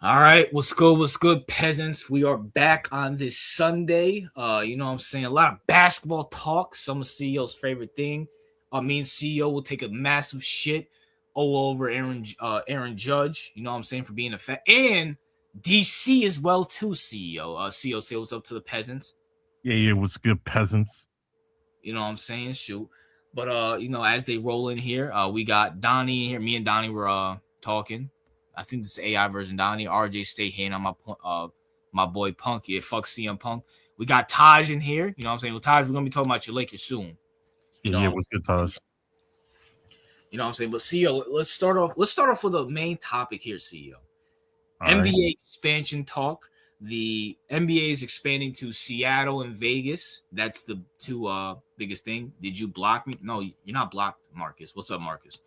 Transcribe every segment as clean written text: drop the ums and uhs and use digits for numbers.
All right, what's good? What's good, peasants? We are back on this Sunday. You know what I'm saying? A lot of basketball talk. Some of CEO's favorite thing. Me and CEO will take a massive shit all over Aaron Judge. You know what I'm saying, for being a fat and DC as well too. CEO. CEO, say what's up to the peasants. Yeah, what's good, peasants? You know what I'm saying? Shoot. But as they roll in here, we got Donnie in here. Me and Donnie were talking. I think this is AI version Donnie. RJ stay here on my boy Punk. Yeah, fuck CM Punk. We got Taj in here. You know what I'm saying? Well, Taj, we're gonna be talking about your Lakers soon. You know Yeah, what I'm what's good, saying? Taj? You know what I'm saying? But CEO, let's start off with the main topic here, CEO. All right. NBA expansion talk. The NBA is expanding to Seattle and Vegas. That's the two biggest thing. Did you block me? No, you're not blocked, Marcus. What's up, Marcus?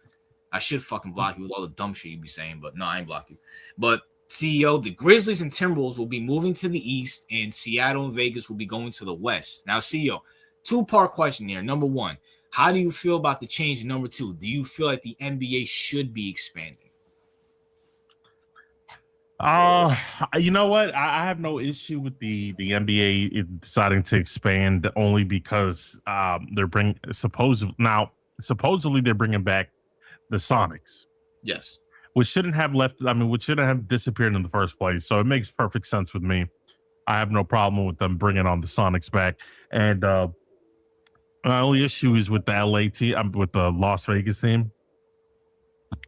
I should fucking block you with all the dumb shit you be saying, but no, I ain't block you. But CEO, the Grizzlies and Timberwolves will be moving to the east, and Seattle and Vegas will be going to the west. Now, CEO, two-part question here. Number one, how do you feel about the change? And number two, do you feel like the NBA should be expanding? Uh, you know what? I have no issue with the NBA deciding to expand only because they're supposedly they're bringing back the Sonics, Yes. which shouldn't have left. I mean, which shouldn't have disappeared in the first place. So it makes perfect sense with me. I have no problem with them bringing on the Sonics back. And my only issue is with the LA team, with the Las Vegas team.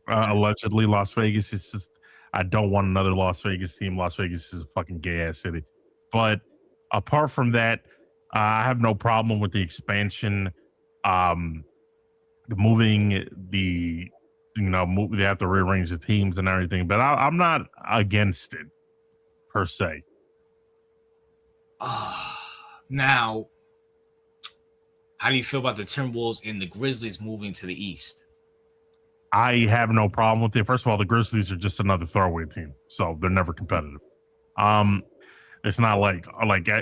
Allegedly, Las Vegas is just. I don't want another Las Vegas team. Las Vegas is a fucking gay ass city. But apart from that, I have no problem with the expansion. Um, moving the they have to rearrange the teams and everything, but I'm not against it per se. Now, how do you feel about the Timberwolves and the Grizzlies moving to the east? I have no problem with it. First of all, the Grizzlies are just another throwaway team, so they're never competitive. Um, it's not like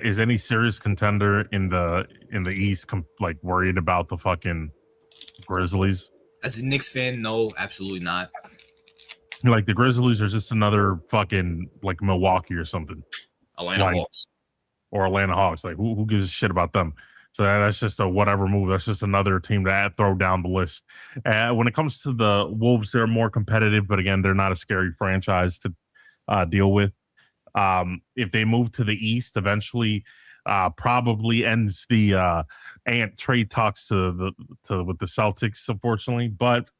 is any serious contender in the East like worried about the fucking Grizzlies? As a Knicks fan, no, absolutely not. Like the Grizzlies are just another fucking like Milwaukee or something, Atlanta like Hawks. or Atlanta Hawks. Like who gives a shit about them? So that's just a whatever move. That's just another team to throw down the list. When it comes to the Wolves, they're more competitive, but again, they're not a scary franchise to deal with. If they move to the East, eventually, probably ends the Ant trade talks with the Celtics, unfortunately. But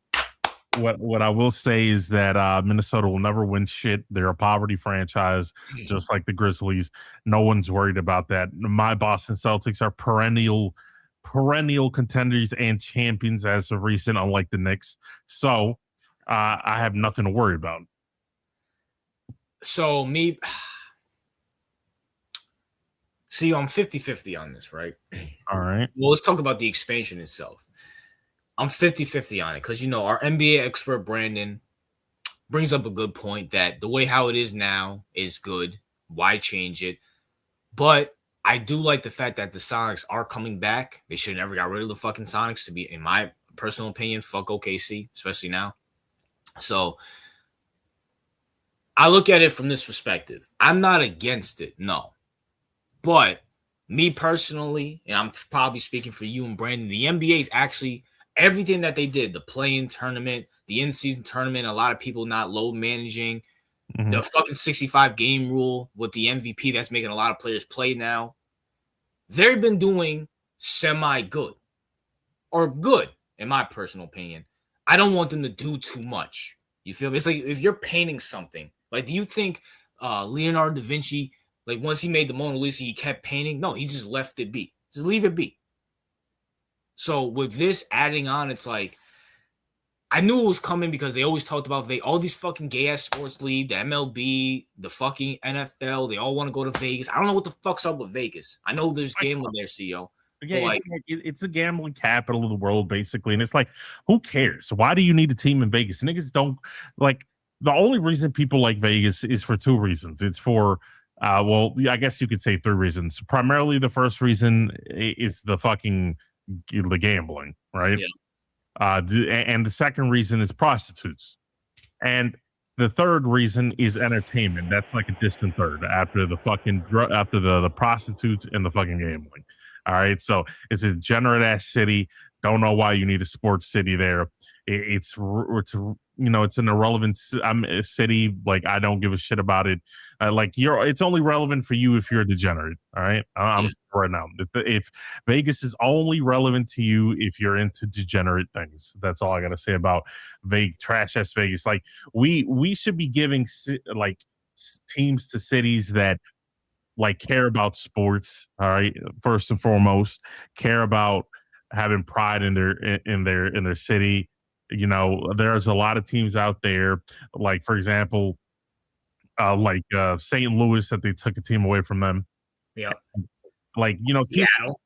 what I will say is that Minnesota will never win shit. They're a poverty franchise, just like the Grizzlies. No one's worried about that. My Boston Celtics are perennial contenders and champions as of recent, unlike the Knicks. So I have nothing to worry about. So me, see, I'm 50-50 on this, right? All right. Well, let's talk about the expansion itself. I'm 50-50 on it because, our NBA expert, Brandon, brings up a good point that the way how it is now is good. Why change it? But I do like the fact that the Sonics are coming back. They should never got rid of the fucking Sonics, to be, in my personal opinion. Fuck OKC, especially now. So I look at it from this perspective. I'm not against it, no. But me personally, and I'm probably speaking for you and Brandon, the NBA is actually everything that they did, the play-in tournament, the in-season tournament, a lot of people not load managing, the fucking 65 game rule with the MVP that's making a lot of players play now. They've been doing semi-good or good, in my personal opinion. I don't want them to do too much. You feel me? It's like if you're painting something, like, do you think Leonardo da Vinci, like, once he made the Mona Lisa, he kept painting? No, he just left it be. Just leave it be. So with this adding on, it's like, I knew it was coming because they always talked about all these fucking gay ass sports league, the MLB, the fucking NFL. They all want to go to Vegas. I don't know what the fuck's up with Vegas. I know there's gambling there, CEO. Yeah, But like, it's a gambling capital of the world, basically. And it's like, who cares? Why do you need a team in Vegas? Niggas don't like the only reason people like Vegas is for two reasons. It's for well, I guess you could say three reasons. Primarily, the first reason is the gambling, right? yeah, And the second reason is prostitutes. And The third reason is entertainment. That's like a distant third after the fucking after the prostitutes and the fucking gambling. All right, so it's a degenerate ass city. Don't know why you need a sports city there. It's an irrelevant a city. Like I don't give a shit about it. It's only relevant for you if you're a degenerate. All right, I'm Yeah, right now. If Vegas is only relevant to you if you're into degenerate things. That's all I got to say about vague trash ass Vegas. Like we should be giving teams to cities that like care about sports. All right, first and foremost, care about having pride in their city. There's a lot of teams out there, like for example, St. Louis that they took a team away from them. yeah. Teams Seattle.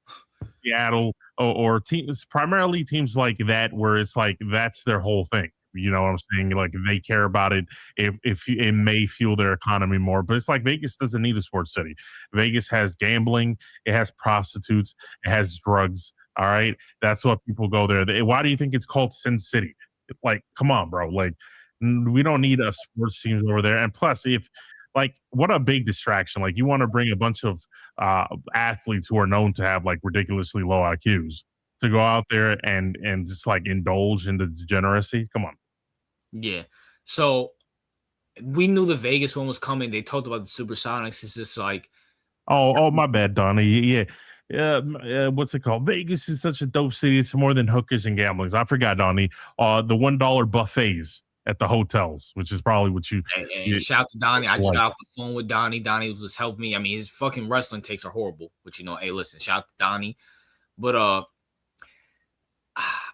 Seattle or teams, primarily teams like that, where it's like that's their whole thing. You know what I'm saying? Like they care about it. If it may fuel their economy more, but it's like Vegas doesn't need a sports city. Vegas has gambling, it has prostitutes, it has drugs. All right, that's what people go there. Why do you think it's called Sin City? Like, come on, bro. Like, we don't need a sports teams over there. And plus, if like, what a big distraction! Like, you want to bring a bunch of athletes who are known to have like ridiculously low IQs to go out there and just like indulge in the degeneracy. Come on. Yeah. So we knew the Vegas one was coming. They talked about the Supersonics. It's just like, Oh, my bad, Donnie. Yeah. What's it called? Vegas is such a dope city. It's more than hookers and gamblings. I forgot, Donnie. The $1 buffets at the hotels, which is probably what and shout out to Donnie. I just like. got off the phone with Donnie. Donnie was helping me. I mean, his fucking wrestling takes are horrible, but hey, listen, shout out to Donnie. But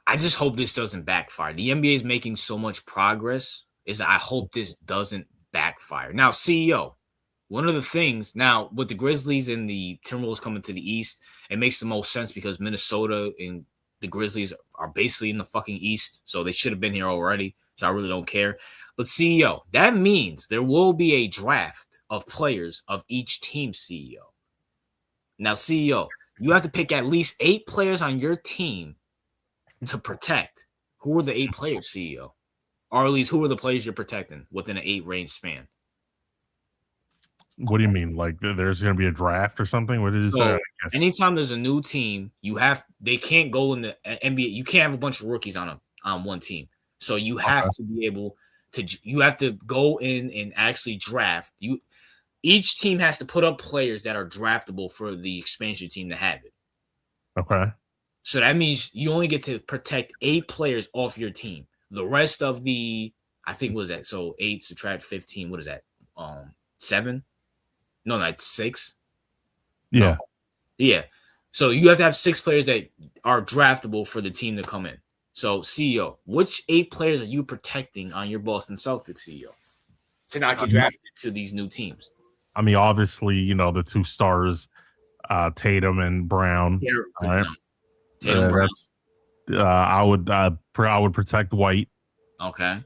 I just hope this doesn't backfire. The NBA is making so much progress. I hope this doesn't backfire. Now, CEO, one of the things now with the Grizzlies and the Timberwolves coming to the East, it makes the most sense because Minnesota and the Grizzlies are basically in the fucking East, so they should have been here already. So I really don't care. But CEO, that means there will be a draft of players of each team, CEO. Now, CEO, you have to pick at least 8 players on your team to protect. Who are the 8 players, CEO? Or at least who are the players you're protecting within an 8 range span? What do you mean? Like there's going to be a draft or something? What did you say? So anytime there's a new team, they can't go in the NBA. You can't have a bunch of rookies on one team. So you have to be able to. You have to go in and actually draft. Each team has to put up players that are draftable for the expansion team to have it. Okay. So that means you only get to protect 8 players off your team. The rest of I think, what is that? So 8 subtract 15. What is that? 7? No, that's 6. Yeah. No. Yeah. So you have to have 6 players that are draftable for the team to come in. So CEO, which 8 players are you protecting on your Boston Celtics, CEO, to not get drafted to these new teams? I mean, obviously, the 2 stars, Tatum and Brown. All right. Tatum Brown. I would protect White. Okay.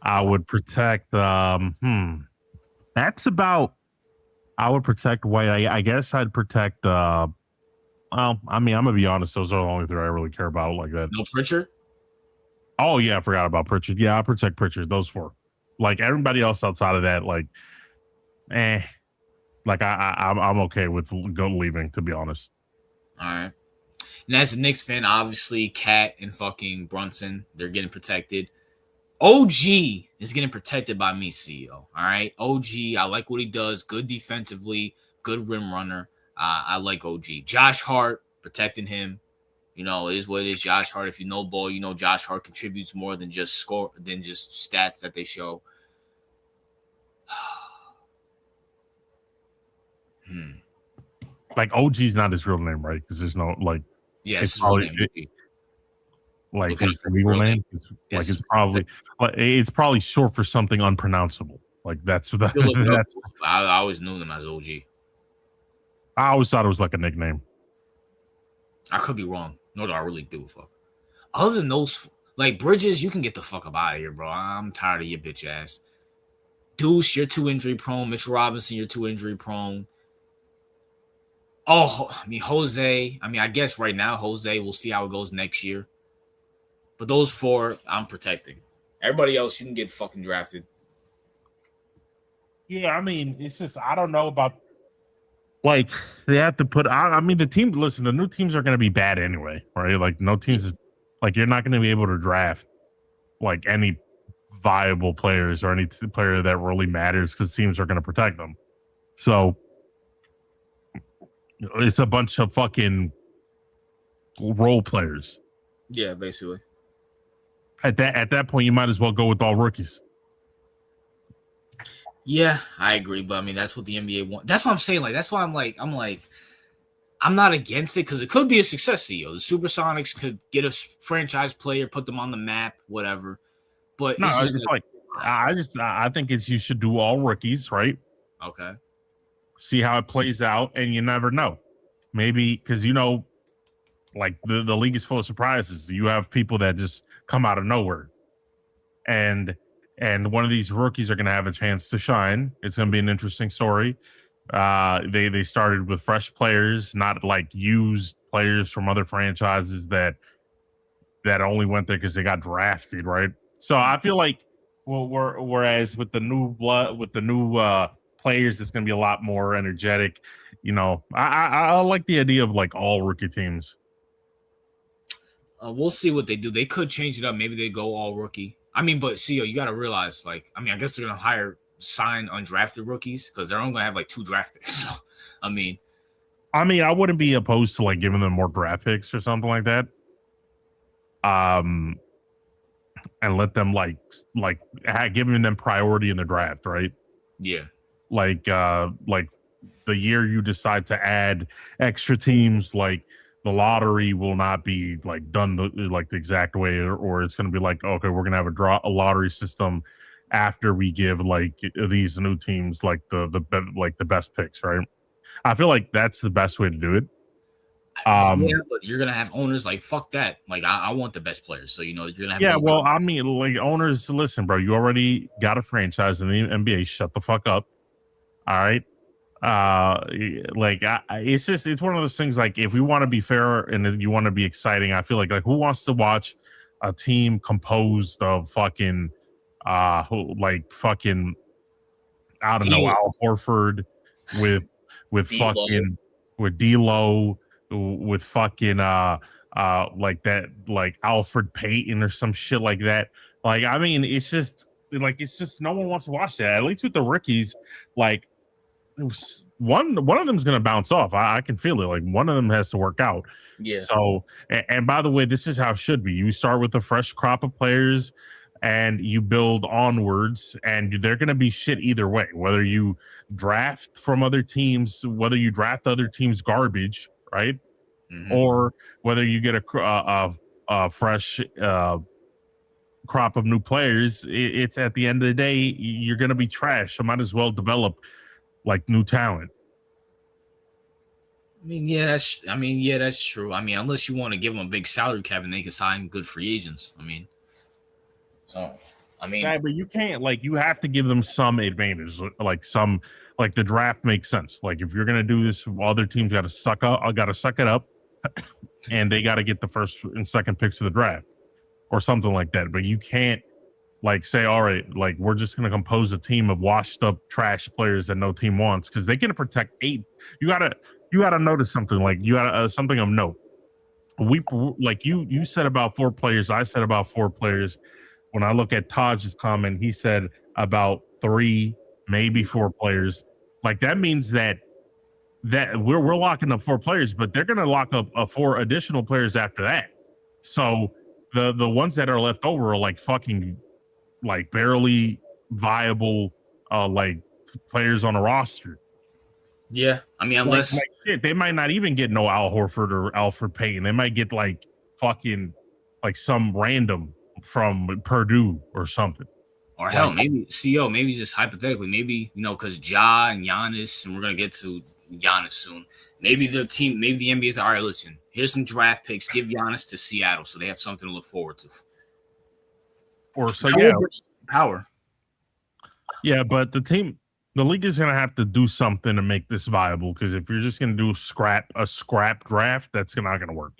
I would protect. That's about. I would protect White. I guess I'd protect. Well, I mean, I'm gonna be honest. Those are the only 3 I really care about like that. No Pritchard. Oh yeah, I forgot about Pritchard. Yeah, I protect Pritchard. Those 4. Like everybody else outside of that, like, like I'm okay with leaving. To be honest. All right. And as a Knicks fan, obviously, Cat and fucking Brunson, they're getting protected. OG is getting protected by me, CEO. All right. OG, I like what he does. Good defensively, good rim runner. I like OG. Josh Hart, protecting him. It is what it is. Josh Hart, if you know ball, Josh Hart contributes more than just stats that they show. Like OG's not his real name, right? Because there's no like. Yeah, it's probably like his legal name. It's probably short for something unpronounceable. Like that's what I always knew him as OG. I always thought it was like a nickname. I could be wrong. No, I really do. Fuck. Other than those, like Bridges, you can get the fuck up out of here, bro. I'm tired of your bitch ass. Deuce, you're too injury prone. Mitchell Robinson, you're too injury prone. Oh, I mean, Jose. I mean, I guess right now, Jose, we'll see how it goes next year. But those 4, I'm protecting. Everybody else, you can get fucking drafted. Yeah, I mean, it's just I don't know about like they have to put. I mean, the team. Listen, the new teams are going to be bad anyway, right? Like no Yeah. teams. Like you're not going to be able to draft like any viable players or any player that really matters because teams are going to protect them. So it's a bunch of fucking role players. Yeah, basically. At that point, you might as well go with all rookies. Yeah, I agree, but I mean that's what the NBA wants. That's what I'm saying. Like that's why I'm not against it because it could be a success. CEO, the Supersonics could get a franchise player, put them on the map, whatever. But No, it's just it's like I think it's you should do all rookies, right? okay. See how it plays out, and you never know. Maybe because like the league is full of surprises. You have people that just come out of nowhere, and one of these rookies are going to have a chance to shine. It's going to be an interesting story. They started with fresh players, not like used players from other franchises that only went there because they got drafted, right? So I feel like whereas with the new blood with the new players, it's going to be a lot more energetic. I like the idea of like all rookie teams. We'll see what they do. They could change it up. Maybe they go all rookie. I mean, but CEO, you got to realize, like, I mean, I guess they're gonna sign undrafted rookies because they're only gonna have like 2 draft picks. So, I mean, I wouldn't be opposed to like giving them more draft picks or something like that. Um, and let them giving them priority in the draft, right? yeah, Like the year you decide to add extra teams, like the lottery will not be like done like the exact way, or it's going to be like, okay, we're going to have a lottery system after we give like these new teams like the best picks, right? I feel like that's the best way to do it. yeah, but you're gonna have owners like fuck that. Like, I want the best players, so you're gonna have Yeah, no. well, I mean, like owners, listen, bro, you already got a franchise in the NBA. Shut the fuck up. All right. It's one of those things. Like, if we want to be fair and you want to be exciting, I feel like who wants to watch a team composed of fucking, fucking, I don't know, Deal, Al Horford with deal. fucking with D'Lo with fucking like that like Alfred Payton or some shit like that. Like I mean, it's just no one wants to watch that. At least with the rookies, like one of them's gonna bounce off. I can feel it. Like one of them has to work out. Yeah. So and by the way, this is how it should be. You start with a fresh crop of players and you build onwards, and they're going to be shit either way. Whether you draft from other teams, whether you draft other teams' garbage, right, Mm-hmm. or whether you get a fresh crop of new players, it's at the end of the day you're going to be trash. So might as well develop like new talent. Yeah, that's true. I mean, unless you want to give them a big salary cap and they can sign good free agents. I mean, so I mean, Yeah, but you can't you have to give them some advantage, like the draft makes sense. Like if you're gonna do this, other teams got to suck it up, and they got to get the first and second picks of the draft or something like that. But you can't like say, all right, like we're just gonna compose a team of washed up trash players that no team wants because they're gonna protect 8. You gotta notice something. Like you got something of note. You said about 4 players. I said about 4 players. When I look at Taj's comment, he said about 3, maybe 4 players. Like that means that we're locking up 4 players, but they're going to lock up 4 additional players after that. So the ones that are left over are like fucking like barely viable like players on a roster. yeah. I mean, unless Shit, they might not even get no Al Horford or Alfred Payton. They might get like fucking like some random from Purdue or something. or hell, Like, maybe CO, maybe just hypothetically, maybe because Ja and Giannis, and we're gonna get to Giannis soon. Maybe maybe the NBA is all right. Listen, here's some draft picks. Give Giannis to Seattle, so they have something to look forward to. or so Power yeah, versus power. yeah. But the league is gonna have to do something to make this viable. Because if you're just gonna do a scrap draft, that's not gonna work.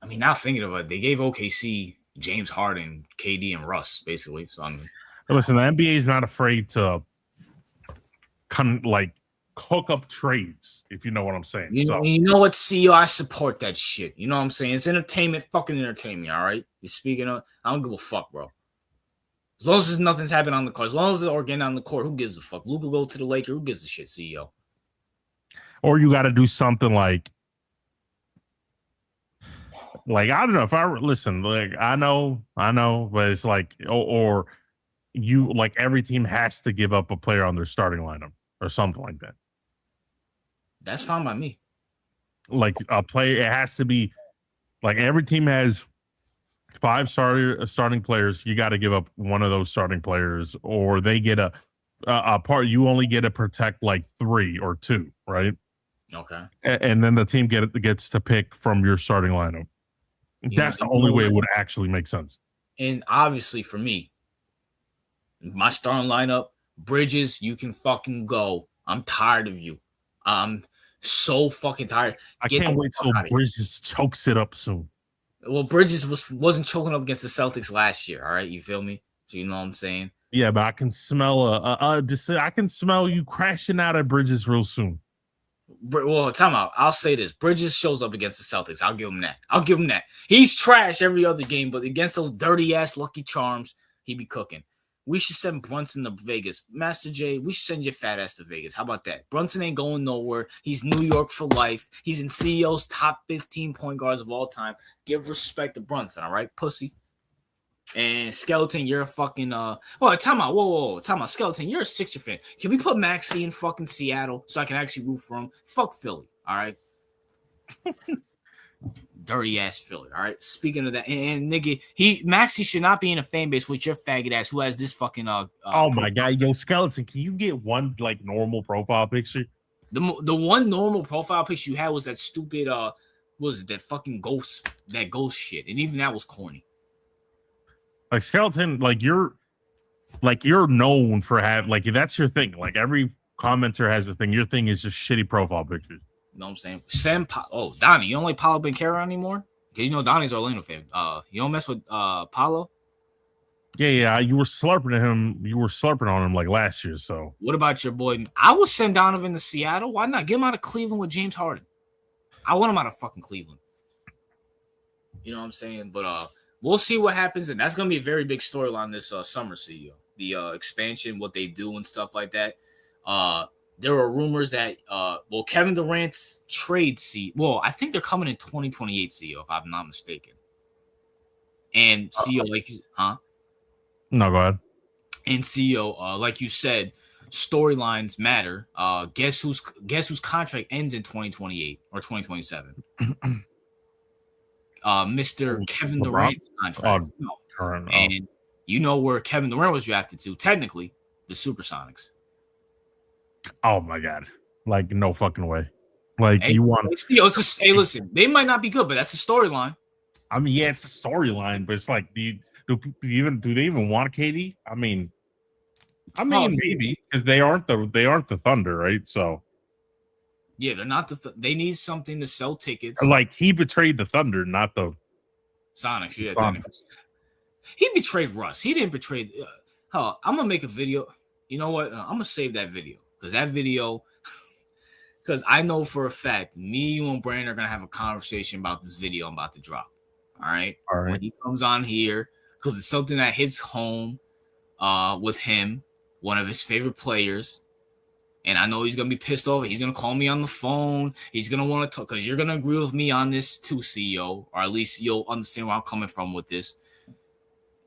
I mean, now thinking about it, they gave OKC James Harden, KD, and Russ basically. So I mean, Listen, the NBA is not afraid to cook up trades, if you know what I'm saying. You know what, CEO? I support that shit. You know what I'm saying? It's entertainment, fucking entertainment, all right? You're speaking of, I don't give a fuck, bro. As long as nothing's happening on the court, as long as it's organic on the court, who gives a fuck? Luka go to the Lakers, who gives a shit, CEO? Or you got to do something like I don't know if I listen, I know, but it's or you every team has to give up a player on their starting lineup or something like that. That's fine by me. Like a player, it has to be every team has 5 starting players. You got to give up one of those starting players, or they get a part. You only get to protect 3 or 2, right? Okay. And then the team gets to pick from your starting lineup. That's the only way it would actually make sense. And obviously for me, my starting lineup, Bridges, you can fucking go. I'm tired of you. I'm so fucking tired. I can't wait till Bridges chokes it up soon. Well, Bridges wasn't choking up against the Celtics last year. All right, you feel me? So you know what I'm saying? Yeah, but I can smell I can smell you crashing out at Bridges real soon. Well, time out. I'll say this: Bridges shows up against the Celtics. I'll give him that. He's trash every other game, but against those dirty ass Lucky Charms, he be cooking. We should send Brunson to Vegas. Master J, we should send your fat ass to Vegas. How about that? Brunson ain't going nowhere. He's New York for life. He's in CEO's top 15 point guards of all time. Give respect to Brunson, all right, pussy? And Skeleton, you're a fucking time out. Whoa. Time out. Skeleton, you're a Sixer fan. Can we put Maxey in fucking Seattle so I can actually root for him? Fuck Philly, all right? Dirty ass Philly, all right? Speaking of that, and nigga, Maxey should not be in a fan base with your faggot ass who has this fucking oh my god, yo, Skeleton, can you get one normal profile picture? The one normal profile picture you had was that stupid that fucking ghost shit, and even that was corny. Skeleton, you're known for that's your thing. Every commenter has a thing. Your thing is just shitty profile pictures. You know what I'm saying? Donnie, you don't like Paulo Banchero anymore? Because you know Donnie's Orlando fan. You don't mess with Paulo? Yeah. You were slurping at him. You were slurping on him last year. So what about your boy? I would send Donovan to Seattle. Why not? Get him out of Cleveland with James Harden. I want him out of fucking Cleveland. You know what I'm saying? But we'll see what happens, and that's gonna be a very big storyline this summer, CEO. The expansion, what they do, and stuff like that. There are rumors that Kevin Durant's trade I think they're coming in 2028, CEO, if I'm not mistaken. And CEO, No, go ahead. And CEO, like you said, storylines matter. Guess whose contract ends in 2028 or 2027? Mr. Kevin Durant's contract. And you know where Kevin Durant was drafted to, technically, the Supersonics. Oh my god. No fucking way. You want hey, listen, they might not be good, but that's a storyline. I mean, yeah, it's a storyline, but it's do they even want KD? I mean maybe, because they aren't the Thunder, right? So yeah, they're not they need something to sell tickets. He betrayed the Thunder, not the Sonics. Yeah, Sonics. He betrayed Russ. He didn't betray. I'm gonna make a video. You know what? I'm gonna save that video because I know for a fact me, you, and Brandon are gonna have a conversation about this video I'm about to drop. All right. When he comes on here, because it's something that hits home with him, one of his favorite players. And I know he's going to be pissed off. He's going to call me on the phone. He's going to want to talk because you're going to agree with me on this too, CEO, or at least you'll understand where I'm coming from with this.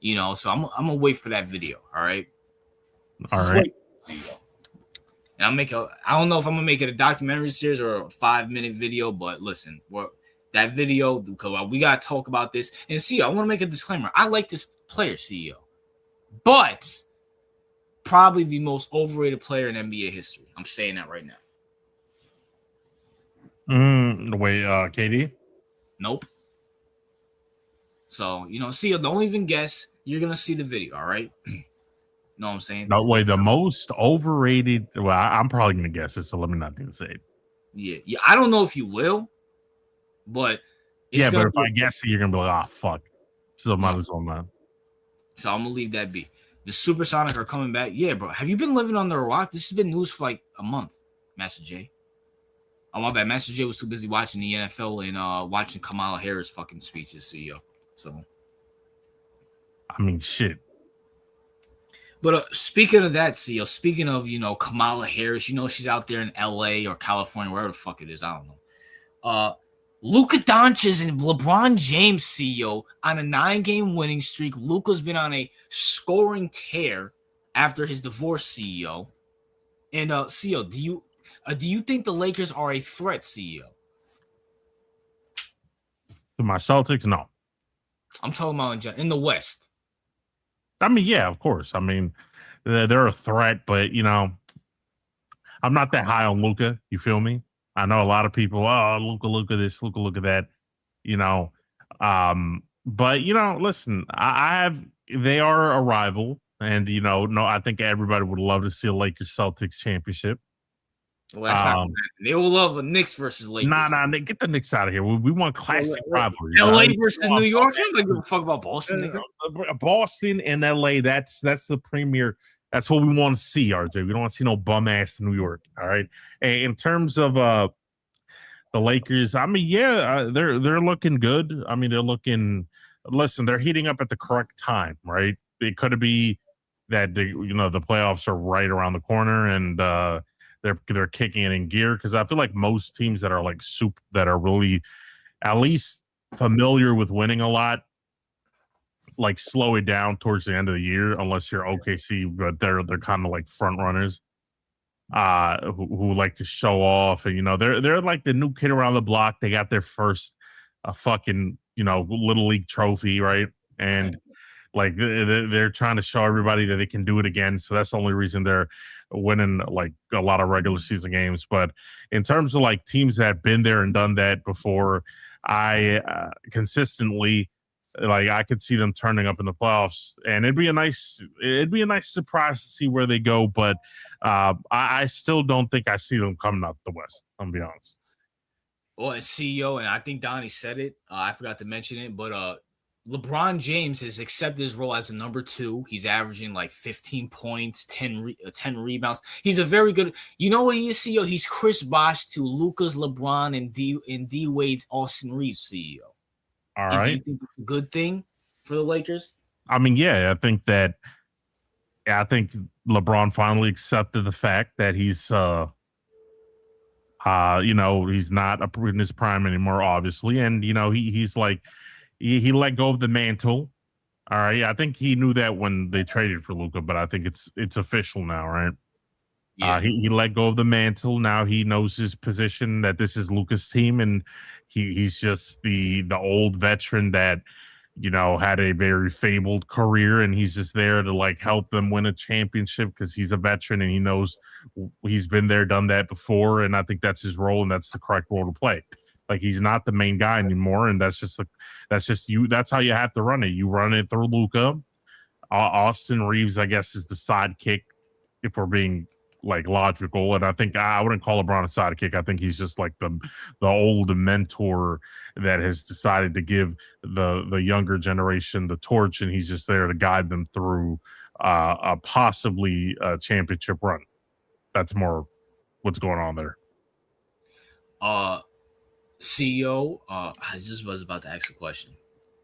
You know, so I'm going to wait for that video. All right. All right. And I don't know if I'm going to make it a documentary series or a 5-minute video, but listen, that video, because we got to talk about this. And CEO, I want to make a disclaimer. I like this player, CEO, but probably the most overrated player in NBA history. I'm saying that right now. Wait, KD? Nope. So, see, don't even guess. You're going to see the video, all right? Know what I'm saying? No, wait, the most overrated. Well, I'm probably going to guess it, so let me not do the same. Yeah. I don't know if you will, but but if I guess it, you're going to be like, fuck. So might as well not. So I'm going to leave that be. The Supersonic are coming back. Yeah, bro. Have you been living under a rock? This has been news for like a month, Master J. Oh, my bad. Master J was too busy watching the NFL and watching Kamala Harris fucking speeches, CEO. So, I mean, shit. but speaking of that, CEO, speaking of, Kamala Harris, she's out there in LA or California, wherever the fuck it is. I don't know. Luka Doncic and LeBron James, CEO, on a 9-game winning streak. Luka's been on a scoring tear after his divorce, CEO. And CEO, do you think the Lakers are a threat, CEO? To my Celtics, no. I'm talking about in the West. I mean, yeah, of course. I mean, they're a threat, but I'm not that high on Luka. You feel me? I know a lot of people. Oh, Luka this, Luka that. You know, but listen, I have. They are a rival, and no, I think everybody would love to see a Lakers Celtics championship. Well, that's not. They will love a Knicks versus Lakers. Nah, get the Knicks out of here. We want classic rivalries. LA versus New York. I don't give a fuck about Boston. Nigga. Boston and LA. That's the premier. That's what we want to see, RJ. We don't want to see no bum ass New York. All right. And in terms of the Lakers, I mean, yeah, they're looking good. I mean, they're looking. Listen, they're heating up at the correct time, right? It could be that the playoffs are right around the corner and they're kicking it in gear, because I feel like most teams that are like that are really at least familiar with winning a lot, like slow it down towards the end of the year, unless you're OKC, but they're kind of like front runners who like to show off, and they're like the new kid around the block. They got their first fucking little league trophy, right? And like they're trying to show everybody that they can do it again. So that's the only reason they're winning like a lot of regular season games. But in terms of like teams that have been there and done that before, I consistently, like, I could see them turning up in the playoffs, and it'd be a nice surprise to see where they go. But I still don't think I see them coming out the West. I'm gonna be honest. Well, as CEO, and I think Donnie said it. I forgot to mention it, but LeBron James has accepted his role as a number 2. He's averaging like 15 points, 10 rebounds. He's a very good. You know what he is, CEO? He's Chris Bosh to Luka's LeBron and D Wade's Austin Reeves, CEO. All right. Do you think it's a good thing for the Lakers? I mean, yeah, I think LeBron finally accepted the fact that he's he's not in his prime anymore, obviously, and he's like he let go of the mantle. All right, yeah, I think he knew that when they traded for Luka, but I think it's official now, right? Yeah. He let go of the mantle. Now he knows his position, that this is Luka's team, and he's just the old veteran that had a very fabled career, and he's just there to like help them win a championship because he's a veteran and he knows he's been there, done that before, and I think that's his role, and that's the correct role to play. Like, he's not the main guy anymore, and that's just you. That's how you have to run it. You run it through Luka. Austin Reeves, I guess, is the sidekick, if we're being like logical, and I think I wouldn't call LeBron a sidekick. I think he's just like the old mentor that has decided to give the younger generation the torch, and he's just there to guide them through a possibly championship run. That's more what's going on there. CEO, I just was about to ask a question.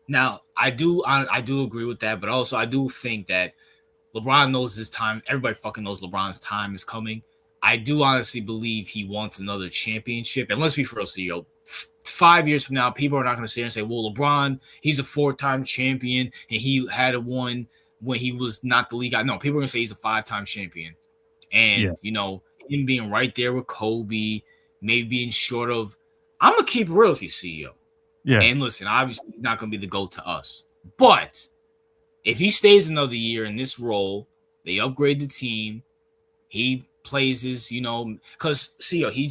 Now, I do agree with that, but also I do think that LeBron knows his time. Everybody fucking knows LeBron's time is coming. I do honestly believe he wants another championship. And let's be for real, CEO. 5 years from now, people are not going to sit here and say, well, LeBron, he's a 4-time champion, and he had a one when he was not the league guy. No, people are going to say he's a 5-time champion. And, him being right there with Kobe, maybe being short of, I'm going to keep it real with you, CEO. Yeah. And listen, obviously, he's not going to be the GOAT to us. But if he stays another year in this role, they upgrade the team, he plays his, because CEO, he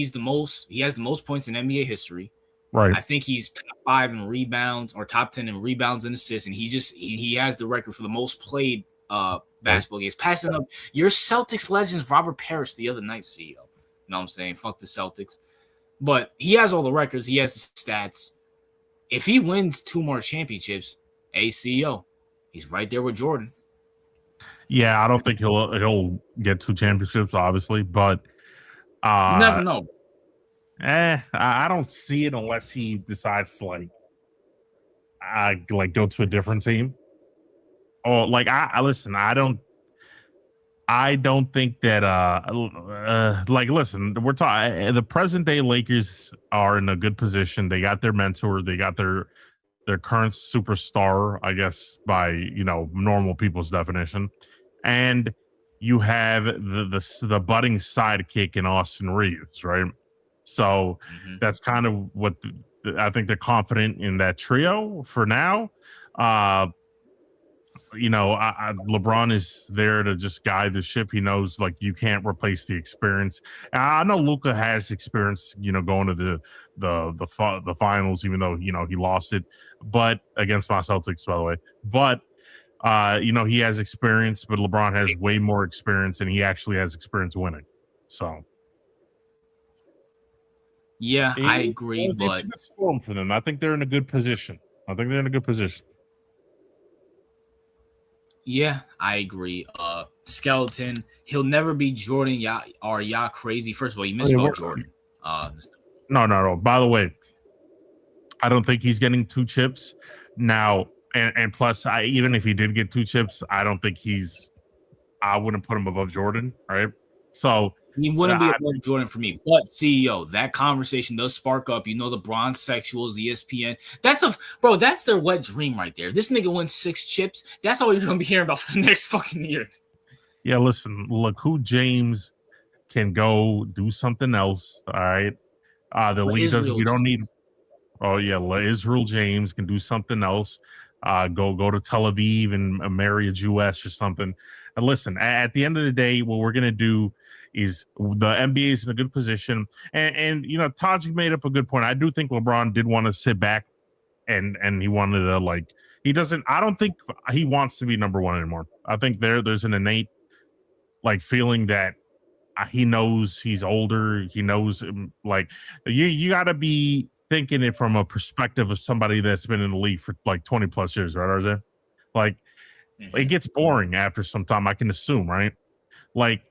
has the most points in NBA history. Right. I think he's top 5 in rebounds, or top 10 in rebounds and assists, and he has the record for the most played basketball games, passing up your Celtics legends Robert Parrish the other night, CEO. You know what I'm saying? Fuck the Celtics. But he has all the records, he has the stats. If he wins 2 more championships, CEO, he's right there with Jordan. Yeah, I don't think he'll get 2 championships, obviously, but You never uh, know. I don't see it unless he decides to like go to a different team. Or like I listen, I don't think that like listen, we're talking the present day Lakers are in a good position. They got their mentor, they got their current superstar, I guess by, normal people's definition. And you have the budding sidekick in Austin Reeves, right? So Hmm. that's kind of what I think they're confident in that trio for now. Uh LeBron is there to just guide the ship. He knows like you can't replace the experience. I know Luca has experience, going to the finals, even though he lost it, but against my Celtics, by the way. But he has experience, but LeBron has way more experience, and he actually has experience winning. So Yeah, I agree, it's a but good storm for them. I think they're in a good position. I think they're in a good position. yeah, I agree. Skeleton, he'll never be Jordan. Y'all crazy. First of all, you I mean, misspelled Jordan. no. By the way, I don't think he's getting 2 chips now. And plus, even if he did get 2 chips, I don't think I wouldn't put him above Jordan, right? So He wouldn't be I, above Jordan for me. But CEO, that conversation does spark up. You know, the bronze sexuals, ESPN. That's their wet dream right there. This nigga wins 6 chips. That's all you're gonna be hearing about for the next fucking year. yeah, listen, look, who James can go do something else. All right. The But league doesn't, Israel, we don't need, oh, yeah, Israel James can do something else. Go to Tel Aviv and marry a Jewess or something. And listen, at the end of the day, what we're gonna do is the NBA is in a good position, and Tajik made up a good point. I do think LeBron did want to sit back and he wanted to he doesn't. I don't think he wants to be number one anymore. I think there's an innate feeling that he knows he's older. He knows you got to be thinking it from a perspective of somebody that's been in the league for like 20 plus years, right, RJ? Like it mhm. gets boring after some time, I can assume, right? Like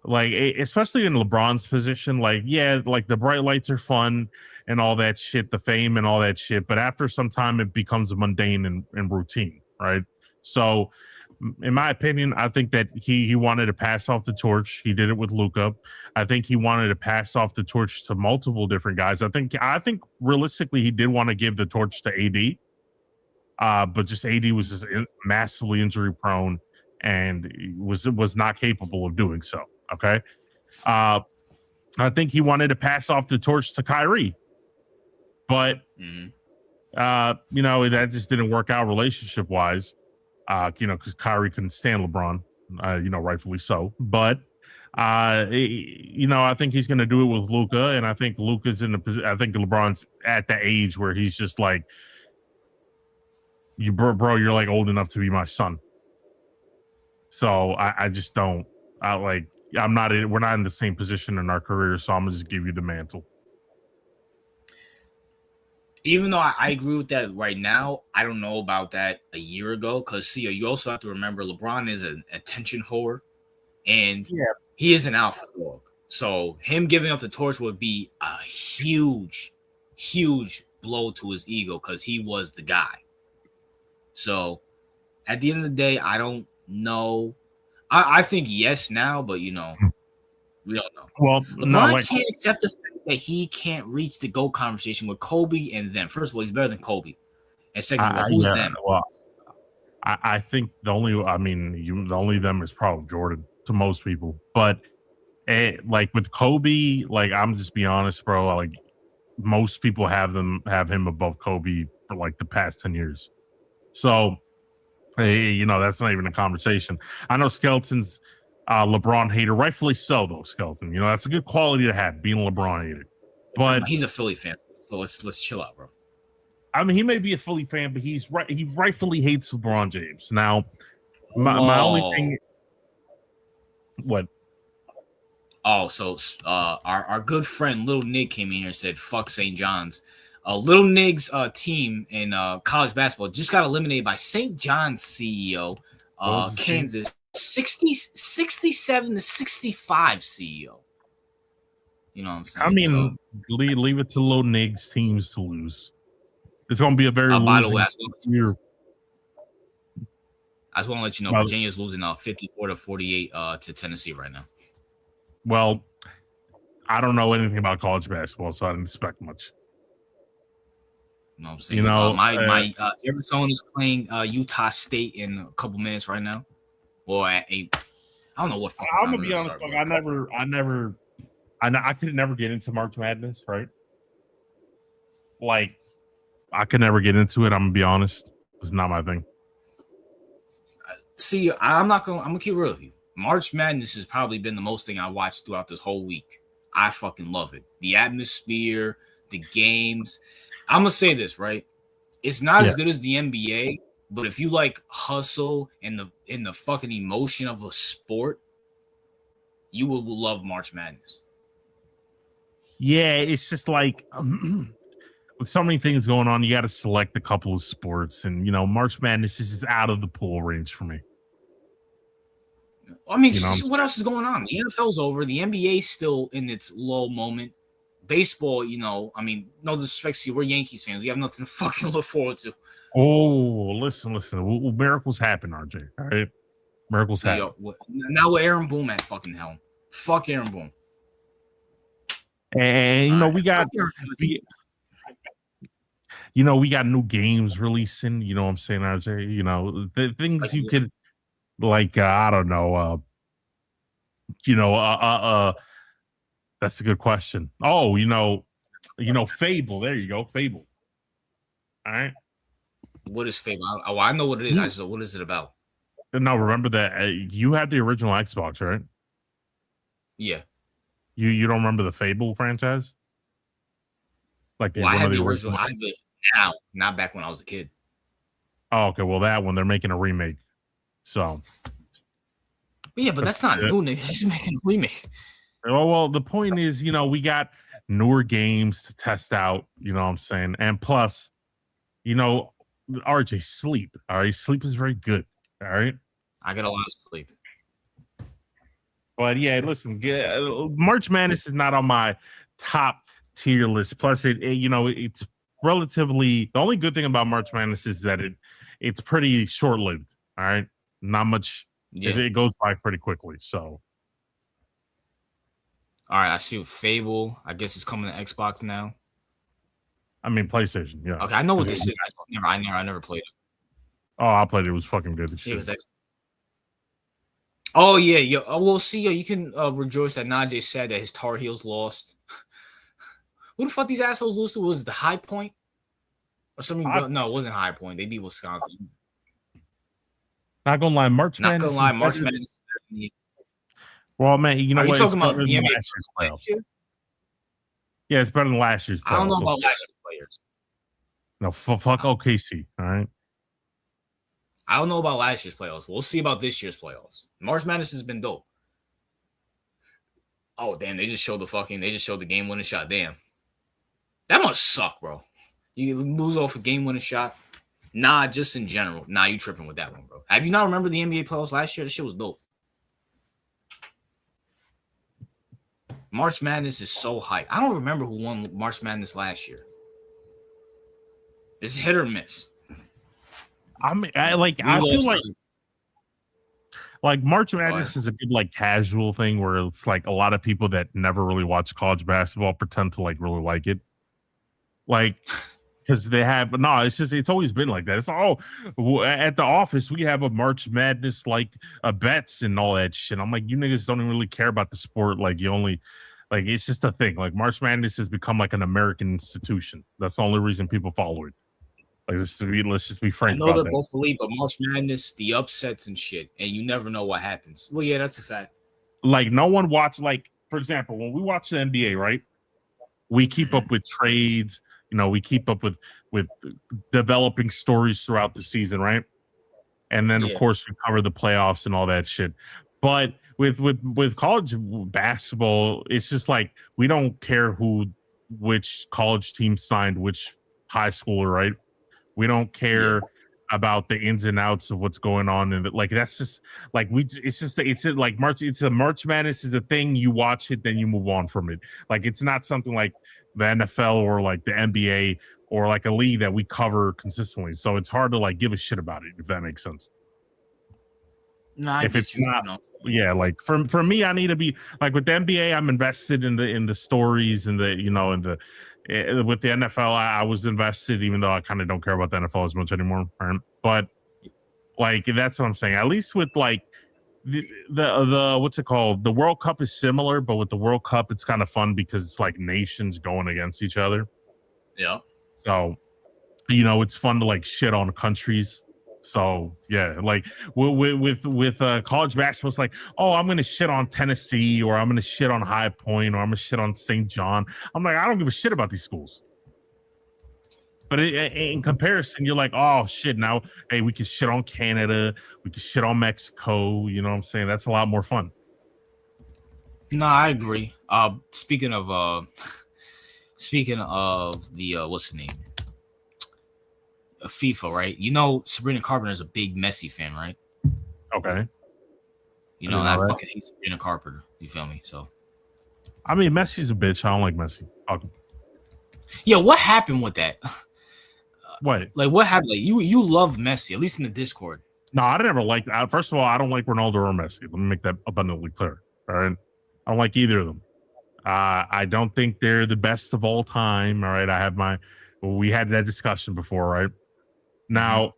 especially in LeBron's position, yeah, like the bright lights are fun and all that shit, the fame and all that shit, but after some time it becomes mundane and routine, right? So in my opinion, I think that he wanted to pass off the torch. He did it with Luca. I think he wanted to pass off the torch to multiple different guys. I think realistically he did want to give the torch to AD, but just AD was just massively injury prone and was not capable of doing so. Okay, uh, I think he wanted to pass off the torch to Kyrie, but Mhm. that just didn't work out relationship wise. Because Kyrie couldn't stand LeBron, rightfully so. But I think he's going to do it with Luca, and I think Luca's in the position. I think LeBron's at the age where he's just like, bro, you're like old enough to be my son. So I just don't. I'm not. We're not in the same position in our career, so I'm gonna just give you the mantle. Even though I agree with that right now, I don't know about that a year ago. Because see, you also have to remember LeBron is an attention whore, and Yeah. he is an alpha dog. So him giving up the torch would be a huge, huge blow to his ego because he was the guy. So at the end of the day, I don't know. I think yes now, but we don't know. Well, no, LeBron can't accept the fact that he can't reach the GOAT conversation with Kobe and them. First of all, he's better than Kobe. And second of all, who's yeah. them? Well, I think the only them is probably Jordan to most people, but like with Kobe, like I'm just be honest, bro. Like most people have him above Kobe for like the past 10 years. So hey, that's not even a conversation. I know Skeleton's LeBron hater, rightfully so though. Skeleton, that's a good quality to have, being a LeBron hater. But He's a Philly fan, so let's chill out, bro. I mean, he may be a Philly fan, but he's right. He rightfully hates LeBron James. Now, my only Whoa. thing, what? Oh, so our good friend Little Nig came in here and said, "Fuck St. John's." Little Nig's team in college basketball just got eliminated by St. John's CEO, What was his team? Kansas. 67 to 65 CEO. You know what I'm saying? I mean, leave it to little Nigs teams to lose. It's going to be a very by the way, losing year. I just want to let you know Virginia's losing 54 to 48 to Tennessee right now. Well, I don't know anything about college basketball, so I didn't expect much. You know what I'm saying? You know, my Arizona's playing Utah State in a couple minutes right now. Or at 8. I don't know what fucking time. I'm gonna be honest, like I could never get into March Madness, right? Like, I could never get into it. I'm gonna be honest. It's not my thing. See, I'm gonna keep real with you. March Madness has probably been the most thing I watched throughout this whole week. I fucking love it. The atmosphere, the games. I'm gonna say this, right? It's not as good as the NBA, but if you like hustle and the fucking emotion of a sport, you will love March Madness. Yeah, it's just like with so many things going on, you got to select a couple of sports, and March Madness is out of the pool range for me. I mean, what else is going on? The NFL's over. The NBA's still in its low moment. Baseball, I mean, no disrespect to you, we're Yankees fans. We have nothing to fucking look forward to. Oh, listen. Miracles happen, RJ. All right, miracles happen. Now we're Aaron Boone at fucking helm. Fuck Aaron Boone. And we got new games releasing. You know what I'm saying, RJ? The things like, you could like. I don't know. That's a good question. Oh, Fable. There you go, Fable. All right. What is Fable? I know what it is. I just know what is it about. No, remember that you had the original Xbox, right? Yeah. You don't remember the Fable franchise? Like I have the original. I have it now, not back when I was a kid. Oh, okay. Well, that one they're making a remake. So. But yeah, but that's not new. They're just making a remake. Well, the point is, we got newer games to test out. You know what I'm saying? And plus, RJ, sleep. All right, sleep is very good. All right. I get a lot of sleep. But yeah, listen, March Madness is not on my top tier list. Plus, it's relatively. The only good thing about March Madness is that it's pretty short lived. All right, not much. Yeah. It goes by pretty quickly. So, all right, I see Fable. I guess it's coming to Xbox now. I mean, PlayStation. Yeah. Okay, I know what this is. I never played it. Oh, I played it. It was fucking good. It was excellent. Oh yeah, yo. Well, see, yo, you can rejoice that Najee said that his Tar Heels lost. Who the fuck these assholes lose to? Was it the High Point or something? No, it wasn't High Point. They beat Wisconsin. Not gonna lie, March Madness. Not gonna lie, March Madness. Well, man, you know what? Are you talking about the NBA playoffs? Yeah, it's better than last year's playoffs. I don't know about last year's players. No, fuck OKC. All right. I don't know about last year's playoffs. We'll see about this year's playoffs. March Madness has been dope. Oh, damn. They just showed the game-winning shot. Damn. That must suck, bro. You lose off a game-winning shot. Nah, just in general. Nah, you tripping with that one, bro. Have you not remembered the NBA playoffs last year? That shit was dope. March Madness is so hype. I don't remember who won March Madness last year. It's hit or miss. I feel like March Madness is a good like casual thing where it's like a lot of people that never really watch college basketball pretend to like really like it. Like, because it's always been like that. It's at the office we have a March Madness like bets and all that shit. I'm like, you niggas don't even really care about the sport. Like you only like it's just a thing. Like March Madness has become like an American institution. That's the only reason people follow it. Like let's just be frank. I know they're both elite, but March Madness, the upsets and shit, and you never know what happens. Well, yeah, that's a fact. Like no one watched. Like for example, when we watch the NBA, right? We keep up with trades. We keep up with developing stories throughout the season, right? And then of course we cover the playoffs and all that shit. But with college basketball, it's just like we don't care which college team signed which high schooler, right? We don't care about the ins and outs of what's going on, and like that's just like it's like March. It's a March Madness is a thing. You watch it, then you move on from it. Like it's not something like the NFL or like the NBA or like a league that we cover consistently. So it's hard to like give a shit about it, if that makes sense. No, I If get it's you. not, No. yeah, like for me, I need to be like with the NBA. I'm invested in the stories and the in the with the NFL. I was invested, even though I kind of don't care about the NFL as much anymore. Right? But like that's what I'm saying. At least with like the what's it called? The World Cup is similar, but with the World Cup, it's kind of fun because it's like nations going against each other. Yeah. So it's fun to like shit on countries. So yeah, like with college basketball, it's like, oh, I'm gonna shit on Tennessee, or I'm gonna shit on High Point, or I'm gonna shit on St. John. I'm like, I don't give a shit about these schools. But in comparison, you're like, oh shit, now hey, we can shit on Canada, we can shit on Mexico. You know what I'm saying? That's a lot more fun. No, I agree. Speaking of the what's the name? FIFA, right? You know, Sabrina Carpenter is a big Messi fan, right? Okay. You know, I fucking hate Sabrina Carpenter. You feel me? So, I mean, Messi's a bitch. I don't like Messi. Okay. yeah, what happened with that? What? Like, what happened? Like, you love Messi, at least in the Discord. No, I never like. First of all, I don't like Ronaldo or Messi. Let me make that abundantly clear. All right, I don't like either of them. I don't think they're the best of all time. All right, we had that discussion before, right? Now,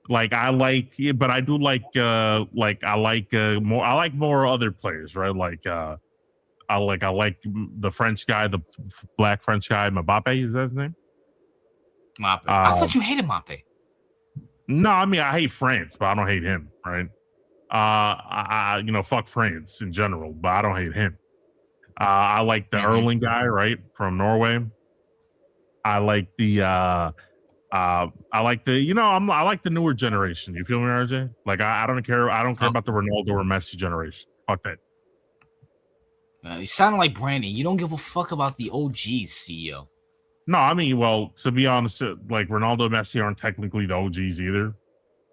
like I like, yeah, but I do like I like more. I like more other players, right? Like I like the French guy, the black French guy, Mbappe. Is that his name? Mape. I thought you hated Mape. No, I mean I hate France, but I don't hate him, right? Fuck France in general, but I don't hate him. I like the Erling guy, right, from Norway. I like the I like the I like the newer generation. You feel me, RJ? Like I don't care about the Ronaldo or Messi generation. Fuck that. You sound like Brandon. You don't give a fuck about the OGs, CEO. No, I mean, well, to be honest, like Ronaldo and Messi aren't technically the OGs either.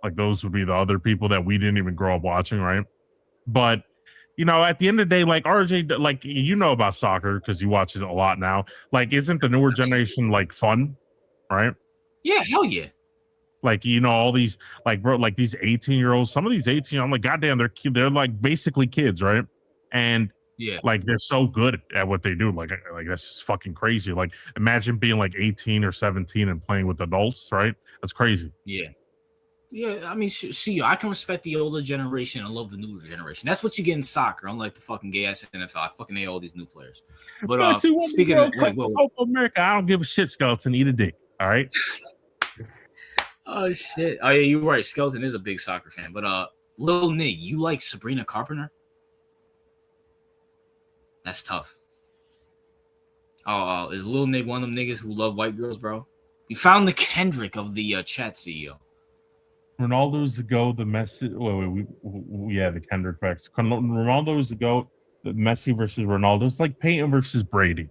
Like those would be the other people that we didn't even grow up watching, right? But at the end of the day, like RJ, like about soccer because you watch it a lot now. Like, isn't the newer generation like fun, right? Yeah, hell yeah. Like all these like bro, like these 18-year-olds. Some of these 18, I'm like, goddamn, they're like basically kids, right? And yeah, like they're so good at what they do. Like that's just fucking crazy. Like imagine being like 18 or 17 and playing with adults, right? That's crazy. Yeah. Yeah, I mean, see, I can respect the older generation and love the newer generation. That's what you get in soccer, unlike the fucking gay ass NFL. I fucking hate all these new players. But speaking of America, I don't give a shit, Skeleton. Eat a dick. All right. Oh shit. Oh yeah, you're right. Skeleton is a big soccer fan. But Lil Nig, you like Sabrina Carpenter? That's tough. Oh, is Lil Nig one of them niggas who love white girls, bro? You found the Kendrick of the chat, CEO. Ronaldo's the GOAT, the Messi. Yeah, the Kendrick facts. Ronaldo's the GOAT, the Messi versus Ronaldo. It's like Peyton versus Brady.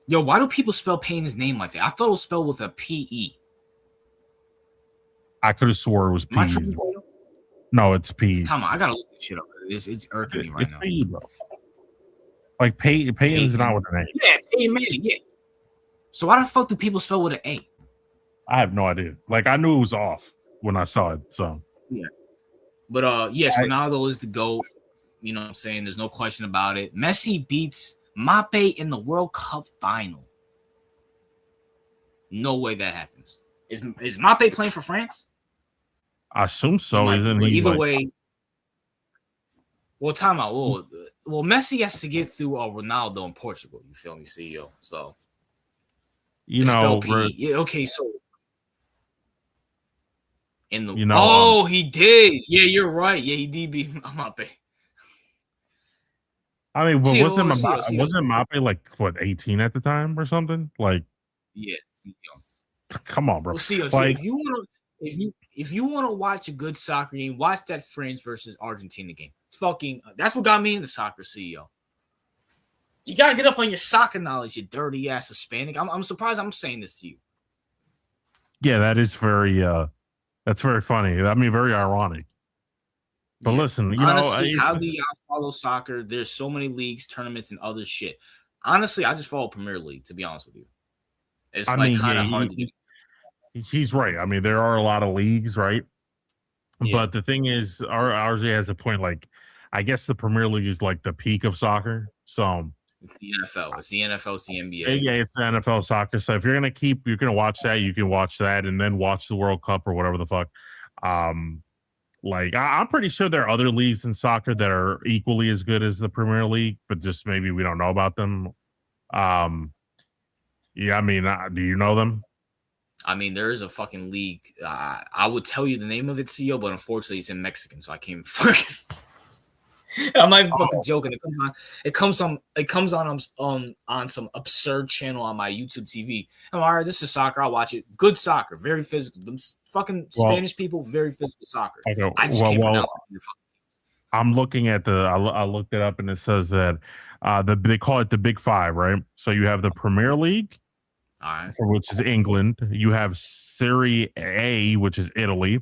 Yo, why do people spell Payne's name like that? I thought it was spelled with a P-E. I could have swore it was P-E. No, it's P-E. Tom, I gotta look this shit up. It's irking me right now. It's P-E, bro. Like Peyton's not with an A. Yeah, Peyton Manning, yeah. So why the fuck do people spell with an A? I have no idea. Like I knew it was off when I saw it. So yeah. But yes, Ronaldo is the GOAT. You know what I'm saying? There's no question about it. Messi beats Mbappe in the World Cup final. No way that happens. Is Mbappe playing for France? I assume so. Either way. Well, time out. Well, Messi has to get through Ronaldo in Portugal. You feel me, CEO? So okay, so in the he did. Yeah, you're right. Yeah, he did beat Mbappe. I mean, but wasn't Mbappe like what 18 at the time or something? Like, yeah. Come on, bro. Well, see, like, if you want to watch a good soccer game, watch that France versus Argentina game. Fucking, that's what got me into soccer, CEO. You gotta get up on your soccer knowledge, you dirty ass Hispanic. I'm surprised I'm saying this to you. Yeah, that is very That's very funny. I mean, very ironic. But Yeah. listen, Honestly, how do y'all follow soccer? There's so many leagues, tournaments, and other shit. Honestly, I just follow Premier League, to be honest with you. It's I like mean, kind of yeah, hard to get. he's right. I mean, there are a lot of leagues, right? Yeah. But the thing is, RJ has a point. Like, I guess the Premier League is like the peak of soccer. So, It's the NFL. It's the NFL, it's the NBA. yeah, it's the NFL soccer. So if you're gonna watch that, you can watch that, and then watch the World Cup or whatever the fuck. Um, like I'm pretty sure there are other leagues in soccer that are equally as good as the Premier League, but just maybe we don't know about them. Um, yeah, I mean, do you know them? I mean, there is a fucking league. I would tell you the name of it, CEO, but unfortunately, it's in Mexican, so I can't fucking. I'm not even fucking Oh, joking. It comes on. It comes on. It comes on some absurd channel on my YouTube TV. I'm all right. This is soccer. I'll watch it. Good soccer. Very physical. Them fucking well, Spanish people. Very physical soccer. okay, I just can't pronounce it. I'm looking at I looked it up and it says that they call it the Big Five, right? So you have the Premier League, All right. for which is England. You have Serie A, which is Italy.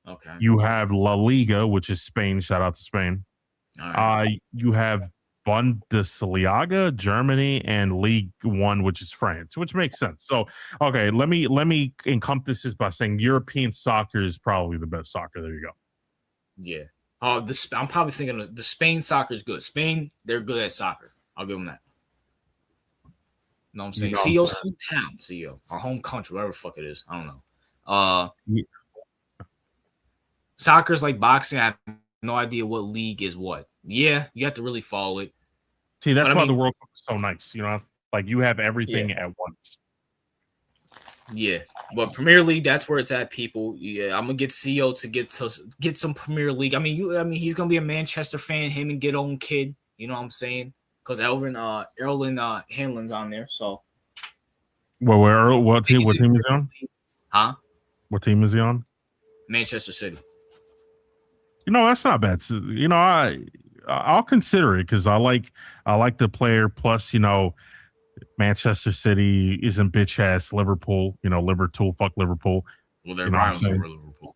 Okay. You have La Liga, which is Spain. Shout out to Spain. All right. You have Bundesliga, Germany, and League One, which is France, which makes sense. So, okay, let me encompass this by saying European soccer is probably the best soccer. There you go. Yeah. I'm probably thinking of the Spain soccer is good. Spain, they're good at soccer. I'll give them that. You know what I'm You saying? know what I'm CEO's saying? hometown, CEO, our home country, whatever the fuck it is. I don't know. Yeah. Soccer's like boxing. I have no idea what league is what. Yeah, you have to really follow it. See, But that's I why the mean, World Cup is so nice. Like you have yeah, everything at once. yeah. But Premier League, that's where it's at, people. Yeah, I'm gonna get CEO to get some Premier League. I mean, he's gonna be a Manchester fan. Him and get own kid. You know what I'm saying? Because Erling Hanlon's on there. So, Well, what team? he's What in team is he Premier on? League. Huh? What team is he on? Manchester City. That's not bad. So, I'll consider it because I like the player. Plus, Manchester City isn't bitch ass Liverpool. Liverpool, fuck Liverpool. Well, they're You know what I'm rivals saying? over Liverpool.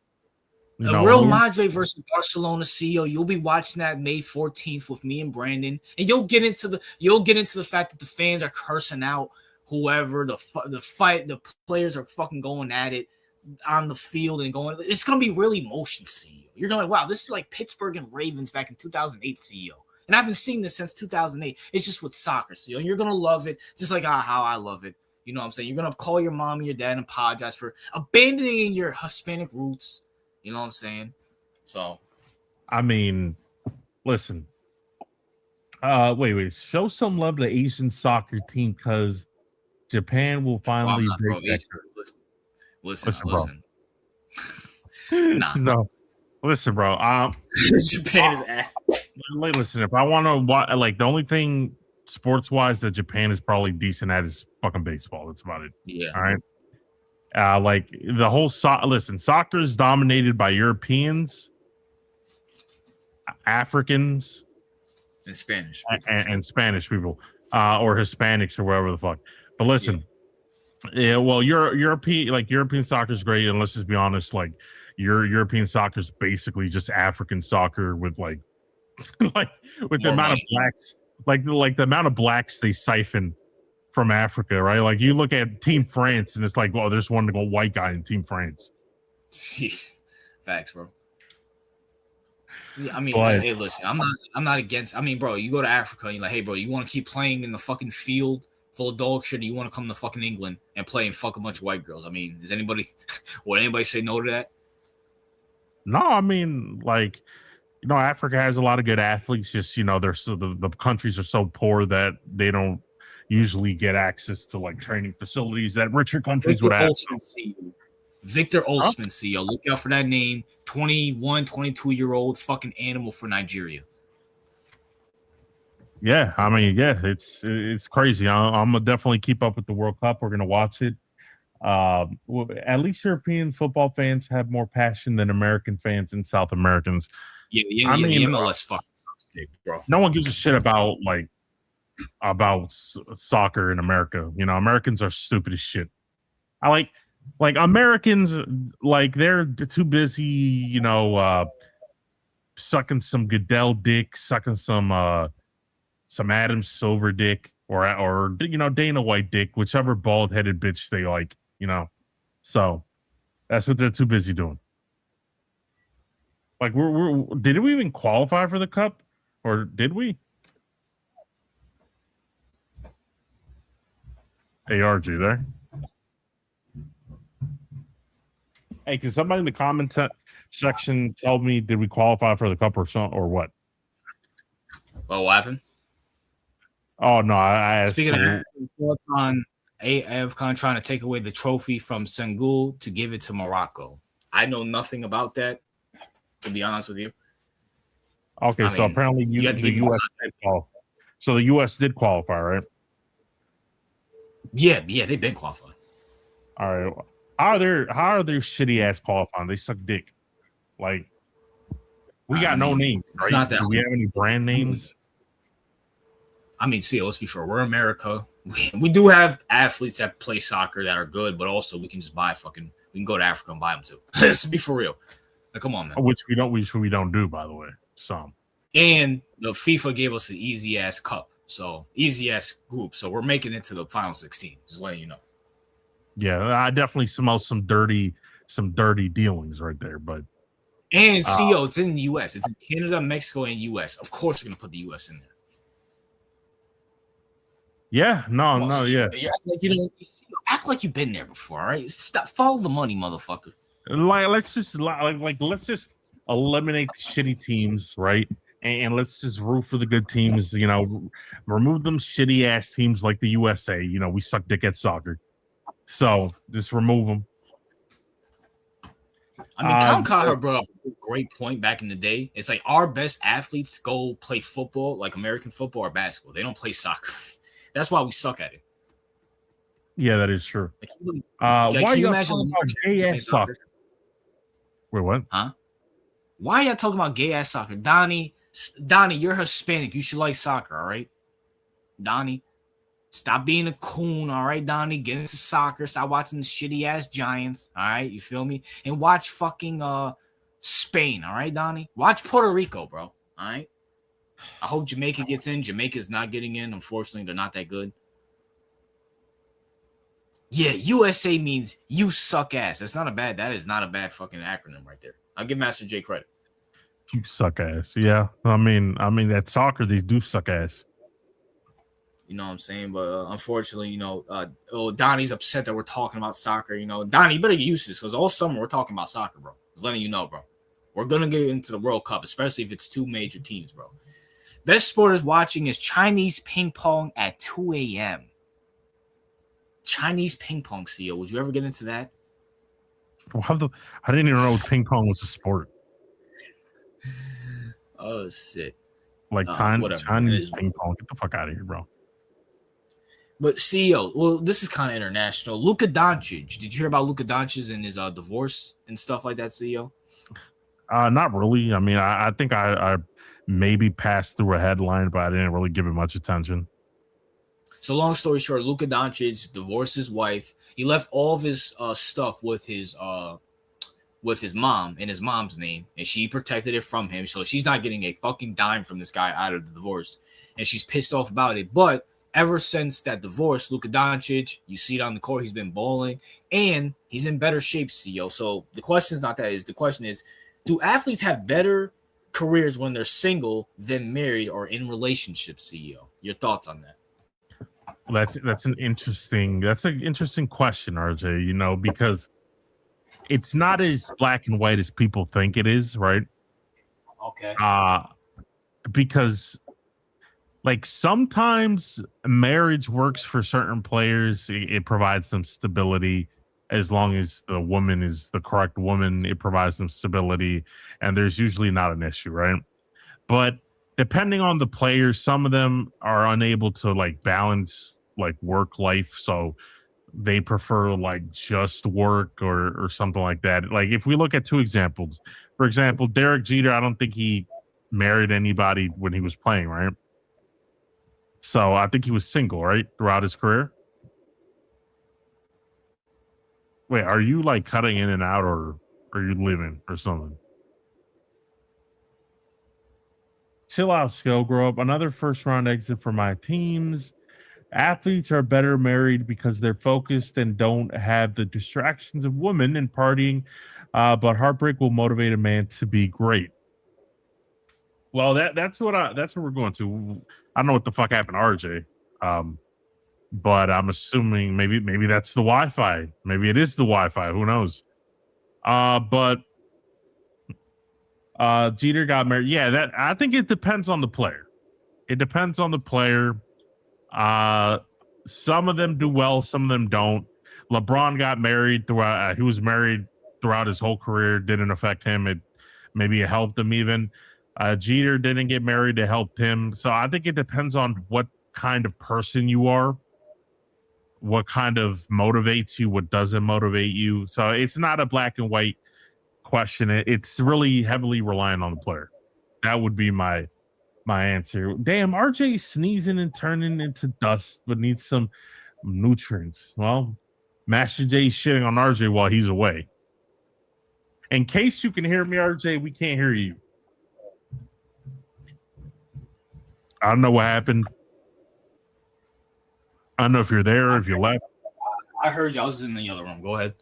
You know, Real Madrid versus Barcelona, CEO. You'll be watching that May 14th with me and Brandon, and you'll get into the fact that the fans are cursing out whoever the players are fucking going at it on the field and going. It's gonna be really emotion, CEO. You're going, wow, this is like Pittsburgh and Ravens back in 2008, CEO. And I haven't seen this since 2008. It's just with soccer, CEO. You're gonna love it, just like how I love it. You know what I'm saying? You're gonna call your mom and your dad and apologize for abandoning your Hispanic roots. You know what I'm saying? So I mean, listen. Wait. Show some love to the Asian soccer team because Japan will well, I'm finally not break bro. that Asian, curse. listen, Listen, bro. nah, No, listen, bro. Japan is ass. Listen. If I want to, like, the only thing sports wise that Japan is probably decent at is fucking baseball. That's about it. Yeah, All right. Like the whole soccer is dominated by Europeans, Africans, in Spanish. and Spanish people, or Hispanics or whatever the fuck. But Yeah. listen, yeah, well, European soccer is great, and let's just be honest, like European soccer is basically just African soccer with like, like with the More amount of money. blacks, like the amount of blacks they siphon from Africa, right? Like you look at Team France, and it's like, well, there's one white guy in Team France. Facts, bro. Yeah, I mean, But hey, listen, I'm not against. I mean, bro, you go to Africa, and you're like, hey, bro, you want to keep playing in the fucking field full of dog shit, or you want to come to fucking England and play and fuck a bunch of white girls? I mean, would anybody say no to that? no, I mean, like, Africa has a lot of good athletes. Just they're the countries are so poor that they don't usually get access to like training facilities that richer countries Victor would have. Olsman, CEO. Victor Huh? Olsman, CEO. Look out for that name. 21, 22-year-old fucking animal for Nigeria. Yeah, I mean, yeah, it's crazy. I'm gonna definitely keep up with the World Cup. We're gonna watch it. At least European football fans have more passion than American fans and South Americans. I Yeah, the mean, MLS fucking sucks, bro. no one gives a shit about soccer in America. Americans are stupid as shit. I like Like Americans, like they're too busy, sucking some Goodell dick, sucking some Adam Silver dick, or Dana White dick, whichever bald headed bitch they like. So that's what they're too busy doing. Like did we even qualify for the cup, or did we? ARG there. Hey, can somebody in the comment section tell me, did we qualify for the cup or something, or what? Well, what happened? Oh no, I asked. Speaking of thoughts on AFCON trying to take away the trophy from Senegal to give it to Morocco. I know nothing about that, to be honest with you. Okay, so apparently the U.S. did qualify. So the U.S. did qualify, right? Yeah, they've been qualified. All right. How are they shitty ass qualifying? They suck dick. Like, we got no names, right? It's not that. Do we have any brand names? I mean, see, let's be fair. We're America. We do have athletes that play soccer that are good, but also we can just buy we can go to Africa and buy them too. Let's be for real. Like, come on, man. Which we don't do, by the way. Some. And the FIFA gave us an easy ass cup, so easy ass group. So we're making it to the final 16. Just letting you know. Yeah, I definitely smell some dirty dealings right there. But CO, it's in the U.S. It's in Canada, Mexico, and U.S. Of course, we're gonna put the U.S. in there. Yeah, no, yeah. You act like you've been there before, all right? Stop, follow the money, motherfucker. Let's just eliminate the shitty teams, right? And let's just root for the good teams. Remove them shitty ass teams like the USA. We suck dick at soccer, so just remove them. I mean, Tom Carter brought up a great point back in the day. It's like our best athletes go play football, like American football or basketball. They don't play soccer. That's why we suck at it. Yeah, that is true. Why are you talking about gay ass soccer? Wait, what? Huh? Why are y'all talking about gay ass soccer? Donnie, you're Hispanic. You should like soccer, all right? Donnie, stop being a coon, all right, Donnie? Get into soccer. Stop watching the shitty ass Giants, all right? You feel me? And watch fucking Spain, all right, Donnie? Watch Puerto Rico, bro, all right? I hope Jamaica gets in. Jamaica's not getting in. Unfortunately, they're not that good. Yeah, USA means you suck ass. That is not a bad fucking acronym right there. I'll give Master J credit. You suck ass. Yeah. I mean at soccer, these do suck ass. You know what I'm saying? But unfortunately, Donnie's upset that we're talking about soccer. Donnie, you better get used to this because all summer we're talking about soccer, bro. Just letting you know, bro. We're going to get into the World Cup, especially if it's two major teams, bro. Best sport is watching is Chinese ping pong at 2 a.m. Chinese ping pong, CEO. Would you ever get into that? I didn't even know ping pong was a sport. Oh, shit. Like Chinese ping pong. Get the fuck out of here, bro. But CEO, well, this is kind of international. Luka Doncic. Did you hear about Luka Doncic and his divorce and stuff like that, CEO? Not really. I mean, I think I maybe passed through a headline, but I didn't really give it much attention. So long story short, Luka Doncic divorced his wife. He left all of his stuff with his mom in his mom's name, and she protected it from him. So she's not getting a fucking dime from this guy out of the divorce, and she's pissed off about it. But ever since that divorce, Luka Doncic, you see it on the court, he's been balling, and he's in better shape, CEO. So the question is not that. The question is, do athletes have better careers when they're single than married or in relationships, CEO? Your thoughts on that? That's an interesting question, RJ, because it's not as black and white as people think it is, right? Okay. Because like sometimes marriage works for certain players. It provides them stability as long as the woman is the correct woman. It provides them stability, and there's usually not an issue, right? But depending on the players, some of them are unable to like balance like work life, so they prefer like just work or something like that. Like if we look at two examples, for example, Derek Jeter, I don't think he married anybody when he was playing, right? So I think he was single, right, throughout his career. Wait, are you like cutting in and out, or are you leaving or something? Chill out, skill grow up. Another first round exit for my teams. Athletes are better married because they're focused and don't have the distractions of women and partying. But heartbreak will motivate a man to be great. Well, that's what we're going to. I don't know what the fuck happened to RJ. Um, but I'm assuming maybe that's the Wi-Fi. Maybe it is the Wi-Fi. Who knows? But Jeter got married. Yeah, that I think it depends on the player. It depends on the player. Uh, some of them do well, some of them don't. LeBron got married throughout. He was married throughout his whole career. Didn't affect him. Maybe it helped him even. Jeter didn't get married. It helped him. So I think it depends on what kind of person you are, what kind of motivates you, what doesn't motivate you. So it's not a black and white question. It's really heavily reliant on the player. That would be my answer. Damn, RJ sneezing and turning into dust, but needs some nutrients. Well, Master J shitting on RJ while he's away. In case you can hear me, RJ, we can't hear you. I don't know what happened. I don't know if you're there, if you left. I heard you. I was in the other room. Go ahead.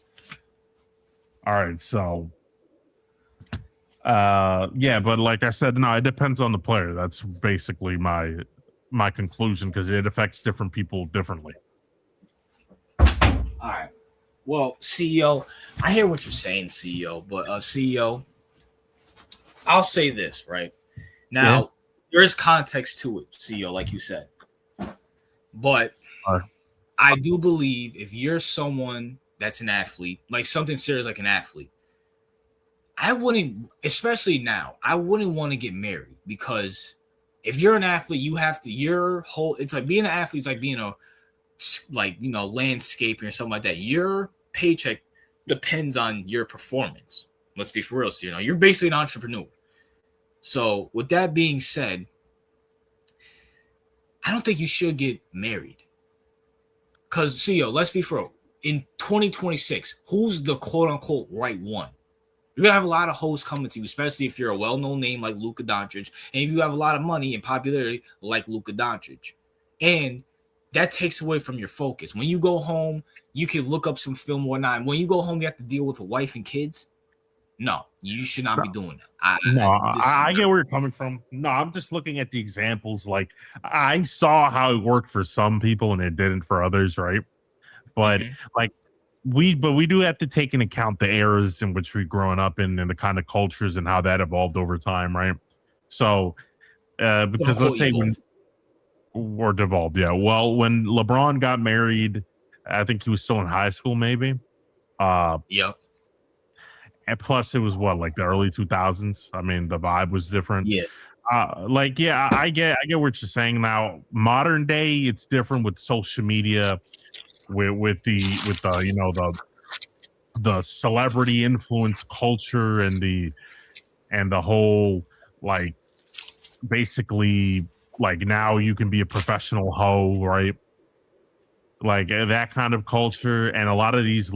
All right, so yeah, but like I said, no, it depends on the player. That's basically my conclusion, because it affects different people differently. All right. Well, CEO, I hear what you're saying, CEO, but CEO, I'll say this, right? Now, Yeah. there is context to it, CEO, like you said. But All right. I do believe if you're someone that's an athlete, like something serious like an athlete, I wouldn't, especially now, I wouldn't want to get married, because if you're an athlete, you have to, your whole, it's like being an athlete, it's like being a, like, you know, landscaping or something like that. Your paycheck depends on your performance. Let's be for real. So, you know, you're basically an entrepreneur. So, with that being said, I don't think you should get married. Because, CEO, let's be for real. In 2026, who's the quote unquote right one? You're going to have a lot of hoes coming to you, especially if you're a well-known name like Luka Doncic, and if you have a lot of money and popularity like Luka Doncic. And that takes away from your focus. When you go home, you can look up some film or whatnot. When you go home, you have to deal with a wife and kids. No, you should not be doing that. I get where you're coming from. No, I'm just looking at the examples. Like, I saw how it worked for some people and it didn't for others, right? But like, we do have to take into account the eras in which we're growing up in, and the kind of cultures and how that evolved over time, right? So, because let's say when or devolved, yeah. Well, when LeBron got married, I think he was still in high school, maybe. Yep. And plus, it was what, like the early 2000s. I mean, the vibe was different. Yeah. Like, yeah, I get what you're saying. Now, modern day, it's different with social media, with the you know, the celebrity influence culture, and the whole, like, basically, like, now you can be a professional hoe, right? Like, that kind of culture. And a lot of these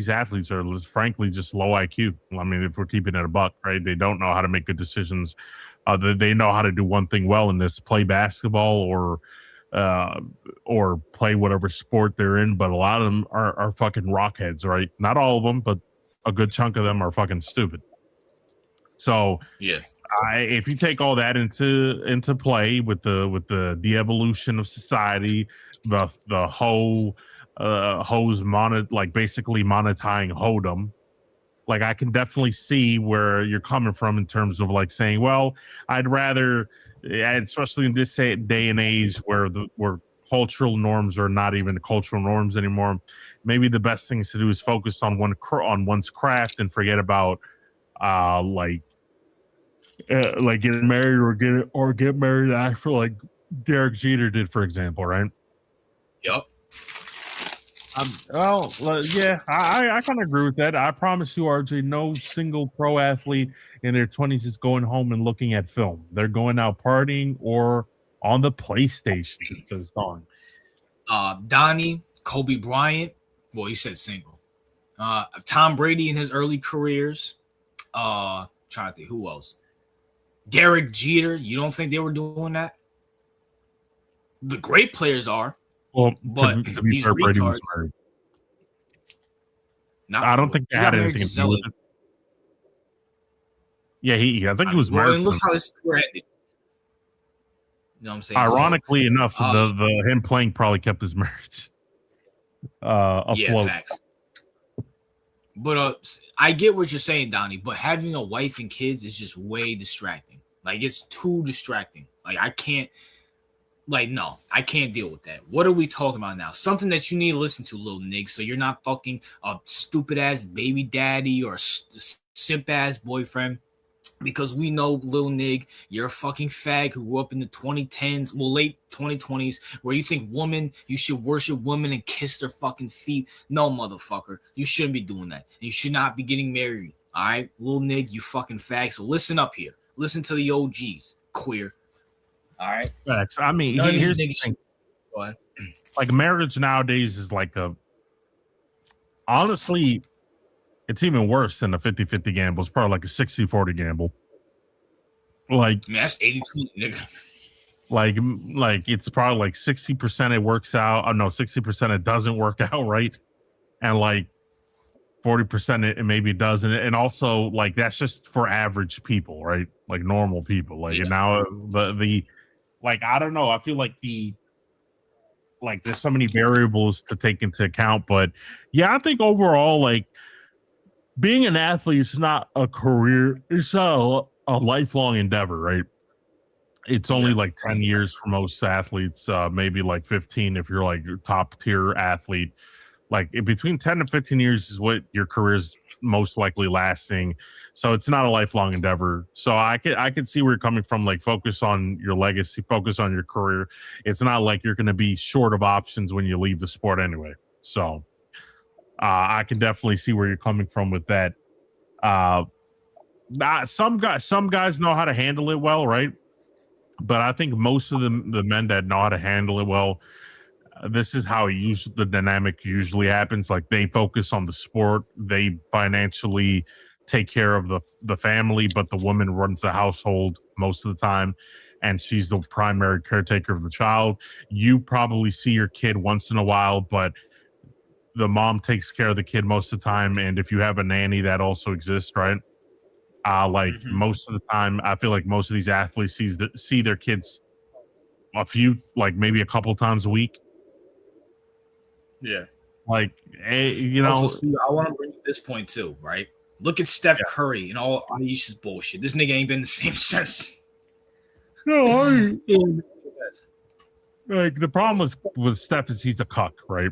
athletes are frankly just low IQ. I mean, if we're keeping it a buck, right? They don't know how to make good decisions. They know how to do one thing well, and this play basketball, or play whatever sport they're in. But a lot of them are fucking rockheads, right? Not all of them, but a good chunk of them are fucking stupid. So yeah, if you take all that into play with the de-evolution of society, the whole hoes like basically monetizing hoedom, like, I can definitely see where you're coming from in terms of, like, saying, well, I'd rather, especially in this day and age where cultural norms are not even cultural norms anymore, maybe the best things to do is focus on one's craft and forget about like getting married, or get married after, like Derek Jeter did, for example, right? Yep. Yeah, I kind of agree with that. I promise you, RJ, no single pro athlete in their 20s is going home and looking at film. They're going out partying or on the PlayStation. It says Don. Donnie, Kobe Bryant. Well, he said single. Tom Brady in his early careers. Trying to think who else. Derek Jeter. You don't think they were doing that? The great players are, Well, but to be these fair, Brady was retards. married. Not I don't think they he had got married to anything to do with Giselle. it. Yeah, I think I he was mean, well, married and to look them. how this ended. You know what I'm saying? So, Ironically enough, the him playing probably kept his marriage yeah, afloat. facts. But I get what you're saying, Donnie. But having a wife and kids is just way distracting. Like it's too distracting. Like I can't. Like no, I can't deal with that. What are we talking about now? Something that you need to listen to, little nigga. So you're not fucking a stupid ass baby daddy or a simp ass boyfriend. Because we know, little nig, you're a fucking fag who grew up in the 2010s, well, late 2020s, where you think you should worship women and kiss their fucking feet. No, motherfucker. You shouldn't be doing that. And you should not be getting married. All right, little nig, you fucking fag. So listen up here. Listen to the OGs, queer. All right. Facts. I mean, None of these here's the niggas. thing. Go ahead. Like marriage nowadays is like honestly, it's even worse than a 50-50 gamble. It's probably like a 60-40 gamble. Like, I mean, that's 82, nigga. like it's probably like 60% it works out. Oh no, 60% it doesn't work out, right? And like 40% it maybe doesn't. And also like that's just for average people, right? Like normal people. Like Yeah. now the like I don't know. I feel like there's so many variables to take into account. But yeah, I think overall, like being an athlete is not a career, it's not a lifelong endeavor, right? It's only Yeah. like 10 years for most athletes, maybe like 15 if you're like a top tier athlete. Like between 10 and 15 years is what your career is most likely lasting. So it's not a lifelong endeavor. So I can see where you're coming from. Like focus on your legacy, focus on your career. It's not like you're going to be short of options when you leave the sport anyway. So I can definitely see where you're coming from with that. Uh, some guys know how to handle it well, right? But I think most of the men that know how to handle it well, this is how the dynamic usually happens. Like they focus on the sport, they financially take care of the family, but the woman runs the household most of the time, and she's the primary caretaker of the child. You probably see your kid once in a while, but the mom takes care of the kid most of the time. And if you have a nanny, that also exists, right? Like most of the time, I feel like most of these athletes see their kids a few, like maybe a couple times a week. Yeah. Like, Also, see, I want to bring up this point too, right? Look at Steph Curry and all Aisha's bullshit. This nigga ain't been the same since. No, like the problem with Steph is he's a cuck, right?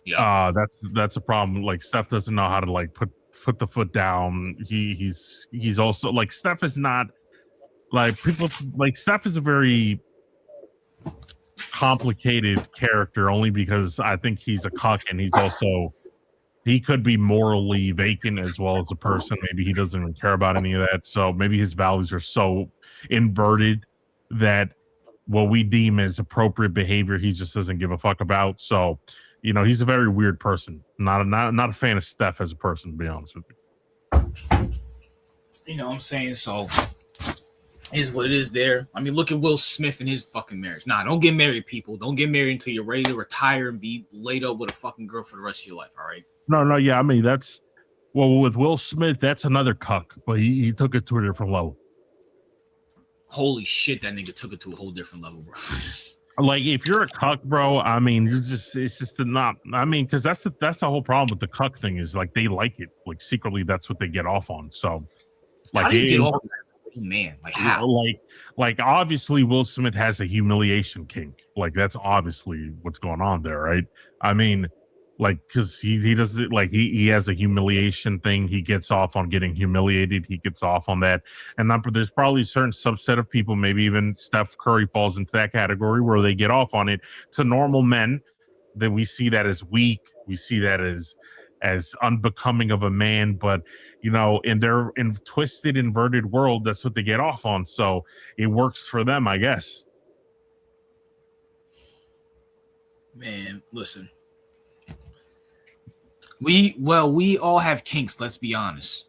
Yeah. That's a problem. Like Steph doesn't know how to like put the foot down. He's also like Steph is not like people like Steph is a very complicated character only because I think he's a cuck and he could be morally vacant as well as a person. Maybe he doesn't even care about any of that. So maybe his values are so inverted that what we deem as appropriate behavior, he just doesn't give a fuck about. So, he's a very weird person. Not a fan of Steph as a person, to be honest with you. You know what I'm saying? So is what it is there. I mean, look at Will Smith and his fucking marriage. Nah, don't get married, people. Don't get married until you're ready to retire and be laid up with a fucking girl for the rest of your life, all right? No, yeah, I mean with Will Smith, that's another cuck, but he took it to a different level. Holy shit, that nigga took it to a whole different level, bro. Like if you're a cuck, bro, I mean, it's just not. I mean, because that's the whole problem with the cuck thing is like they like it, like secretly that's what they get off on. So, like, how do you get off on that? Oh, man, like how? Like obviously Will Smith has a humiliation kink. Like that's obviously what's going on there, right? I mean, like because he does it like he has a humiliation thing. He gets off on getting humiliated. He gets off on that, and there's probably a certain subset of people, maybe even Steph Curry falls into that category where they get off on it. To normal men, then we see that as weak. We see that as unbecoming of a man, but in their twisted, inverted world, that's what they get off on. So it works for them, I guess. Man, listen. We all have kinks. Let's be honest.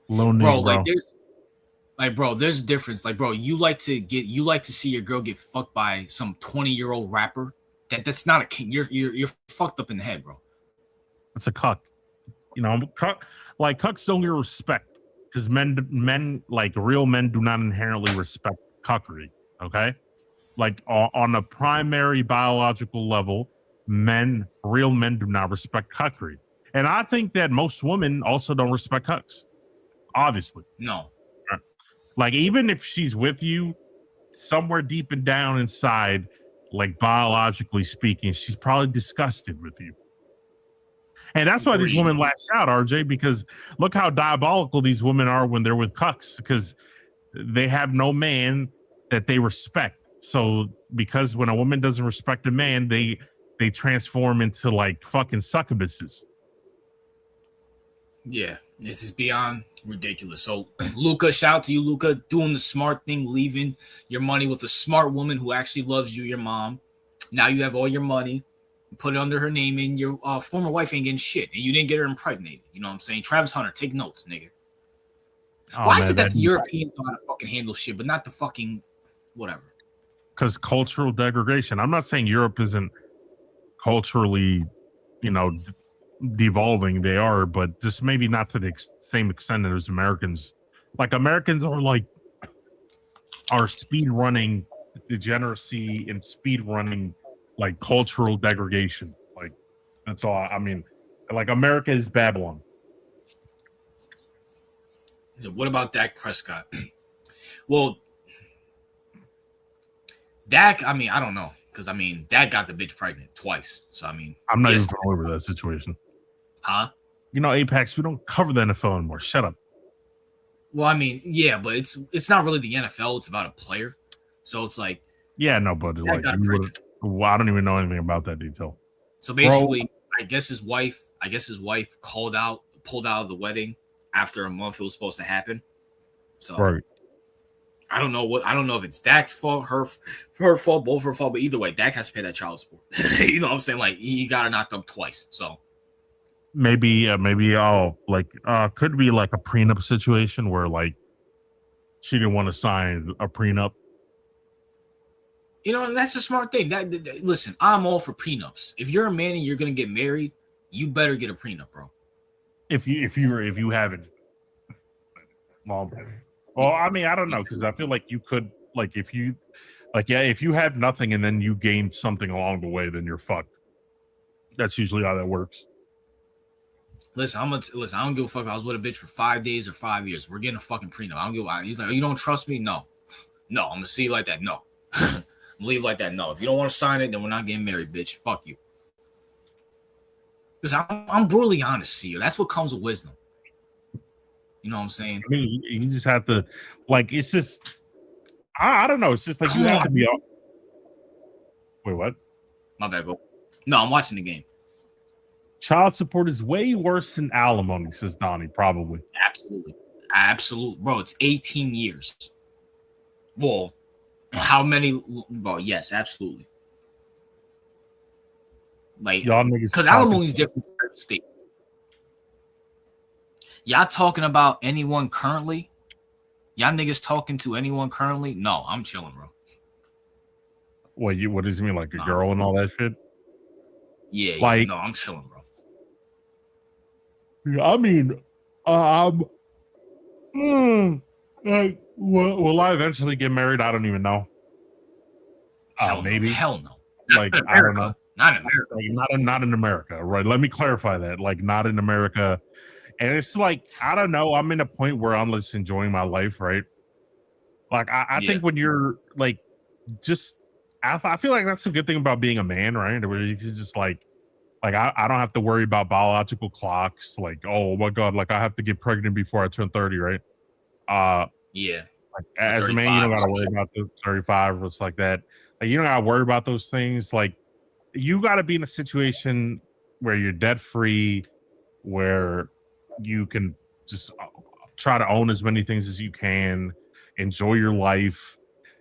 Little Bro, nigga, bro. there's a difference. Like, bro, you like to see your girl get fucked by some 20-year-old rapper. That's not a kink. You're fucked up in the head, bro. It's a cuck. You know, cucks don't get respect because men like real men do not inherently respect cuckery. Okay, like on a primary biological level, real men do not respect cuckery, and I think that most women also don't respect cucks. Obviously, No. like even if she's with you, somewhere deep and down inside, like biologically speaking, she's probably disgusted with you. And that's why these Agreed. women lash out, RJ, because look how diabolical these women are when they're with cucks, because they have no man that they respect. So because when a woman doesn't respect a man, they transform into like fucking succubuses. Yeah, this is beyond ridiculous. So, Luca, shout out to you, Luca, doing the smart thing, leaving your money with a smart woman who actually loves you, your mom. Now you have all your money, put it under her name, and your former wife ain't getting shit, and you didn't get her impregnated. You know what I'm saying? Travis Hunter, take notes, nigga. Oh, Why man, is it that the Europeans know how to fucking handle shit, but not the fucking whatever? Because cultural degradation. I'm not saying Europe isn't culturally, you know, devolving. They are, but just maybe not to the same extent as Americans. Like Americans are speed running degeneracy and speed running like cultural degradation. Like that's all. I mean, like America is Babylon. What about Dak Prescott? Well, Dak, I mean, I don't know. Because, I mean, Dak got the bitch pregnant twice. So, I mean. I'm not even familiar with that situation. Huh? You know, Apex, we don't cover the NFL anymore. Shut up. Well, I mean, yeah, but it's not really the NFL. It's about a player. So, it's like. Yeah, no, but like, well, I don't even know anything about that detail. So, basically, I guess his wife pulled out of the wedding after a month it was supposed to happen. So. Right. I don't know if it's Dak's fault, her fault, both her fault, but either way, Dak has to pay that child support. You know what I'm saying? Like he got her knocked up twice. So maybe could be like a prenup situation where like she didn't want to sign a prenup. You know, and that's a smart thing. Listen, I'm all for prenups. If you're a man and you're gonna get married, you better get a prenup, bro. If you haven't, well, I mean, I don't know, because I feel like you could, like, if you have nothing and then you gain something along the way, then you're fucked. That's usually how that works. Listen, I don't give a fuck. I was with a bitch for 5 days or 5 years. We're getting a fucking prenup. I don't give a fuck. He's like, oh, you don't trust me? No. I'm gonna see you like that. No. I'm leave like that. No. If you don't want to sign it, then we're not getting married, bitch. Fuck you. Because I'm brutally honest to you. That's what comes with wisdom. You know what I'm saying? I mean, you just have to, like, it's just, I don't know. It's just like you have to be. Wait, what? My bad, go. No, I'm watching the game. Child support is way worse than alimony, says Donnie, probably. Absolutely. Bro, it's 18 years. Well, how many? Well, yes, absolutely. Like, because alimony is different for every state. Y'all talking about anyone currently? Y'all niggas talking to anyone currently? No, I'm chilling, bro. What does he mean, like a girl and all that shit? Yeah, like, no, I'm chilling, bro. I mean, like, will I eventually get married? I don't even know. Maybe. Hell no. Like, I don't know. Not in America. Like, not in America, right? Let me clarify that. Like, not in America. And it's like, I don't know. I'm in a point where I'm just enjoying my life, right? Like, I think when you're like, just, I feel like that's a good thing about being a man, right? Where you can just like I don't have to worry about biological clocks. Like, oh my God, like I have to get pregnant before I turn 30, right? Yeah. Like, as a man, you don't got to worry about the 35 or it's like that. Like, you don't got to worry about those things. Like, you got to be in a situation where you're debt free, where you can just try to own as many things as you can, enjoy your life,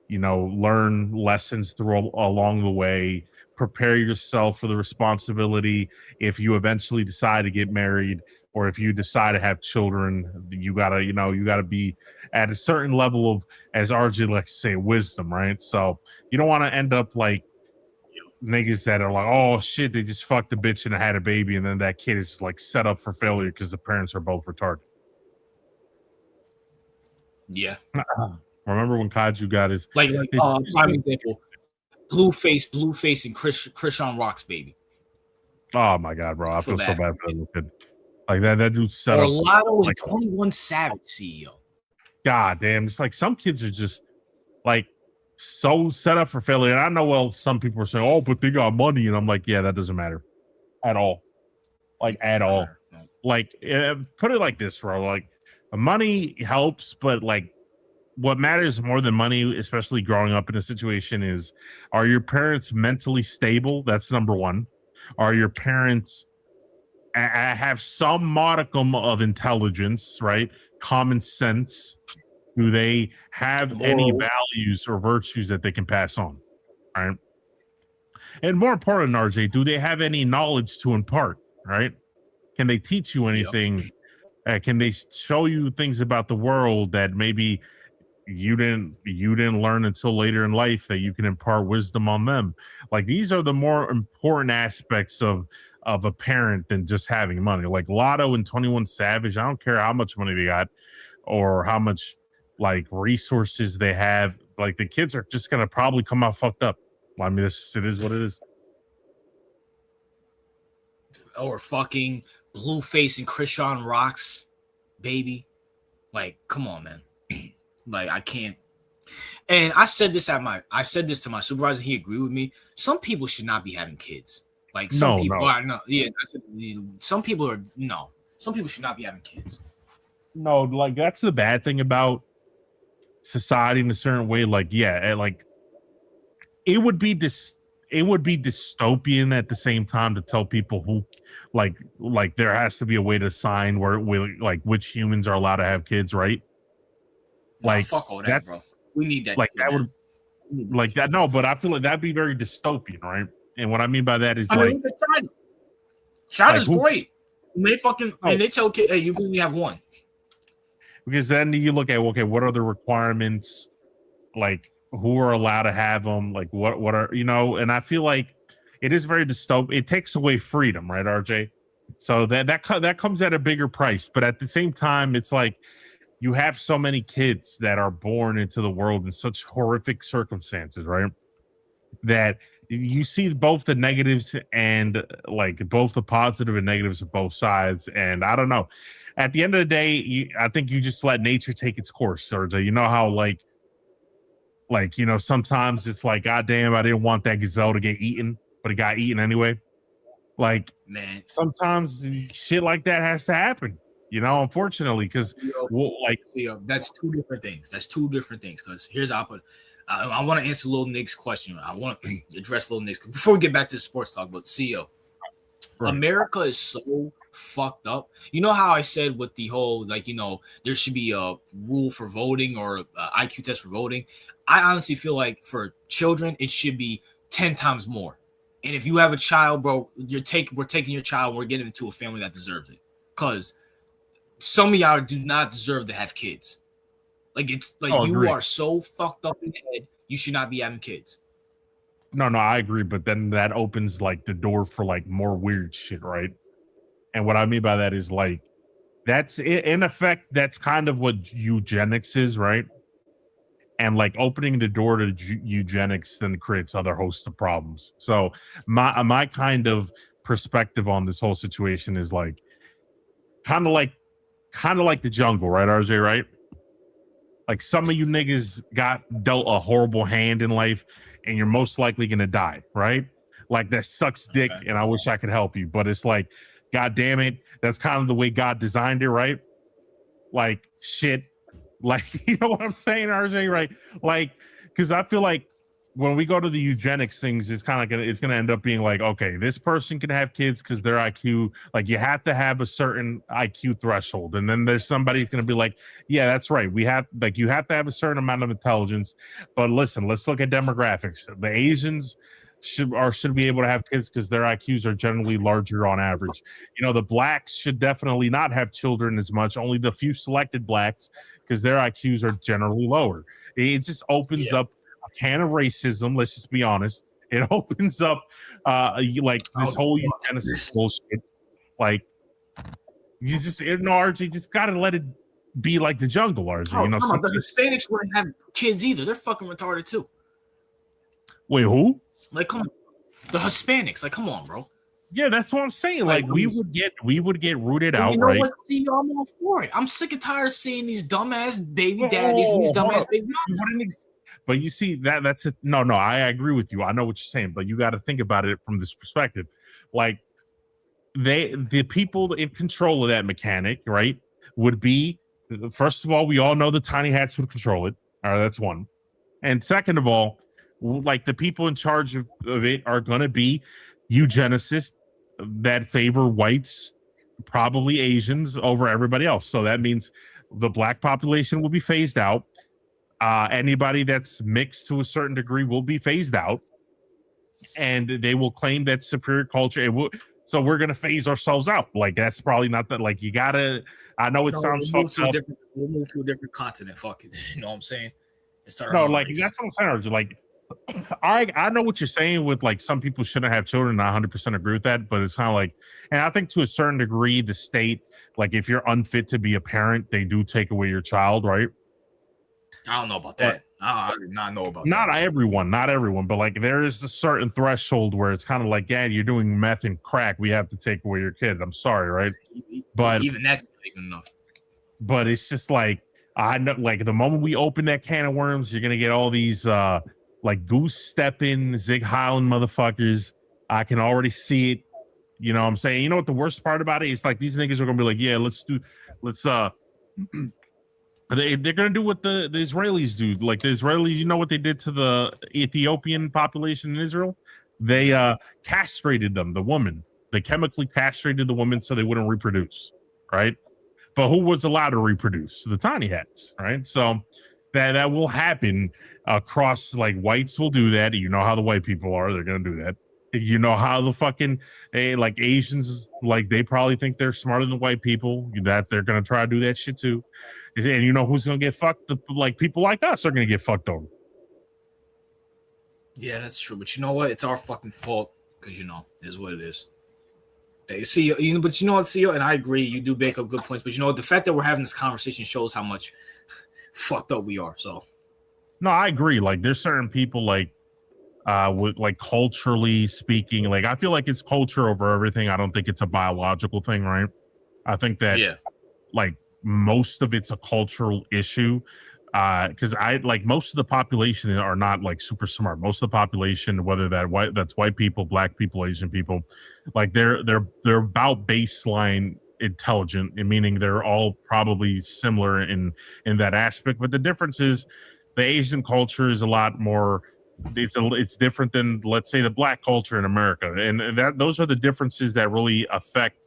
you know, learn lessons along the way, prepare yourself for the responsibility if you eventually decide to get married or if you decide to have children. You gotta, you gotta be at a certain level of, as RJ likes to say, wisdom, right? So you don't want to end up like niggas that are like, oh shit, they just fucked a bitch and had a baby, and then that kid is like set up for failure because the parents are both retarded. Yeah. Remember when Kaiju got his prime example, Blueface and Krishan Rock's baby. Oh my god, bro. I feel so bad for that kid. Like that dude set up Orlando and 21 Savage CEO. God damn, it's like some kids are just like so set up for failure. And I know, well, some people are saying, oh, but they got money. And I'm like, yeah, that doesn't matter at all. Like, at all. Like, put it like this, bro. Like, money helps, but like, what matters more than money, especially growing up in a situation, is are your parents mentally stable? That's number one. Are your parents have some modicum of intelligence, right? Common sense. Do they have any values or virtues that they can pass on? Right. And more important, RJ, do they have any knowledge to impart? Right. Can they teach you anything? Yep. Can they show you things about the world that maybe you didn't learn until later in life, that you can impart wisdom on them? Like, these are the more important aspects of a parent than just having money. Like Lotto and 21 Savage, I don't care how much money they got or how much like resources they have. Like, the kids are just gonna probably come out fucked up. I mean, it is what it is. Or fucking Blueface and Krishan Rock's baby. Like, come on, man. Like, I can't. And I said this to my supervisor. He agreed with me. Some people should not be having kids. Like, some people are no. Yeah, some people are no. Some people should not be having kids. No, like, that's the bad thing about society in a certain way. Like, yeah, like it would be dystopian at the same time to tell people who like there has to be a way to sign where like which humans are allowed to have kids, right? Like, fuck all that, bro. We need that. Like, that would like that. No, but I feel like that'd be very dystopian, right? And what I mean by that is China's great. They fucking and they tell kids, hey, you can only have one. Because then you look at, okay, what are the requirements? Like, who are allowed to have them? Like, what are, and I feel like it is very dystopian. It takes away freedom, right, RJ? So that comes at a bigger price. But at the same time, it's like you have so many kids that are born into the world in such horrific circumstances, right? That you see both the negatives and like both the positive and negatives of both sides. And I don't know. At the end of the day, I think you just let nature take its course. Or you know how sometimes it's like, God damn, I didn't want that gazelle to get eaten, but it got eaten anyway. Like, man, sometimes shit like that has to happen, unfortunately, because that's two different things. Because here's how I put it. I want to answer Lil Nick's question. I want to address Lil Nick's before we get back to the sports talk. But CEO, right. America is so fucked up. You know how I said with the whole there should be a rule for voting or IQ test for voting. I honestly feel like for children it should be 10 times more. And if you have a child, bro, we're taking your child. We're getting it to a family that deserves it. Because some of y'all do not deserve to have kids. Like, it's like you are so fucked up in the head. You should not be having kids. No, I agree. But then that opens like the door for like more weird shit, right? And what I mean by that is like, that's in effect, that's kind of what eugenics is, right? And like opening the door to eugenics then creates other hosts of problems. So my kind of perspective on this whole situation is like kind of like the jungle, right, RJ, right? Like, some of you niggas got dealt a horrible hand in life and you're most likely going to die, right? Like, that sucks dick. Okay. And I wish I could help you, but it's like, God damn it. That's kind of the way God designed it, right? Like, shit. Like, you know what I'm saying, RJ, right? Like, because I feel like when we go to the eugenics things, it's kind of it's gonna end up being like, okay, this person can have kids because their IQ, like, you have to have a certain IQ threshold, and then there's somebody who's gonna be like, yeah, that's right, you have to have a certain amount of intelligence. But listen, let's look at demographics. The Asians, should be able to have kids because their IQs are generally larger on average. The blacks should definitely not have children as much. Only the few selected blacks because their IQs are generally lower. It just opens up a can of racism. Let's just be honest. It opens up like this whole eugenicist bullshit. Like you just RJ just gotta let it be like the jungle, RJ. The Hispanics wouldn't have kids either. They're fucking retarded too. Wait, who? Like, come on. The Hispanics. Like, come on, bro. Yeah, that's what I'm saying. Like, we would get rooted out, you know right? What? See, I'm all for it. I'm sick and tired of seeing these dumbass baby daddies and these dumbass baby mamas. But you see, that's it. No, I agree with you. I know what you're saying, but you got to think about it from this perspective. Like, the people in control of that mechanic, right, would be, first of all, we all know the tiny hats would control it. All right, that's one. And second of all, like the people in charge of it are going to be eugenicists that favor whites, probably Asians, over everybody else. So that means the black population will be phased out. Anybody that's mixed to a certain degree will be phased out, and they will claim that superior culture. So we're gonna phase ourselves out. Like that's probably not that. Like you gotta. I know it sounds fucked up. We'll move to a different continent. Fuck it. You know what I'm saying? That's what I'm saying. Like I know what you're saying with like some people shouldn't have children. I 100% agree with that, but it's kind of like, and I think to a certain degree, the state, like if you're unfit to be a parent, they do take away your child, right? I don't know about that. I did not know about not that. Not everyone, but like there is a certain threshold where it's kind of like, yeah, you're doing meth and crack. We have to take away your kid. I'm sorry, right? But even that's not even enough. But it's just like, I know, like the moment we open that can of worms, you're gonna get all these like goose stepping, Zig Highland motherfuckers. I can already see it. You know what I'm saying? You know what the worst part about it is? Like these niggas are gonna be like, yeah, let's they're gonna do what the Israelis do. Like the Israelis, you know what they did to the Ethiopian population in Israel? They castrated them, the woman. They chemically castrated the woman so they wouldn't reproduce, right? But who was allowed to reproduce? The tiny hats, right? So that will happen across, like whites will do that. You know how the white people are. They're going to do that. You know how the fucking like Asians, like they probably think they're smarter than white people, that they're going to try to do that shit too. And you know who's going to get fucked? Like people like us are going to get fucked over. Yeah, that's true. But you know what? It's our fucking fault because, you know, it is what it is. See, you know, but you know what, CEO, and I agree, you do make up good points. But you know what, the fact that we're having this conversation shows how much fucked up we are. So, no, I agree. Like, there's certain people, like, with like culturally speaking, like I feel like it's culture over everything. I don't think it's a biological thing, right? I think that, like, most of it's a cultural issue. Because I like most of the population are not like super smart. Most of the population, whether that's white people, black people, Asian people, like they're about baseline intelligent, meaning they're all probably similar in that aspect. But the difference is the Asian culture is a lot more. It's different than, let's say, the black culture in America, and those are the differences that really affect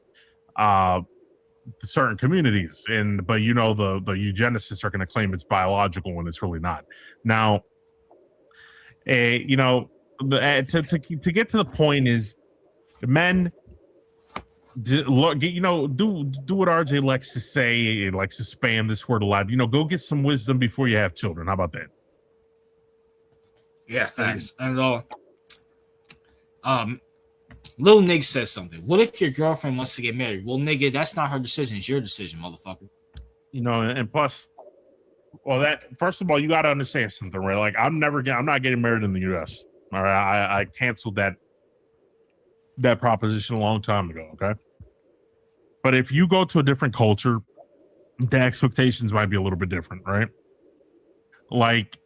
certain communities. But you know, the eugenicists are going to claim it's biological when it's really not. Now, you know, to get to the point is, men, do what RJ likes to say. He likes to spam this word a lot. You know, go get some wisdom before you have children. How about that? Yeah, thanks. And Lil Nig says something. What if your girlfriend wants to get married? Well, nigga, that's not her decision. It's your decision, motherfucker. You know, and plus, well, that first of all, you got to understand something, right? Like, I'm not getting married in the U.S. All right, I canceled that proposition a long time ago. Okay, but if you go to a different culture, the expectations might be a little bit different, right? Like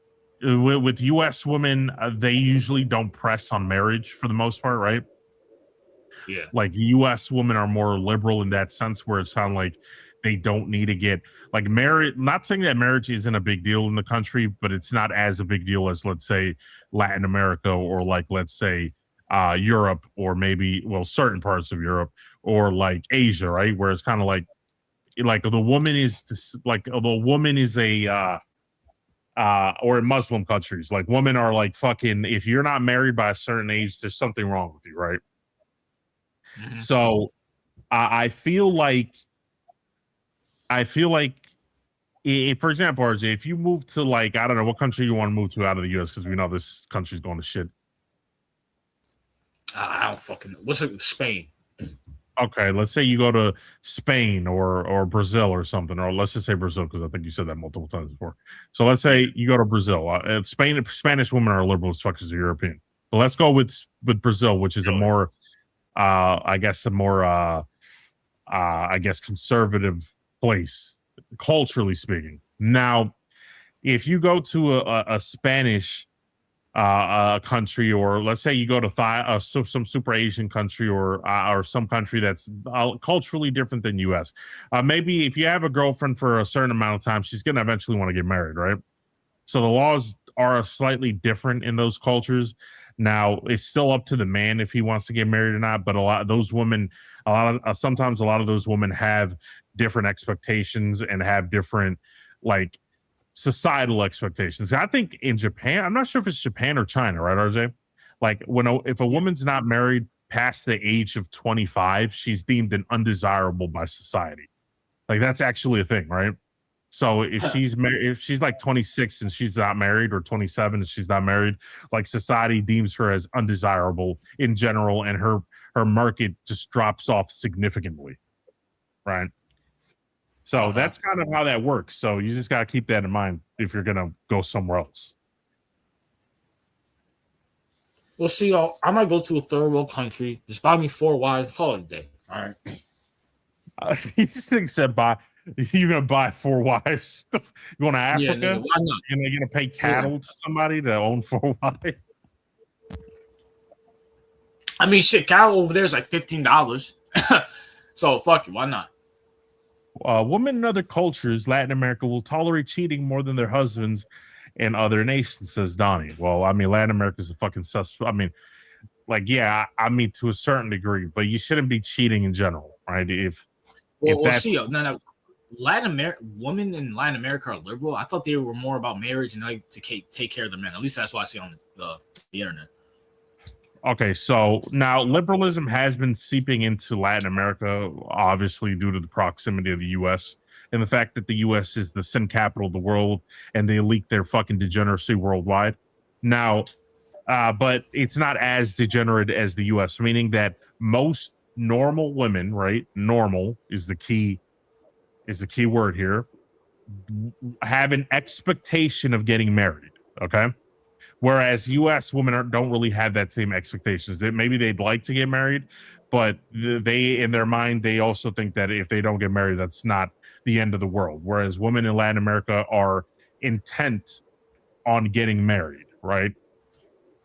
with U.S. women, they usually don't press on marriage for the most part, right? Yeah. Like U.S. women are more liberal in that sense, where it's kind of like they don't need to get like married. Not saying that marriage isn't a big deal in the country, but it's not as a big deal as, let's say, Latin America, or like, let's say, Europe, or maybe, well, certain parts of Europe, or like Asia, right? Where it's kind of like the woman is a or in Muslim countries, like women are like fucking. If you're not married by a certain age, there's something wrong with you, right? Mm-hmm. So I feel like for example, RJ, if you move to like I don't know what country you want to move to out of the U.S. because we know this country's going to shit. I don't fucking know. What's it? Spain. Okay, let's say you go to Spain or Brazil or something, or let's just say Brazil because I think you said that multiple times before. So let's say Yeah. you go to Brazil. Spanish women are liberal as fuck as the European. But let's go with Brazil, which is a more, I guess, I guess, conservative place, culturally speaking. Now, if you go to a Spanish country, or let's say you go to some super Asian country or some country that's culturally different than U.S. Maybe if you have a girlfriend for a certain amount of time, she's going to eventually want to get married, right? So the laws are slightly different in those cultures. Now it's still up to the man if he wants to get married or not. But a lot of those women, sometimes a lot of those women have different expectations and have different like societal expectations. I think in Japan, I'm not sure if it's Japan or China, right, RJ? Like if a woman's not married past the age of 25, she's deemed an undesirable by society. Like that's actually a thing, right? So if she's married, if she's like 26 and she's not married, or 27 and she's not married, like society deems her as undesirable in general, and her market just drops off significantly, right? So Uh-huh. that's kind of how that works. So you just got to keep that in mind if you're going to go somewhere else. Well, see, I might go to a third world country. Just buy me 4 wives. Call it a day. All right. You just think said buy. You're gonna buy 4 wives. You going to Yeah, nigga. Africa? Why not? You're gonna pay Yeah. cattle to somebody to own 4 wives? I mean, shit, cow over there is like $15. So fuck it. Why not? Women in other cultures, Latin America, will tolerate cheating more than their husbands in other nations, says Donnie. Well, I mean, Latin America is a fucking suspect. I mean, like, yeah, I mean, to a certain degree, but you shouldn't be cheating in general, right? If Well, that's see, no. Latin America, women in Latin America are liberal. I thought they were more about marriage and like to take care of the men. At least that's what I see on the internet. okay, so now liberalism has been seeping into Latin America, obviously due to the proximity of the U.S. and the fact that the U.S. is the sin capital of the world and they leak their fucking degeneracy worldwide. Now, but it's not as degenerate as the U.S., meaning that most normal women, right? Normal is the key word here. Have an expectation of getting married. Okay. Whereas U.S. women don't really have that same expectations. Maybe they'd like to get married, but they, in their mind, they also think that if they don't get married, that's not the end of the world. Whereas women in Latin America are intent on getting married, right?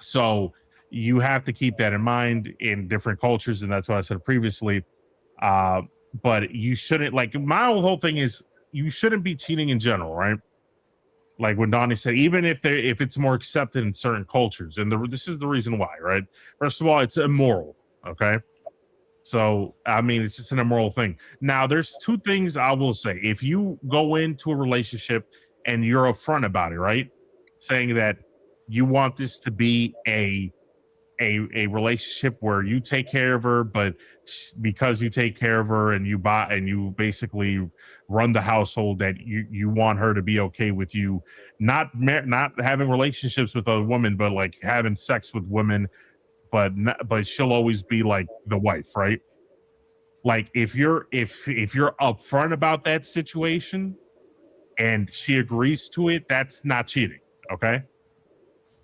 So you have to keep that in mind in different cultures, and that's what I said previously. Uh, but you shouldn't, like, my whole thing is you shouldn't be cheating in general, right? Like when Donnie said, even if it's more accepted in certain cultures, and this is the reason why, right? First of all, it's immoral. Okay, so I mean, it's just an immoral thing. Now, there's 2 things I will say: if you go into a relationship and you're upfront about it, right, saying that you want this to be a relationship where you take care of her, but because you take care of her and you buy and you basically run the household, that you want her to be okay with you not having relationships with other women, but like having sex with women, but she'll always be like the wife, right? Like if you're upfront about that situation and she agrees to it, that's not cheating. Okay,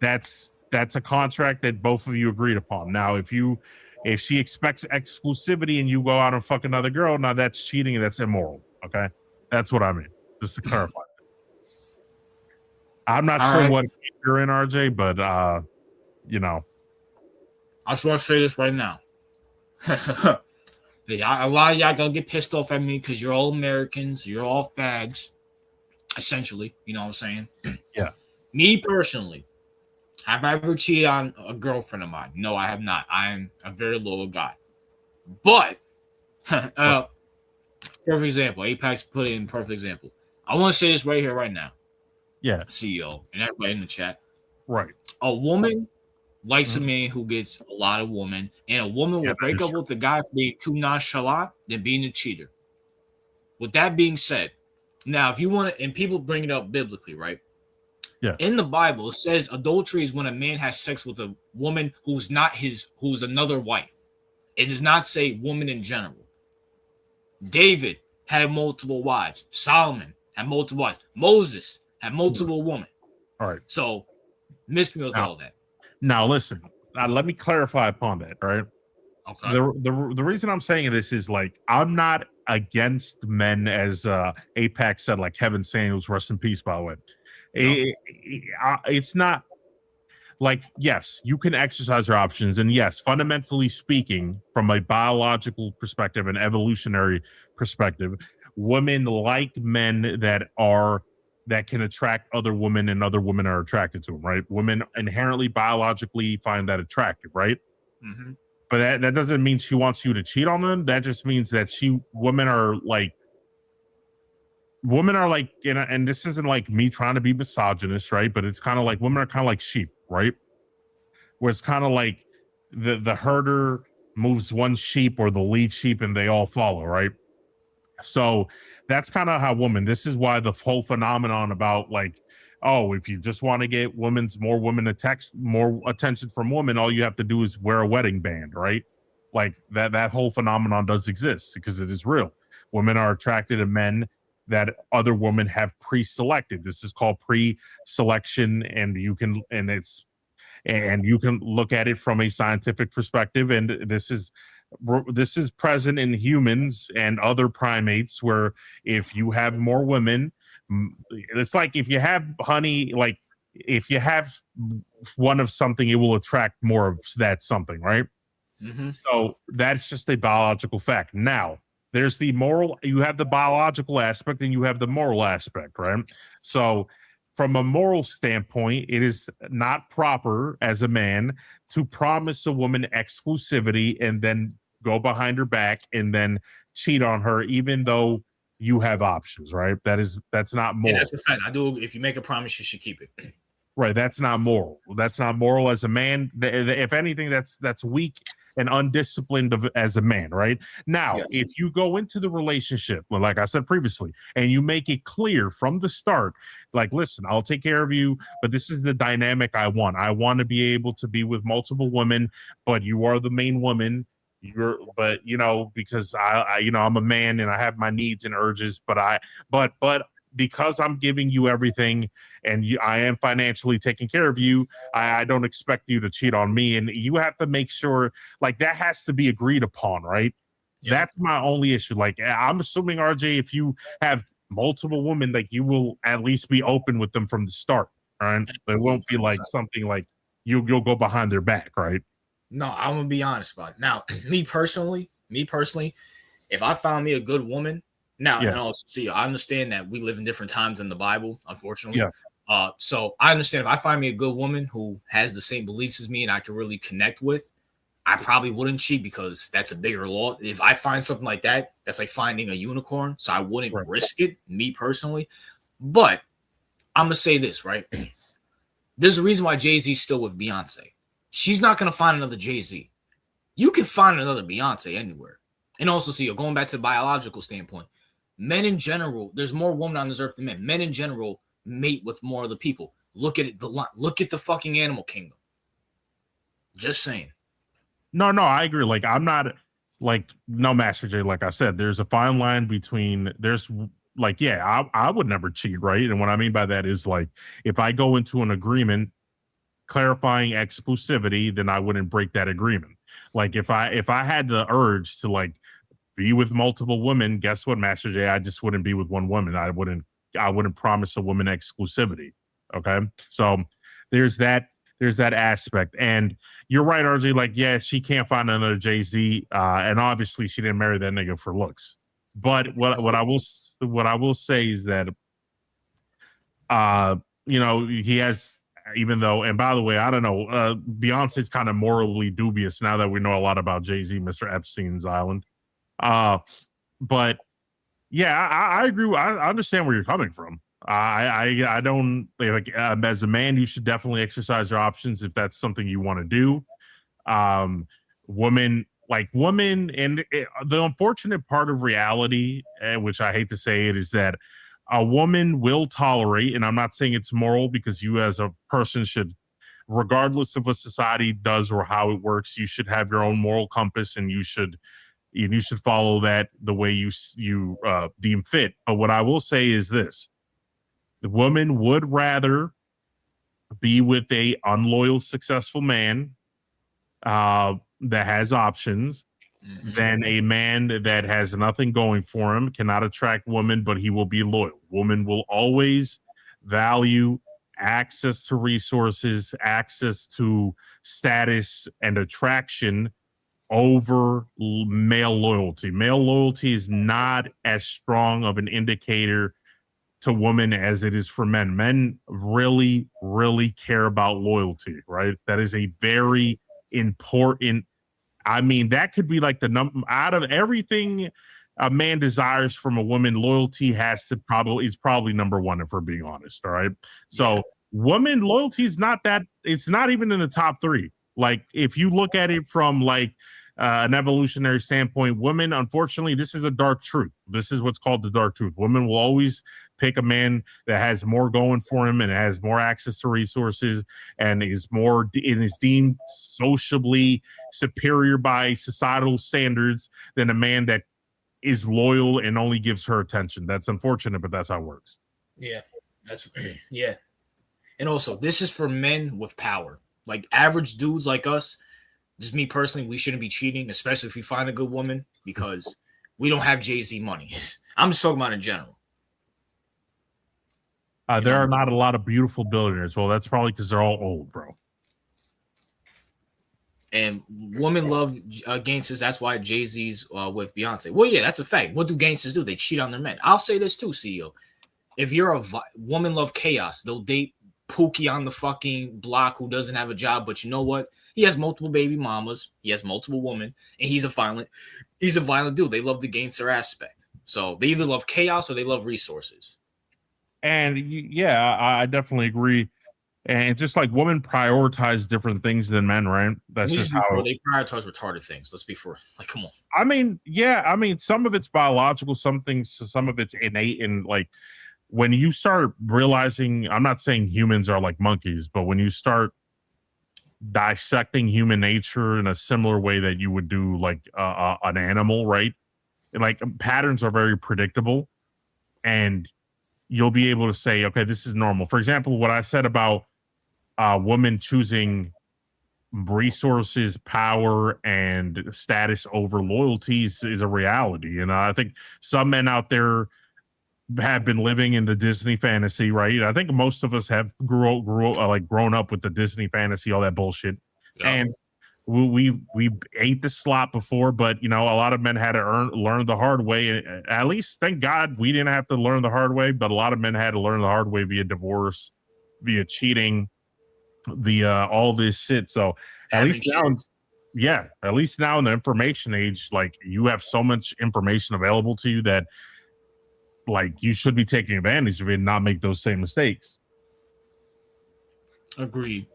that's a contract that both of you agreed upon. Now, if she expects exclusivity and you go out and fuck another girl, now that's cheating and that's immoral. Okay, that's what I mean. Just to clarify, I'm not All sure right. what you're in, RJ, but you know, I just want to say this right now. Yeah, a lot of y'all gonna get pissed off at me because you're all Americans, you're all fags, essentially. You know what I'm saying? yeah. Me personally, have I ever cheated on a girlfriend of mine? No, I have not. I am a very loyal guy. But, But perfect example. Apex put it in perfect example. I want to say this right here, right now. Yeah. CEO, and everybody in the chat. Right. A woman likes a Mhm. man who gets a lot of women, and a woman Yeah, will that break is up true. with a guy for being too nonchalant than being a cheater. With that being said, now if you want to, and people bring it up biblically, right? Yeah. In the Bible, it says adultery is when a man has sex with a woman who's not who's another wife. It does not say woman in general. David had multiple wives. Solomon had multiple wives. Moses had Sure. multiple women. All right. So miss me with Now, all that. now listen. Let me clarify upon that. All right. Okay. The reason I'm saying this is like I'm not against men, as Apex said, like Kevin Samuels, rest in peace, by the way. Yep. It's not like, yes, you can exercise your options, and yes, fundamentally speaking, from a biological perspective and evolutionary perspective, women like men that can attract other women, and other women are attracted to them, right? Women inherently biologically find that attractive, right? Mm-hmm. But that doesn't mean she wants you to cheat on them. That just means that women are like, and this isn't like me trying to be misogynist, right? But it's kind of like women are kind of like sheep, right? Where it's kind of like the herder moves one sheep or the lead sheep and they all follow, right? So that's kind of how women, this is why the whole phenomenon about like, oh, if you just want to get more women to text, more attention from women, all you have to do is wear a wedding band, right? Like that whole phenomenon does exist because it is real. Women are attracted to men that other women have pre-selected. This is called pre-selection, and you can look at it from a scientific perspective, and this is present in humans and other primates, where if you have more women, it's like if you have honey, like if you have one of something, it will attract more of that something, right? Mm-hmm. So that's just a biological fact. Now, there's the moral, you have the biological aspect and you have the moral aspect, right? So, from a moral standpoint, it is not proper as a man to promise a woman exclusivity and then go behind her back and then cheat on her, even though you have options, right? That's not Yeah, moral. that's a fact. I do. If you make a promise, you should keep it. Right, that's not moral. That's not moral as a man. If anything, that's weak and undisciplined as a man. Right now, Yeah. if you go into the relationship, well, like I said previously, and you make it clear from the start, like, listen, I'll take care of you, but this is the dynamic I want. I want to be able to be with multiple women, but you are the main woman. But because I'm a man and I have my needs and urges, but because I'm giving you everything and I am financially taking care of you, I don't expect you to cheat on me. And you have to make sure, like, that has to be agreed upon, right? Yep. That's my only issue. Like, I'm assuming, RJ, if you have multiple women, like, you will at least be open with them from the start, right? It won't be like something like you'll go behind their back, right? No, I'm gonna be honest about it. Now, me personally, if I found me a good woman, now Yeah, and also see, I understand that we live in different times in the Bible, unfortunately. yeah, So I understand if I find me a good woman who has the same beliefs as me and I can really connect with, I probably wouldn't cheat because that's a bigger law. If I find something like that, that's like finding a unicorn. So I wouldn't right. risk it, me personally. But I'm gonna say this, right? There's a reason why Jay-Z's still with Beyonce. She's not gonna find another Jay-Z. You can find another Beyonce anywhere. And also, see, going back to the biological standpoint, men in general, there's more women on this earth than men. Men in general mate with more other people. Look at it. Look at the fucking animal kingdom. Just saying. No, I agree. Like, I'm not like, no, Master J. Like I said, there's a fine line between like, yeah, I would never cheat, right? And what I mean by that is, like, if I go into an agreement clarifying exclusivity, then I wouldn't break that agreement. Like, if I had the urge to, like, be with multiple women, guess what, Master J? I just wouldn't be with one woman. I wouldn't promise a woman exclusivity. Okay. So there's that there's that aspect. And you're right, RJ. Like, yeah, she can't find another Jay-Z. And obviously she didn't marry that nigga for looks. But what I will say is that uh, he has, even though, and by the way, I don't know, Beyonce's kind of morally dubious now that we know a lot about Jay-Z, Mr. Epstein's Island. Uh, but yeah, I agree. I understand where you're coming from. I don't like as a man, you should definitely exercise your options if that's something you want to do. Um, women, and the unfortunate part of reality, which I hate to say it, is that a woman will tolerate, and I'm not saying it's moral because you as a person should, regardless of what society does or how it works, you should have your own moral compass, and you should follow that the way you deem fit. But what I will say is this: the woman would rather be with a unloyal, successful man that has options than a man that has nothing going for him, cannot attract women, but he will be loyal. Woman will always value access to resources, access to status and attraction over male loyalty. Male loyalty is not as strong of an indicator to women as it is for men. Men really, really care about loyalty, right? That is a very important. I mean, that could be like the number out of everything a man desires from a woman. Loyalty is probably number one, if we're being honest. All right. So woman loyalty is not that, it's not even in the top three. Like if you look at it from like an evolutionary standpoint, women, unfortunately, this is a dark truth. This is what's called the dark truth. Women will always pick a man that has more going for him and has more access to resources and is deemed sociably superior by societal standards than a man that is loyal and only gives her attention. That's unfortunate, but that's how it works. Yeah, that's yeah. And also, this is for men with power. Like average dudes like us, just me personally, we shouldn't be cheating, especially if we find a good woman, because we don't have Jay-Z money. I'm just talking about in general. There are not a lot of beautiful billionaires. Well, that's probably because they're all old, bro. And women love gangsters. That's why Jay-Z's with Beyonce. Well, yeah, that's a fact. What do gangsters do? They cheat on their men. I'll say this too, CEO. If you're a woman love chaos, they'll date Pookie on the fucking block who doesn't have a job, but you know what? He has multiple baby mamas. He has multiple women, and he's a violent dude. They love the gangster aspect. So they either love chaos or they love resources. And yeah, I definitely agree. And just like women prioritize different things than men, right? That's just how they prioritize retarded things. Let's be for like, come on. I mean, yeah, I mean, some of it's biological, some of it's innate, and like when you start realizing, I'm not saying humans are like monkeys, but when you start dissecting human nature in a similar way that you would do like an animal, right? Like patterns are very predictable, and you'll be able to say, okay, this is normal. For example, what I said about women choosing resources, power, and status over loyalties is a reality. And I think some men out there have been living in the Disney fantasy, right? I think most of us have grown up with the Disney fantasy, all that bullshit. Yeah. And we ate the slop before, but you know, a lot of men had to learn the hard way. At least, thank God, we didn't have to learn the hard way, but a lot of men had to learn the hard way via divorce, via cheating, via all this shit. So at least now in the information age, like you have so much information available to you that like you should be taking advantage of it and not make those same mistakes. Agreed.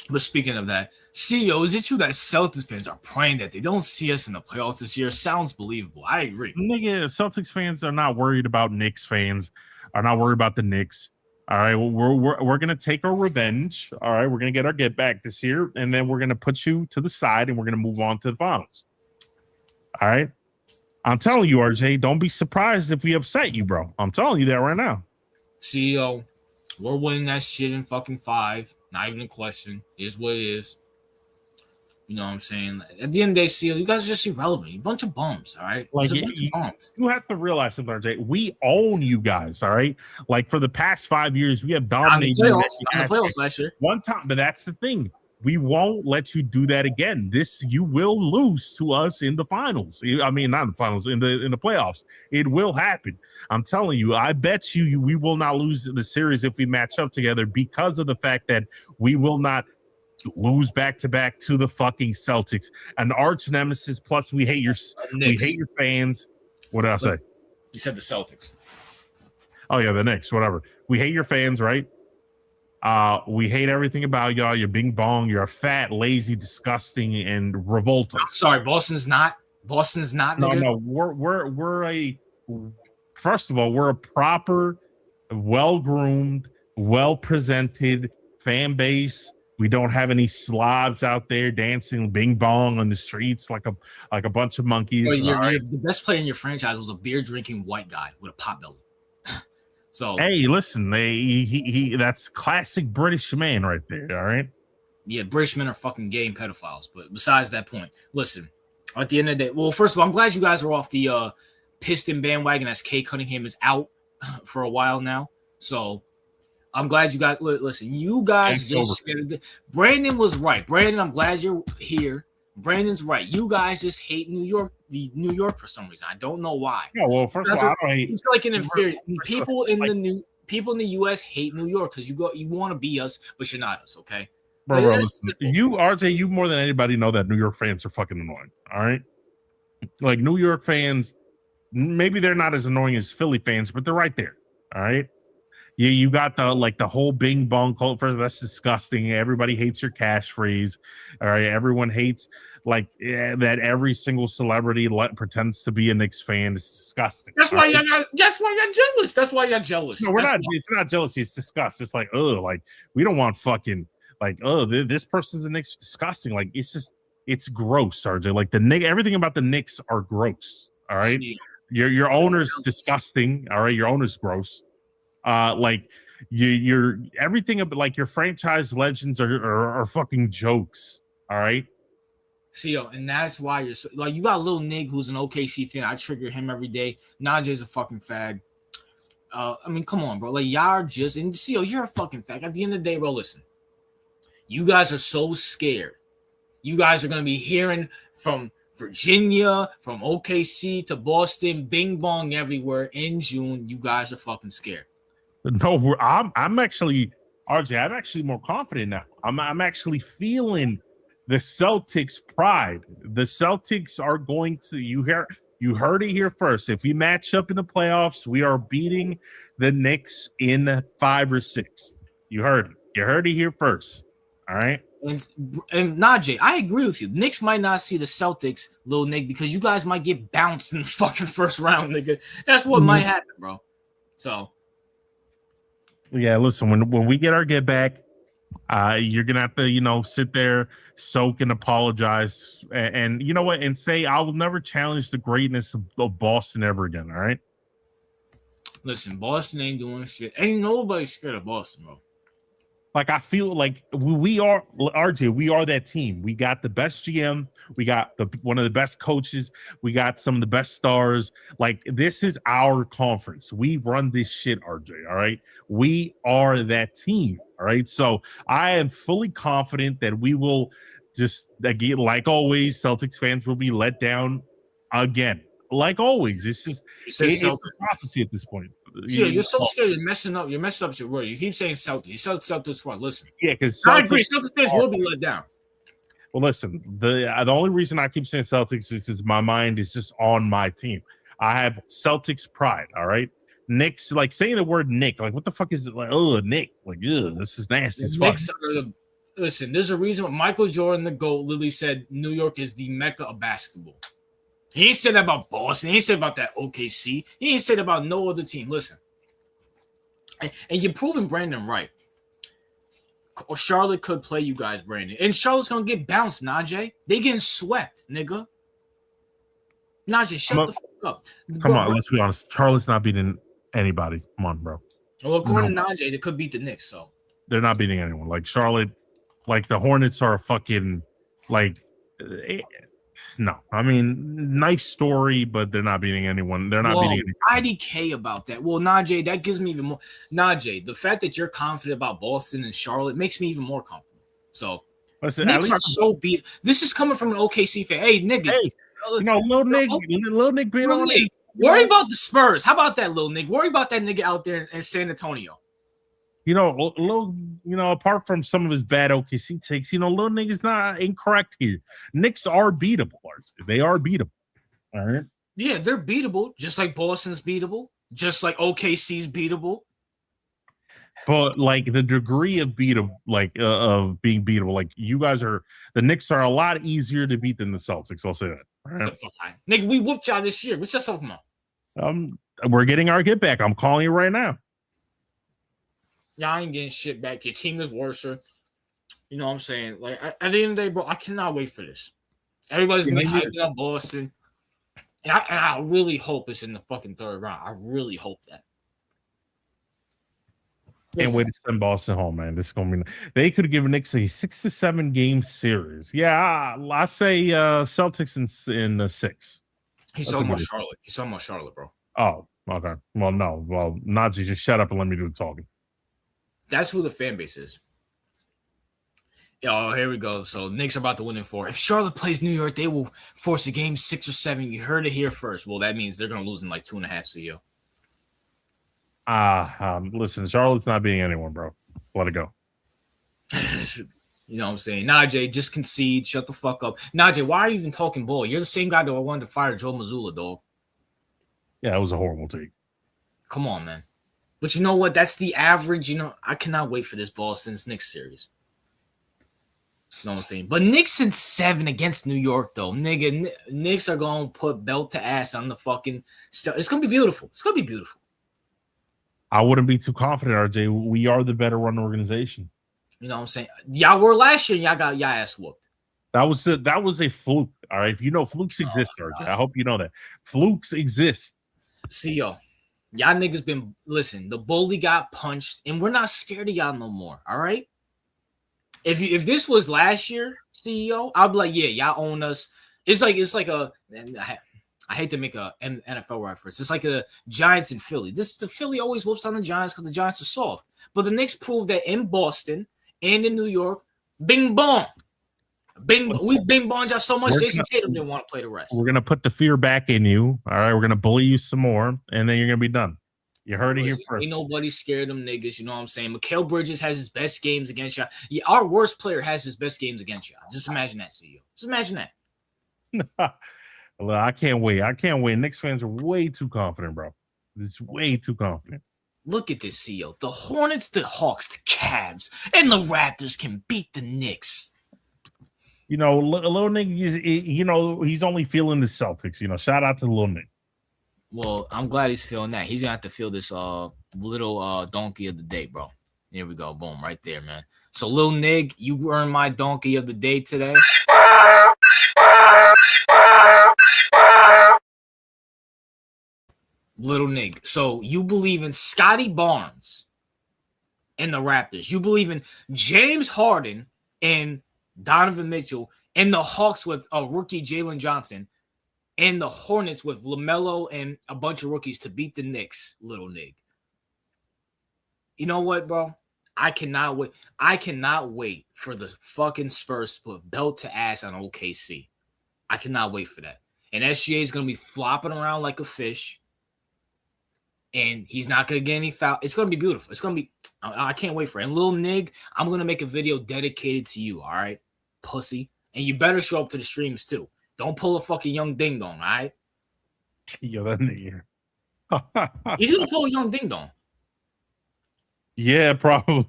But speaking of that, CEO, is it true that Celtics fans are praying that they don't see us in the playoffs this year? Sounds believable. I agree. Nigga, Celtics fans are not worried about Knicks fans, are not worried about the Knicks. All right, we're gonna take our revenge. All right, we're gonna get our get back this year, and then we're gonna put you to the side, and we're gonna move on to the finals. All right, I'm telling you, RJ, don't be surprised if we upset you, bro. I'm telling you that right now. CEO, we're winning that shit in fucking 5. Not even a question. It is what it is. You know what I'm saying? At the end of the day, CEO, you guys are just irrelevant. You bunch of bums, all right? Like you have to realize something, RJ. We own you guys, all right? Like for the past 5 years, we have dominated on the playoffs last year. One time, but that's the thing. We won't let you do that again. You will lose to us in the finals. I mean, not in the finals, in the playoffs. It will happen. I'm telling you. I bet you we will not lose the series if we match up together because of the fact that we will not lose back-to-back to the fucking Celtics, an arch nemesis. Plus, we hate your fans. What did I say? You said the Celtics. Oh yeah, the Knicks, whatever. We hate your fans, right? We hate everything about y'all. You're bing bong. You're fat, lazy, disgusting, and revolt I'm us. sorry, Boston's not. Boston's not, No, nigga. no, we're a first of all, we're a proper, well groomed, well presented fan base. We don't have any slobs out there dancing bing bong on the streets like a bunch of Well, monkeys. All you're right. the best player in your franchise was a beer drinking white guy with a pot belly. So Hey, listen, he that's classic British man right there. All right. yeah, British men are fucking gay and pedophiles. But besides that point, listen. At the end of the day, well, first of all, I'm glad you guys are off the Piston bandwagon as Kay Cunningham is out for a while now. So I'm glad you guys listen. You guys just Brandon was right. Brandon, I'm glad you're here. Brandon's right. You guys just hate New York for some reason. I don't know why. Yeah, well, first of all, I don't hate. It's like an inferior. People in the U.S. hate New York because you want to be us, but you're not us. Okay, Bro, listen, you RJ, you more than anybody know that New York fans are fucking annoying. All right, like New York fans, maybe they're not as annoying as Philly fans, but they're right there. All right. You got the whole bing bong cult. First, that's disgusting. Everybody hates your cash phrase. All right, everyone hates that every single celebrity pretends to be a Knicks fan. It's disgusting. That's why you're jealous. That's why you're jealous. No, we're not. It's not jealousy. It's disgust. It's like, oh, like we don't want fucking like, oh, this person's a Knicks. Disgusting. Like it's gross, RJ. Like everything about the Knicks are gross. All right, your owner's disgusting. All right, your owner's gross. Like you're everything about like your franchise legends are fucking jokes. All right. See, and that's why you're like you got Lil Nig who's an OKC fan. I trigger him every day. Najee's a fucking fag. I mean, come on, bro. Like y'all are just and see, you're a fucking fag. At the end of the day, bro, listen. You guys are so scared. You guys are gonna be hearing from Virginia, from OKC to Boston, bing bong everywhere in June. You guys are fucking scared. No, I'm actually RJ. I'm actually more confident now. I'm actually feeling the Celtics' pride. The Celtics are going to. You heard it here first. If we match up in the playoffs, we are beating the Knicks in 5 or 6. You heard it. You heard it here first. All right. And Najee, I agree with you. Knicks might not see the Celtics, Lil Nick, because you guys might get bounced in the fucking first round, nigga. That's what might happen, bro. So. Yeah, listen, when we get our get back, you're gonna have to, sit there, soak and apologize, and you know what, and say I will never challenge the greatness of Boston ever again. All right. Listen, Boston ain't doing shit. Ain't nobody scared of Boston, bro. Like I feel like we are RJ. We are that team. We got the best GM. We got one of the best coaches. We got some of the best stars. Like this is our conference. We run this shit, RJ. All right. We are that team. All right. So I am fully confident that we will just again, like always, Celtics fans will be let down again. Like always, it's just it's a prophecy at this point. You're so scared. You're messing up your word. You keep saying Celtics. You said Celtics for listen. Yeah, because I agree. Celtics fans will be let down. Well, listen. The only reason I keep saying Celtics is because my mind is just on my team. I have Celtics pride. All right, Knicks. Like saying the word Nick. Like what the fuck is it? Like Nick. Like this is nasty as fuck. Listen, there's a reason. Michael Jordan, the GOAT, literally said New York is the mecca of basketball. He ain't said that about Boston. He ain't said about that OKC. He ain't said about no other team. Listen. And you're proving Brandon right. Charlotte could play you guys, Brandon. And Charlotte's going to get bounced, Najee. They getting swept, nigga. Najee, shut the fuck up. Come on, let's be honest. Charlotte's not beating anybody. Come on, bro. Well, according to Najee, they could beat the Knicks, so. They're not beating anyone. Like, Charlotte, like, the Hornets are a fucking, like... No, I mean, nice story, but they're not beating anyone. They're not beating anyone. IDK about that. Well, Najee, that gives me even more. Najee, the fact that you're confident about Boston and Charlotte makes me even more confident. So, listen, Knicks are so beat. This is coming from an OKC fan. Hey, nigga. Hey, Lil Nick being on it. Worry about the Spurs. How about that, Lil Nick? Worry about that nigga out there in San Antonio. Apart from some of his bad OKC takes, Lil nigga's not incorrect here. Knicks are beatable. They are beatable. All right. Yeah, they're beatable, just like Boston's beatable. just like OKC's beatable. But like the degree of of being beatable, like you guys are, the Knicks are a lot easier to beat than the Celtics. I'll say that. The Right? fuck, nigga, we whooped y'all this year. What's y'all talking about? We're getting our get back. I'm calling you right now. Y'all ain't getting shit back. Your team is worse. You know what I'm saying? Like at the end of the day, bro, I cannot wait for this. Everybody's gonna be hyping up Boston. And I really hope it's in the fucking third round. I really hope that. Can't wait to send Boston home, man. This is gonna be. They could give Knicks a 6 to 7 game series. Yeah, I say Celtics in 6. He's talking about Charlotte. He's talking about Charlotte, bro. Oh, okay. Well, no. Well, Najee, just shut up and let me do the talking. That's who the fan base is. Oh, here we go. So Knicks are about to win in 4. If Charlotte plays New York, they will force a game 6 or 7. You heard it here first. Well, that means they're gonna lose in like 2.5 CEO. Listen, Charlotte's not beating anyone, bro. Let it go. You know what I'm saying? Najee, just concede. Shut the fuck up. Najee, why are you even talking ball? You're the same guy that I wanted to fire Joe Mazzulla, dog. Yeah, it was a horrible take. Come on, man. But you know what? That's the average. You know, I cannot wait for this Boston's Knicks series. You know what I'm saying? But Knicks in 7 against New York, though. Nigga, Knicks are going to put belt to ass on the fucking... It's going to be beautiful. It's going to be beautiful. I wouldn't be too confident, RJ. We are the better run organization. You know what I'm saying? Y'all were last year and y'all got y'all ass whooped. That was a fluke. All right. If you know flukes exist, RJ. I hope you know that. Flukes exist. See, y'all niggas been... Listen, the bully got punched, and we're not scared of y'all no more, all right? If this was last year, CEO, I'd be like, yeah, y'all own us. It's like a... I hate to make a NFL reference. It's like the Giants in Philly. The Philly always whoops on the Giants because the Giants are soft. But the Knicks proved that in Boston and in New York, bing bong. We bing bonged y'all so much, Jason Tatum didn't want to play the rest. We're going to put the fear back in you. All right. We're going to bully you some more, and then you're going to be done. You heard it here first. Ain't nobody scared of them niggas. You know what I'm saying? Mikal Bridges has his best games against y'all. Yeah, our worst player has his best games against y'all. Just imagine that, CEO. Just imagine that. Well, I can't wait. Knicks fans are way too confident, bro. It's way too confident. Look at this, CEO. The Hornets, the Hawks, the Cavs, and the Raptors can beat the Knicks. You know, Lil Nick, he's only feeling the Celtics. You know, shout out to Lil Nick. Well, I'm glad he's feeling that. He's going to have to feel this little donkey of the day, bro. Here we go. Boom. Right there, man. So, Lil Nig, you earned my donkey of the day today. Little Nig. So, you believe in Scotty Barnes and the Raptors. You believe in James Harden and Donovan Mitchell and the Hawks with rookie Jalen Johnson. And the Hornets with LaMelo and a bunch of rookies to beat the Knicks, Little Nig. You know what, bro? I cannot wait. I cannot wait for the fucking Spurs to put belt to ass on OKC. I cannot wait for that. And SGA is going to be flopping around like a fish. And he's not going to get any foul. It's going to be beautiful. It's going to be... I can't wait for it. And Lil Nig, I'm going to make a video dedicated to you, all right? Pussy. And you better show up to the streams, too. Don't pull a fucking young ding dong, all right? Yo, that nigga. He's gonna pull a young ding dong. Yeah, probably.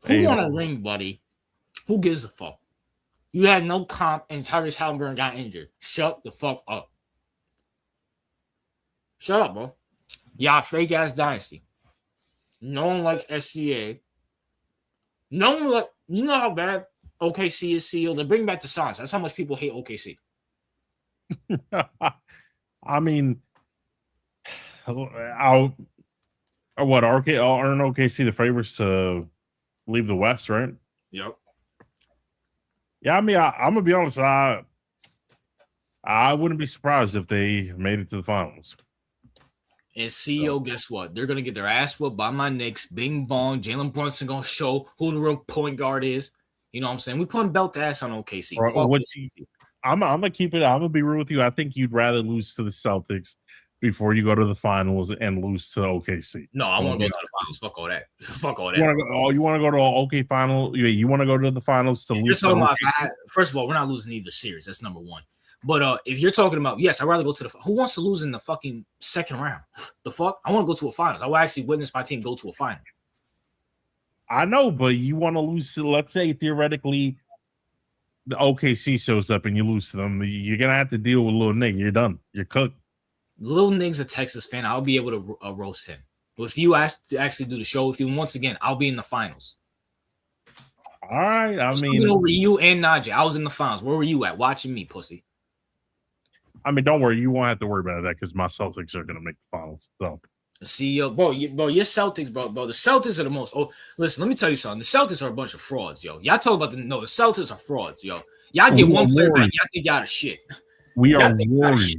Who won a ring, buddy? Who gives a fuck? You had no comp and Tyrese Halliburton got injured. Shut the fuck up. Shut up, bro. Y'all fake ass dynasty. No one likes SGA. No one like. You know how bad OKC is sealed. They bring back the Suns. That's how much people hate OKC. I mean, aren't OKC the favorites to leave the West, right? Yep. Yeah, I mean, I'm gonna be honest. I wouldn't be surprised if they made it to the finals. And CEO, guess what? They're gonna get their ass whooped by my Knicks. Bing bong. Jalen Brunson gonna show who the real point guard is. You know what I'm saying? We putting belt to ass on OKC. I'm gonna keep it. I'm gonna be real with you. I think you'd rather lose to the Celtics before you go to the finals and lose to OKC. No, I want to go to the finals. Fuck all that. Fuck all that. You want to go to an OK final? You want to go to the finals to lose? First of all, we're not losing either series. That's number one. But if you're talking about, yes, I'd rather go to the. Who wants to lose in the fucking second round? The fuck? I want to go to a finals. I will actually witness my team go to a final. I know, but you want to lose. Let's say theoretically, the OKC shows up and you lose to them. You're gonna have to deal with little Nick. You're done. You're cooked. Lil Nick's a Texas fan. I'll be able to roast him. But if you actually do the show with you, and once again, I'll be in the finals. All right. I mean, over you and Najee. I was in the finals. Where were you at? Watching me, pussy. I mean, don't worry. You won't have to worry about that because my Celtics are gonna make the finals. So. See, bro, your Celtics, bro. The Celtics are the most. Oh, listen, let me tell you something. The Celtics are a bunch of frauds, yo. Y'all talk about the Celtics are frauds, yo. Y'all get one player back, y'all think y'all the shit. We are warriors.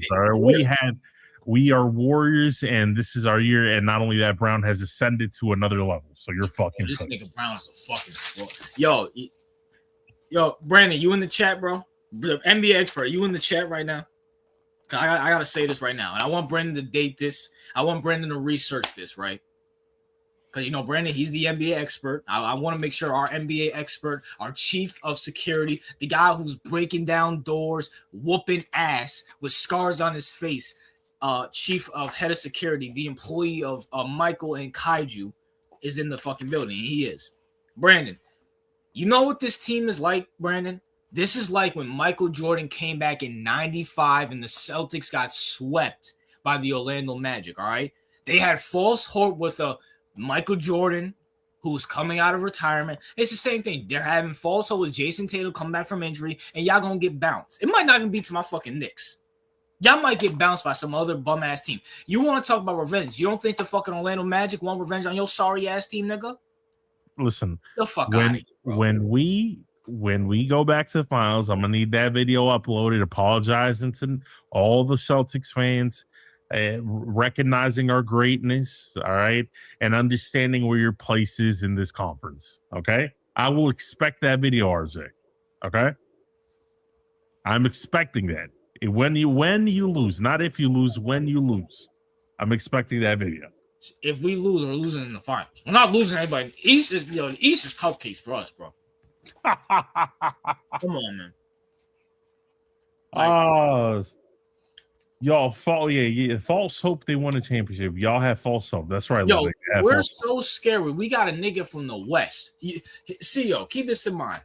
We are warriors, and this is our year. And not only that, Brown has ascended to another level. So you're fucking. This nigga Brown is a fucking fraud. Yo, Brandon, you in the chat, bro? The NBA expert, you in the chat right now? I gotta say this right now, and I want Brandon to date this. I want Brandon to research this, right? Because Brandon, he's the NBA expert. I want to make sure our NBA expert, our chief of security, the guy who's breaking down doors, whooping ass with scars on his face, chief of head of security, the employee of Michael and Kaiju, is in the fucking building. He is. Brandon, you know what this team is like, Brandon? This is like when Michael Jordan came back in 95 and the Celtics got swept by the Orlando Magic, all right? They had false hope with a Michael Jordan who's coming out of retirement. It's the same thing. They're having false hope with Jason Tatum come back from injury, and y'all gonna get bounced. It might not even be to my fucking Knicks. Y'all might get bounced by some other bum-ass team. You want to talk about revenge. You don't think the fucking Orlando Magic want revenge on your sorry-ass team, nigga? Listen, the fuck out of here, bro. When we go back to the finals, I'm gonna need that video uploaded, apologizing to all the Celtics fans, recognizing our greatness, all right, and understanding where your place is in this conference. Okay, I will expect that video, RJ. Okay, I'm expecting that when you lose, not if you lose, when you lose, I'm expecting that video. If we lose, we're losing in the finals. We're not losing anybody. The East is cupcakes for us, bro. Come on, man. Y'all false hope they won a championship. Y'all have false hope. That's right. Yo, we're so scary. We got a nigga from the West. Keep this in mind,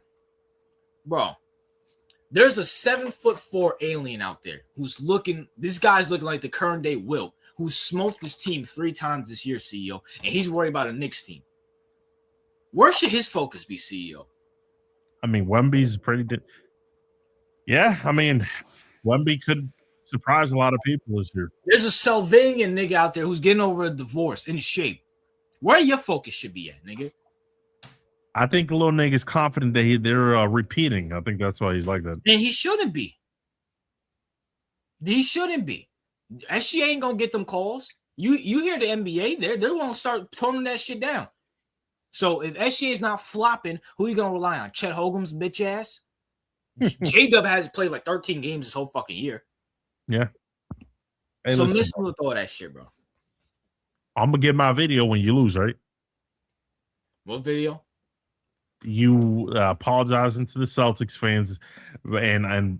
bro. There's a 7'4" alien out there who's looking. This guy's looking like the current day Wilt, who smoked this team 3 times this year, CEO, and he's worried about a Knicks team. Where should his focus be, CEO? I mean, Wemby's pretty good. Yeah, I mean, Wemby could surprise a lot of people this year. There's a Sylvanian nigga out there who's getting over a divorce in shape. Where your focus should be at, nigga? I think the little nigga's confident that they're repeating. I think that's why he's like that. And he shouldn't be. He shouldn't be. SGA ain't gonna get them calls. You hear the NBA, they're gonna start toning that shit down. So if SGA is not flopping, who are you gonna rely on? Chet Holmgren's bitch ass? J-Dub has played like 13 games this whole fucking year. Yeah. Hey, so listen with all that shit, bro. I'm gonna get my video when you lose, right? What video? You apologizing to the Celtics fans and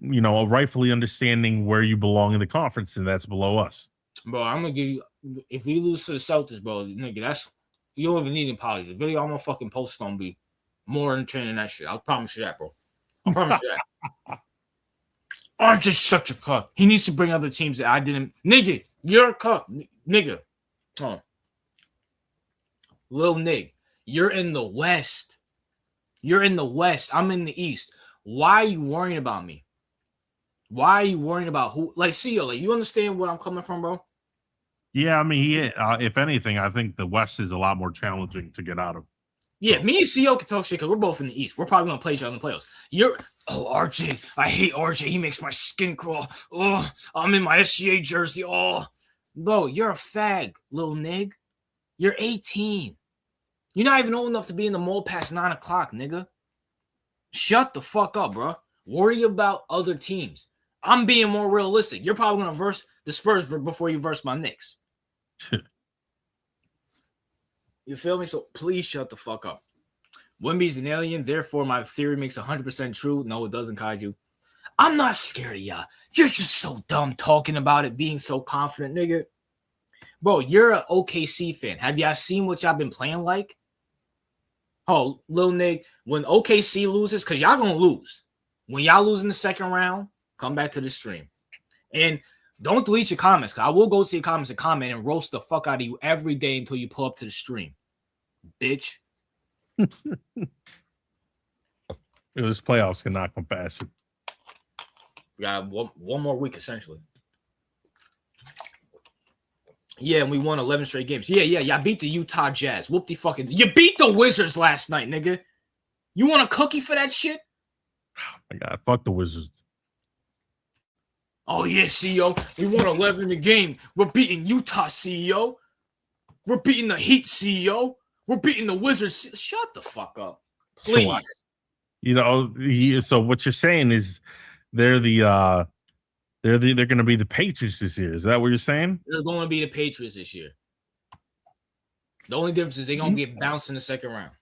rightfully understanding where you belong in the conference, and that's below us. Bro, I'm gonna give you, if we lose to the Celtics, bro, nigga, you don't even need an apology. The video I'm gonna fucking post gonna be more entertaining than that shit. I promise you that, bro. I promise you that. I'm just such a cuck. He needs to bring other teams that I didn't. Nigga, you're a cuck. Nigga. Oh. Lil Nig, you're in the West. You're in the West. I'm in the East. Why are you worrying about me? Why are you worrying about who? Like, CEO, like, you understand where I'm coming from, bro? Yeah, I mean, if anything, I think the West is a lot more challenging to get out of. Yeah, me and CEO can talk shit because we're both in the East. We're probably going to play each other in the playoffs. RJ. I hate RJ. He makes my skin crawl. Oh, I'm in my SGA jersey. Oh, bro, you're a fag, little nig. You're 18. You're not even old enough to be in the mall past 9 o'clock, nigga. Shut the fuck up, bro. Worry about other teams. I'm being more realistic. You're probably going to verse the Spurs before you verse my Knicks. You feel me? So please shut the fuck up. Wemby's an alien, therefore my theory makes 100% true. No, it doesn't, Kaiju. I'm not scared of y'all. You're just so dumb talking about it, being so confident, nigga. Bro, you're an OKC fan. Have y'all seen what y'all been playing like? Oh, Lil Nick, when OKC loses, because y'all gonna lose. When y'all lose in the second round, come back to the stream. And don't delete your comments, because I will go to your comments and comment and roast the fuck out of you every day until you pull up to the stream. Bitch. This playoffs cannot come faster. We got one more week, essentially. Yeah, and we won 11 straight games. Yeah, y'all beat the Utah Jazz. Whoop the fucking... You beat the Wizards last night, nigga. You want a cookie for that shit? Oh my God, fuck the Wizards. Oh, yeah, CEO. We won 11 a game. We're beating Utah, CEO. We're beating the Heat, CEO. We're beating the Wizards. Shut the fuck up. Please. You know, so what you're saying is they're going to be the Patriots this year. Is that what you're saying? They're going to be the Patriots this year. The only difference is they're going to get bounced in the second round.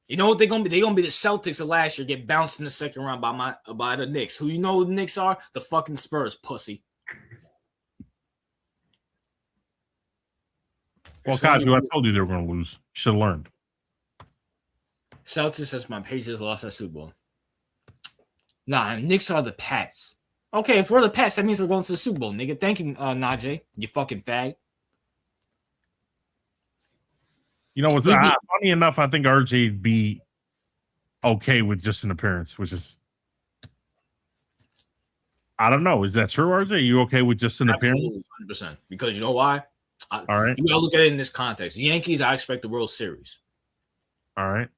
You know what they're going to be? They're going to be the Celtics of last year, get bounced in the second round by the Knicks. Who you know who the Knicks are? The fucking Spurs, pussy. Well, Kaiju, I told you they were going to lose. Should have learned. Celtics says my Patriots lost that Super Bowl. Nah, Knicks are the Pats. Okay, if we're the Pats, that means we're going to the Super Bowl, nigga. Thank you, Najee. You fucking fag. You know what's funny enough? I think RJ'd be okay with just an appearance, which is I don't know. Is that true, RJ? Are you okay with just an appearance? 100%. Because you know why? All right. You gotta look at it in this context. The Yankees, I expect the World Series. All right.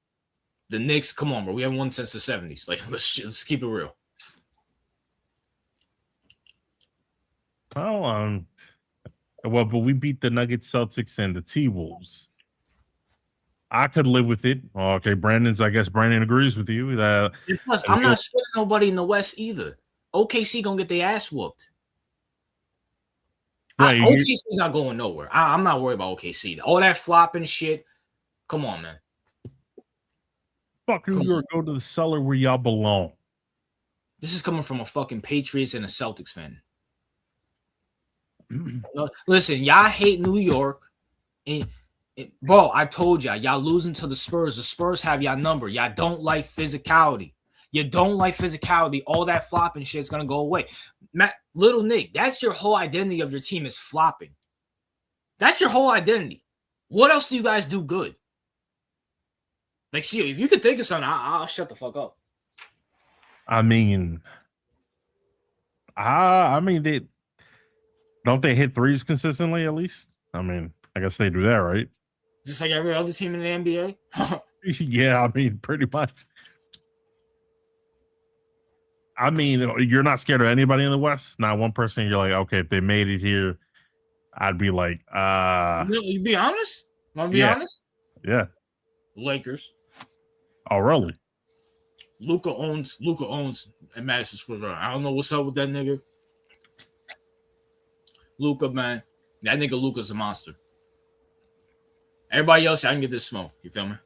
The Knicks, come on, bro. We haven't won since the 70s. Like, let's keep it real. Well, but we beat the Nuggets, Celtics, and the T-Wolves. I could live with it. Oh, okay, I guess Brandon agrees with you. Plus, I'm not scared of nobody in the West either. OKC gonna get their ass whooped. Right, OKC's not going nowhere. I'm not worried about OKC. All that flopping shit. Come on, man. Fuck New York, go to the cellar where y'all belong. This is coming from a fucking Patriots and a Celtics fan. Listen, y'all hate New York. Bro, I told y'all losing to the Spurs. The Spurs have y'all number. Y'all don't like physicality. You don't like physicality. All that flopping shit's going to go away. Little Nick, that's your whole identity of your team is flopping. That's your whole identity. What else do you guys do good? Like, see, if you could think of something, I'll shut the fuck up. I mean, they don't they hit threes consistently at least? I mean, I guess they do that, right? Just like every other team in the NBA? Yeah, I mean, pretty much. I mean, you're not scared of anybody in the West? Not one person you're like, okay, if they made it here, I'd be like, You be honest? Want to be honest? Yeah. Lakers. Oh, really? Luka owns at Madison Square Garden. I don't know what's up with that nigga. Luka, man. That nigga Luka's a monster. Everybody else, I can get this smoke. You feel me?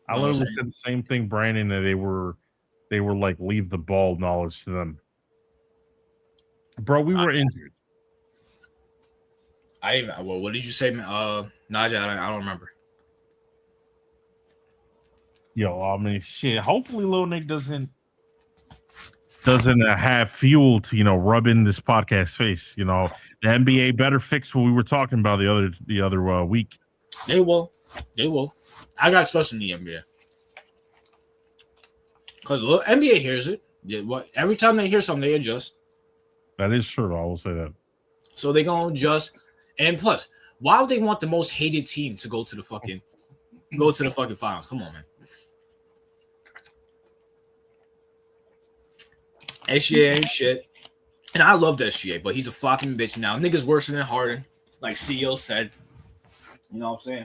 I literally said the same thing, Brandon, that they were like leave the ball knowledge to them. Bro, we were injured. What did you say, Naja? I don't remember. Yo, I mean, shit. Hopefully, Lil Nick doesn't have fuel to rub in this podcast face. The NBA better fix what we were talking about the other week. They will. I got trust in the NBA because the NBA hears it. Every time they hear something, they adjust. That is true. I will say that. So they gonna adjust. And plus, why would they want the most hated team to go to the fucking finals? Come on, man. SGA ain't shit. And I love SGA, but he's a flopping bitch now. Niggas worse than Harden, like CEO said. You know what I'm saying?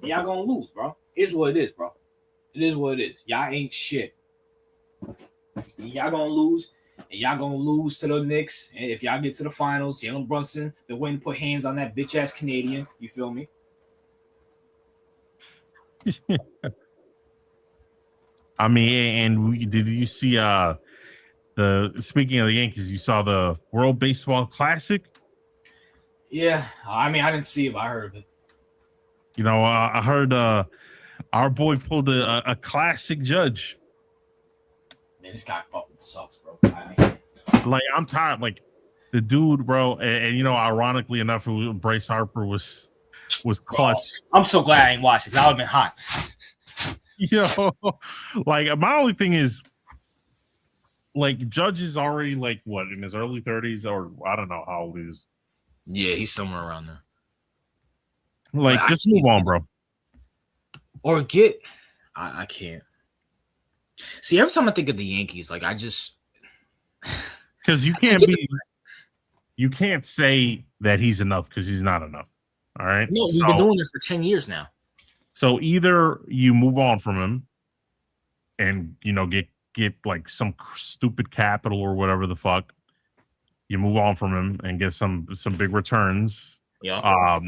Y'all gonna lose, bro. It's what it is, bro. It is what it is. Y'all ain't shit. Y'all gonna lose. And y'all gonna lose to the Knicks. And if y'all get to the finals, Jalen Brunson, the win put hands on that bitch ass Canadian. You feel me? I mean, did you see the speaking of the Yankees, you saw the World Baseball Classic? Yeah, I mean, I didn't see it, but I heard of it. You know, I heard our boy pulled a classic Judge. Man, this guy fucking sucks, bro. Like I'm tired. Like the dude, bro, and you know, ironically enough, Bryce Harper was Bro, clutch. I'm so glad I ain't watched it. That would have been hot. You know, like my only thing is, like Judge is already like what in his early 30s, or I don't know how old he is. Yeah, he's somewhere around there. Like, just move on, bro. Or get, I can't. See, every time I think of the Yankees, like I just because you can't say that he's enough because he's not enough. All right. No, we've been doing this for 10 years now. So either you move on from him and you know get like some stupid capital or whatever the fuck. You move on from him and get some big returns. Yeah.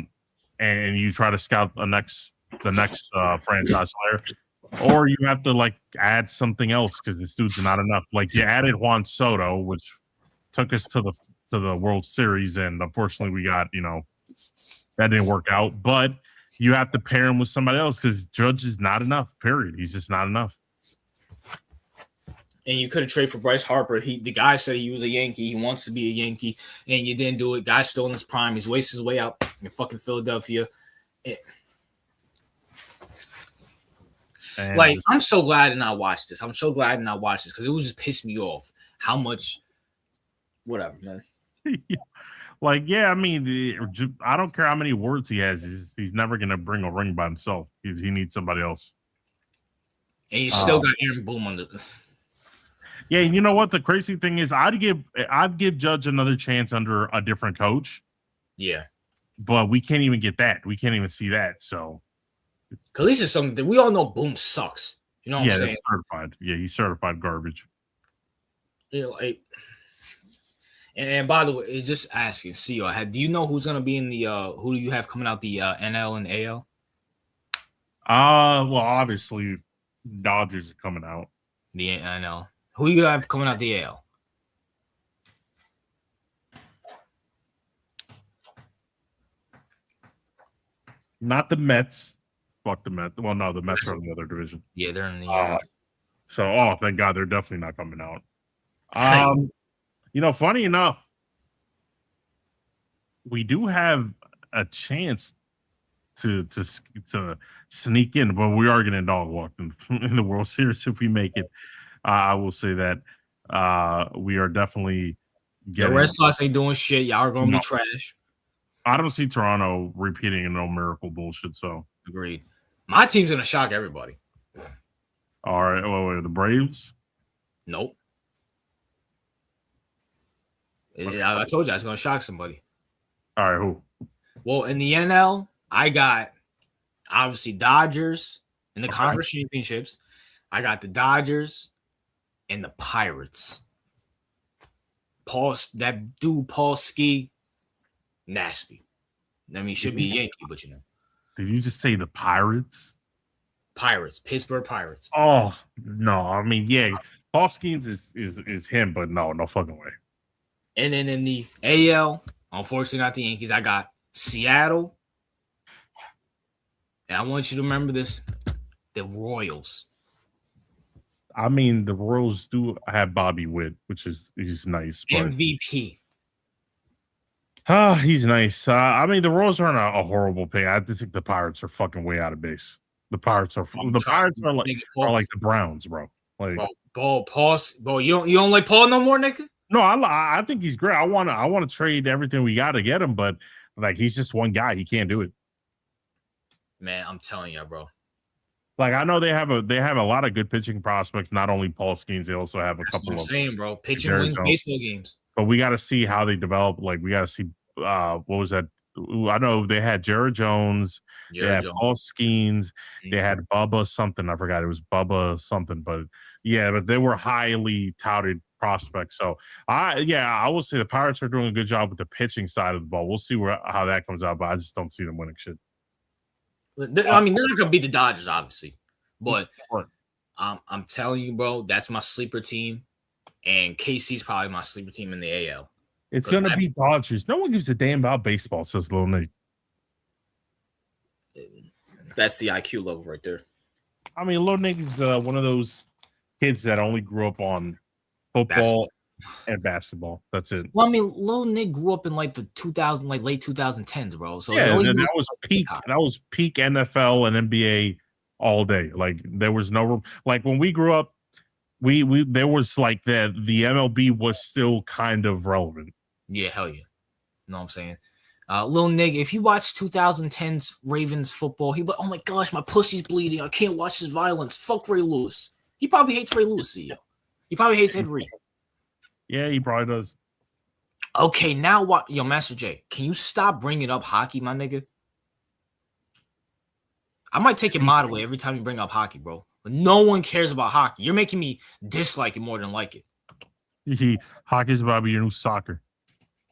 And you try to scout the next franchise player, or you have to like add something else because this dude's not enough. Like you added Juan Soto, which took us to the World Series, and unfortunately we got that didn't work out. But you have to pair him with somebody else because Judge is not enough. Period. He's just not enough. And you could have traded for Bryce Harper. The guy said he was a Yankee. He wants to be a Yankee, and you didn't do it. Guy's still in his prime. He's wasted his way out in fucking Philadelphia. I'm so glad I did not watch this. I'm so glad I did not watch this because it was just pissed me off how much. Whatever, man. Like, yeah, I mean, I don't care how many words he has. He's never gonna bring a ring by himself. He needs somebody else. And you still got Aaron Boone on the. Yeah, you know what? The crazy thing is, I'd give Judge another chance under a different coach. Yeah, but we can't even get that. We can't even see that. So, at least it's something that we all know. Boom sucks. You know what I'm saying? Certified. Yeah, he's certified garbage. You know, and by the way, just asking, CEO, do you know who's gonna be in the who do you have coming out the NL and AL? Well, obviously, Dodgers are coming out. The NL. Who you have coming out the AL? Not the Mets. Fuck the Mets. Well, no, the Mets are in the other division. Yeah, they're in the. So, thank God, they're definitely not coming out. Funny enough, we do have a chance to sneak in, but we are going to dog walk in the World Series if we make it. I will say that we are definitely getting. The Red Sox ain't doing shit. Y'all are going to be trash. I don't see Toronto repeating a no miracle bullshit. So agreed. My team's going to shock everybody. All right. Wait, the Braves? Nope. I told you I was going to shock somebody. All right, who? Well, in the NL, I got obviously Dodgers in the conference championships. I got the Dodgers and the Pirates. That dude, Paul Ski, nasty. I mean, he should be a Yankee, but you know. Did you just say the Pirates? Pirates, Pittsburgh Pirates. Oh no! I mean, yeah, Paul Skeens is him, but no fucking way. And then in the AL, unfortunately not the Yankees, I got Seattle. And I want you to remember this, the Royals. I mean, the Royals do have Bobby Witt, he's nice. But MVP. He's nice. I mean, the Royals aren't a horrible pick. I just think the Pirates are fucking way out of base. The Pirates are like the Browns, bro. Like Paul, you don't like Paul no more, nigga? No, I think he's great. I want to trade everything we got to get him, but like he's just one guy. He can't do it. Man, I'm telling you, bro. Like I know they have a lot of good pitching prospects. Not only Paul Skeens, they also have a couple. What I'm saying, bro. Pitching wins baseball games. But we got to see how they develop. Like we got to see what was that? I know they had Jared Jones. They had Paul Skeens. Mm-hmm. They had Bubba something. I forgot it was Bubba something. But yeah, but they were highly touted prospects. So I will say the Pirates are doing a good job with the pitching side of the ball. We'll see how that comes out. But I just don't see them winning shit. I mean, they're not gonna beat the Dodgers, obviously, but I'm telling you, bro, that's my sleeper team, and KC's probably my sleeper team in the AL. It's gonna be Dodgers. No one gives a damn about baseball, says Lil Nick. That's the IQ level right there. I mean, Lil Nick is one of those kids that only grew up on football and basketball. That's it. Well, I mean, Lil Nick grew up in like the 2000, like late 2010s, bro. So yeah, that was peak. That was peak NFL and NBA all day. Like there was no like when we grew up, we there was like the MLB was still kind of relevant. Yeah, hell yeah. You know what I'm saying? Lil Nick, if you watch 2010s Ravens football, he'd be like, oh my gosh, my pussy's bleeding. I can't watch this violence. Fuck Ray Lewis. He probably hates Ray Lewis, CEO. He probably hates Ed Reed. Yeah, he probably does. Okay, now what? Yo, Master J, can you stop bringing up hockey, my nigga? I might take your mod away every time you bring up hockey, bro. But no one cares about hockey. You're making me dislike it more than like it. Hockey's about to be your new soccer.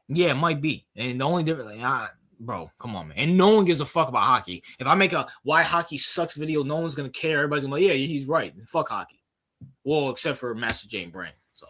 Yeah, it might be. And the only difference, like, bro, come on, man. And no one gives a fuck about hockey. If I make a why hockey sucks video, no one's gonna care. Everybody's gonna be like, yeah, he's right. Fuck hockey. Well, except for Master J and Brand. So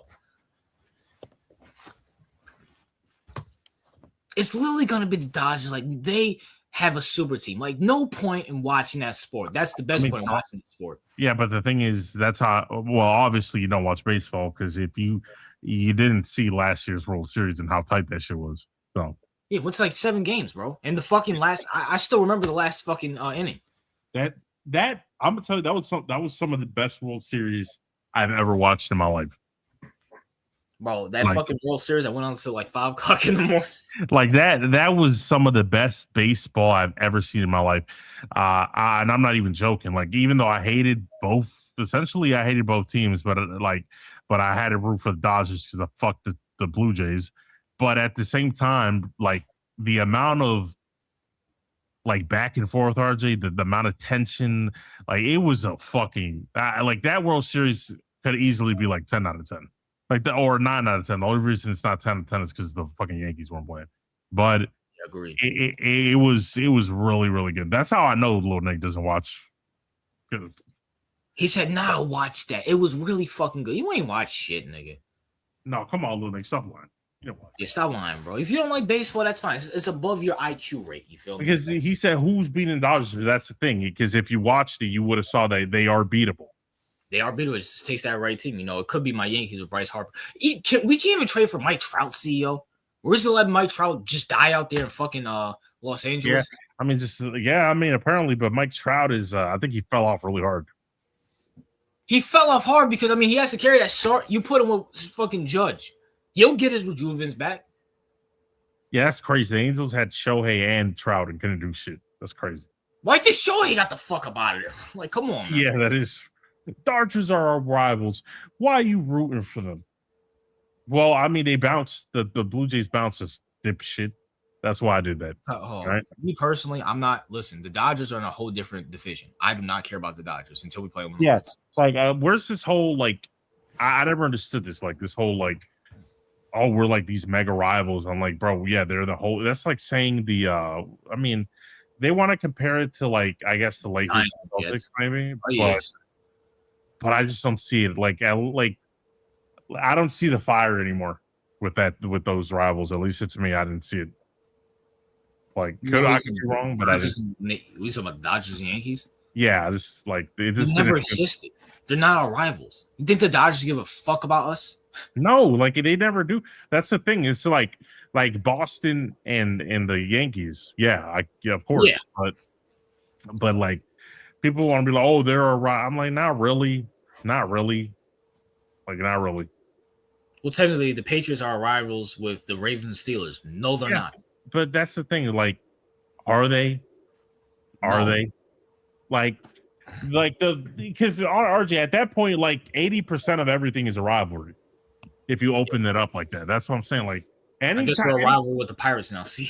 it's literally gonna be the Dodgers. Like they have a super team. Like no point in watching that sport. That's the best point in watching the sport. Yeah, but the thing is, that's how. Well, obviously you don't watch baseball because if you didn't see last year's World Series and how tight that shit was. So yeah, what's like 7 games, bro? And the fucking last, I still remember the last fucking inning. That I'm gonna tell you that was some of the best World Series I've ever watched in my life. Bro, that fucking World Series I went on until like 5 o'clock in the morning. Like that was some of the best baseball I've ever seen in my life. And I'm not even joking. Like, even though I hated both, essentially I hated both teams, but I had to root for the Dodgers because I fucked the Blue Jays. But at the same time, like the amount of like back and forth, RJ, the amount of tension, like it was a fucking like that World Series could easily be like 10 out of 10. Like or 9 out of 10. The only reason it's not 10 out of 10 is because the fucking Yankees weren't playing. But agreed. It was really, really good. That's how I know Lil Nick doesn't watch. He said, "Nah, watch that. It was really fucking good. You ain't watch shit, nigga." No, come on, Lil Nick, stop lying. You don't watch. Yeah, stop lying, bro. If you don't like baseball, that's fine. It's above your IQ rate. You feel me? Because he said who's beating the Dodgers. That's the thing. Because if you watched it, you would have saw that they are beatable. They are beatable. It just takes that right team. You know, it could be my Yankees with Bryce Harper. We can't even trade for Mike Trout, CEO. We're just gonna let Mike Trout just die out there in fucking Los Angeles. Yeah, I mean, apparently, but Mike Trout is. I think he fell off really hard. He fell off hard because I mean he has to carry that short. You put him with fucking Judge. He'll get his rejuvenance back. Yeah, that's crazy. The Angels had Shohei and Trout and couldn't do shit. That's crazy. Why did Shohei got the fuck up out of there? Like, come on, man. Yeah, that is. Dodgers are our rivals. Why are you rooting for them? Well, I mean, they bounced the Blue Jays bounced us dipshit. That's why I did that. Right? Me personally, I'm not. Listen, the Dodgers are in a whole different division. I do not care about the Dodgers until we play them. Yeah, like where's this whole like? I never understood this. Like this whole like, oh, we're like these mega rivals. I'm like, bro, yeah, they're the whole. That's like saying the. I mean, they want to compare it to like I guess the Lakers, and Celtics, maybe. But I just don't see it. Like I don't see the fire anymore with those rivals. At least it's me. I didn't see it. Like, I could be wrong, but I just. We talking about Dodgers and Yankees? Yeah, this like they never existed. They're not our rivals. You think the Dodgers give a fuck about us? No, like they never do. That's the thing. It's like Boston and the Yankees. Yeah, of course. Yeah. But like people want to be like, oh, they're a rival. I'm like, not really. Like, not really. Well, technically, the Patriots are rivals with the Ravens Steelers. No, they're not. But that's the thing. Like, are they? Are they? Like because RJ at that point, like 80% of everything is a rivalry. If you open it up like that, that's what I'm saying. Like, I guess we're a rival with the Pirates now. See,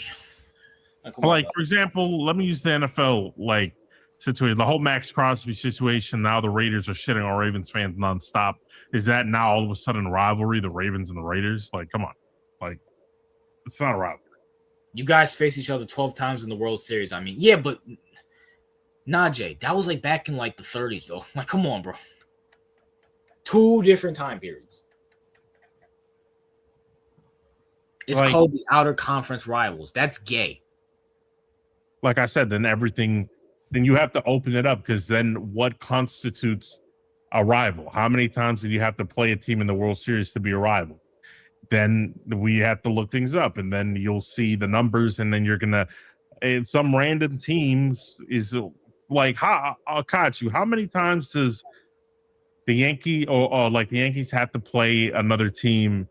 like for example, let me use the NFL like situation. The whole Max Crosby situation. Now the Raiders are shitting on Ravens fans nonstop. Is that now all of a sudden a rivalry? The Ravens and the Raiders? Like, come on, like it's not a rivalry. You guys face each other 12 times in the World Series. I mean, yeah, but nah, Jay, that was like back in like the 30s, though. Like, come on, bro. 2 different time periods. It's called the outer conference rivals. That's gay. Like I said, then you have to open it up, because then what constitutes a rival? How many times did you have to play a team in the World Series to be a rival? Then we have to look things up, and then you'll see the numbers, and then you're gonna, and some random teams is like, I'll catch you. How many times does the the Yankees have to play another team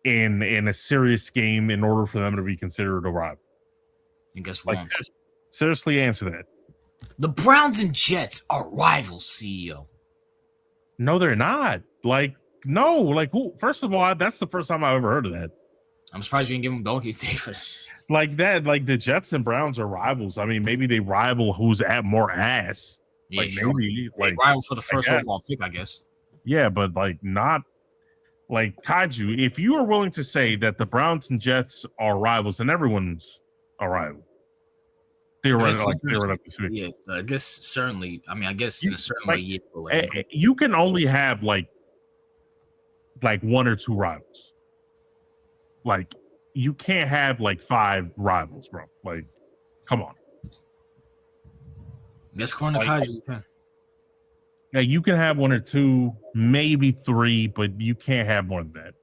in a serious game in order for them to be considered a rival? And guess what? Seriously, answer that. The Browns and Jets are rivals, CEO. No, they're not. No, who? First of all, that's the first time I've ever heard of that. I'm surprised you didn't give them donkey tape for this. Like that, the Jets and Browns are rivals. I mean, maybe they rival who's at more ass. Yeah, maybe rival for the first overall pick, I guess. Yeah, but not Kaiju. If you are willing to say that the Browns and Jets are rivals, then everyone's a rival. Theoretically, yeah, I guess certainly. I mean, I guess in a certain way, yeah. You can only have like 1 or 2 rivals. You can't have 5 rivals, bro. Come on. Guess according to Kaiju, you can. Yeah, you can have 1 or 2, maybe 3, but you can't have more than that.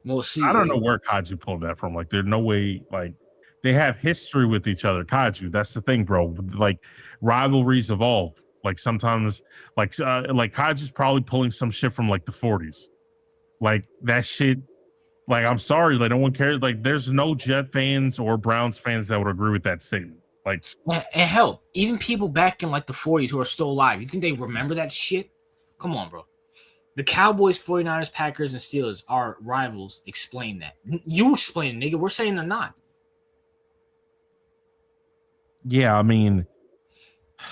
We'll see. I don't know where Kaiju pulled that from. There's no way. They have history with each other. Kaiju. That's the thing, bro. Rivalries evolve. Sometimes, Kaju's probably pulling some shit from the 40s. That shit. I'm sorry. No one cares. There's no Jet fans or Browns fans that would agree with that statement. And hell, even people back in the 40s who are still alive, you think they remember that shit? Come on, bro. The Cowboys, 49ers, Packers, and Steelers are rivals. Explain that. You explain it, nigga. We're saying they're not. Yeah, I mean,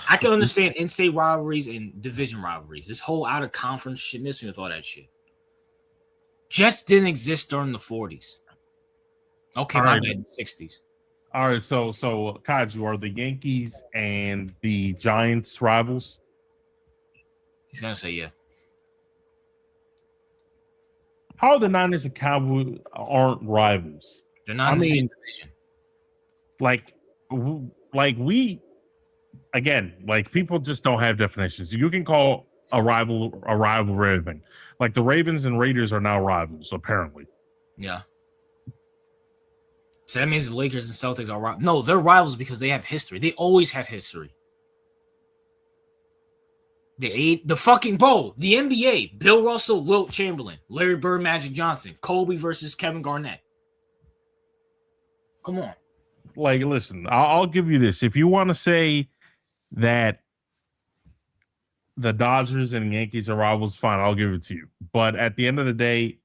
I can understand in-state rivalries and division rivalries. This whole out-of-conference shit, miss me with all that shit. Jets didn't exist during the 40s. Okay, my bad, the 60s. All right, so Kaiju, are the Yankees and the Giants rivals? He's gonna say yeah. How are the Niners and Cowboys aren't rivals? They're not in the same division. People just don't have definitions. You can call a rival Raven. The Ravens and Raiders are now rivals, apparently. Yeah. So that means the Lakers and Celtics are rivals. No, they're rivals because they have history. They always had history. The NBA, Bill Russell, Wilt Chamberlain, Larry Bird, Magic Johnson, Kobe versus Kevin Garnett. Come on. Listen, I'll give you this. If you want to say that the Dodgers and Yankees are rivals, fine, I'll give it to you. But at the end of the day,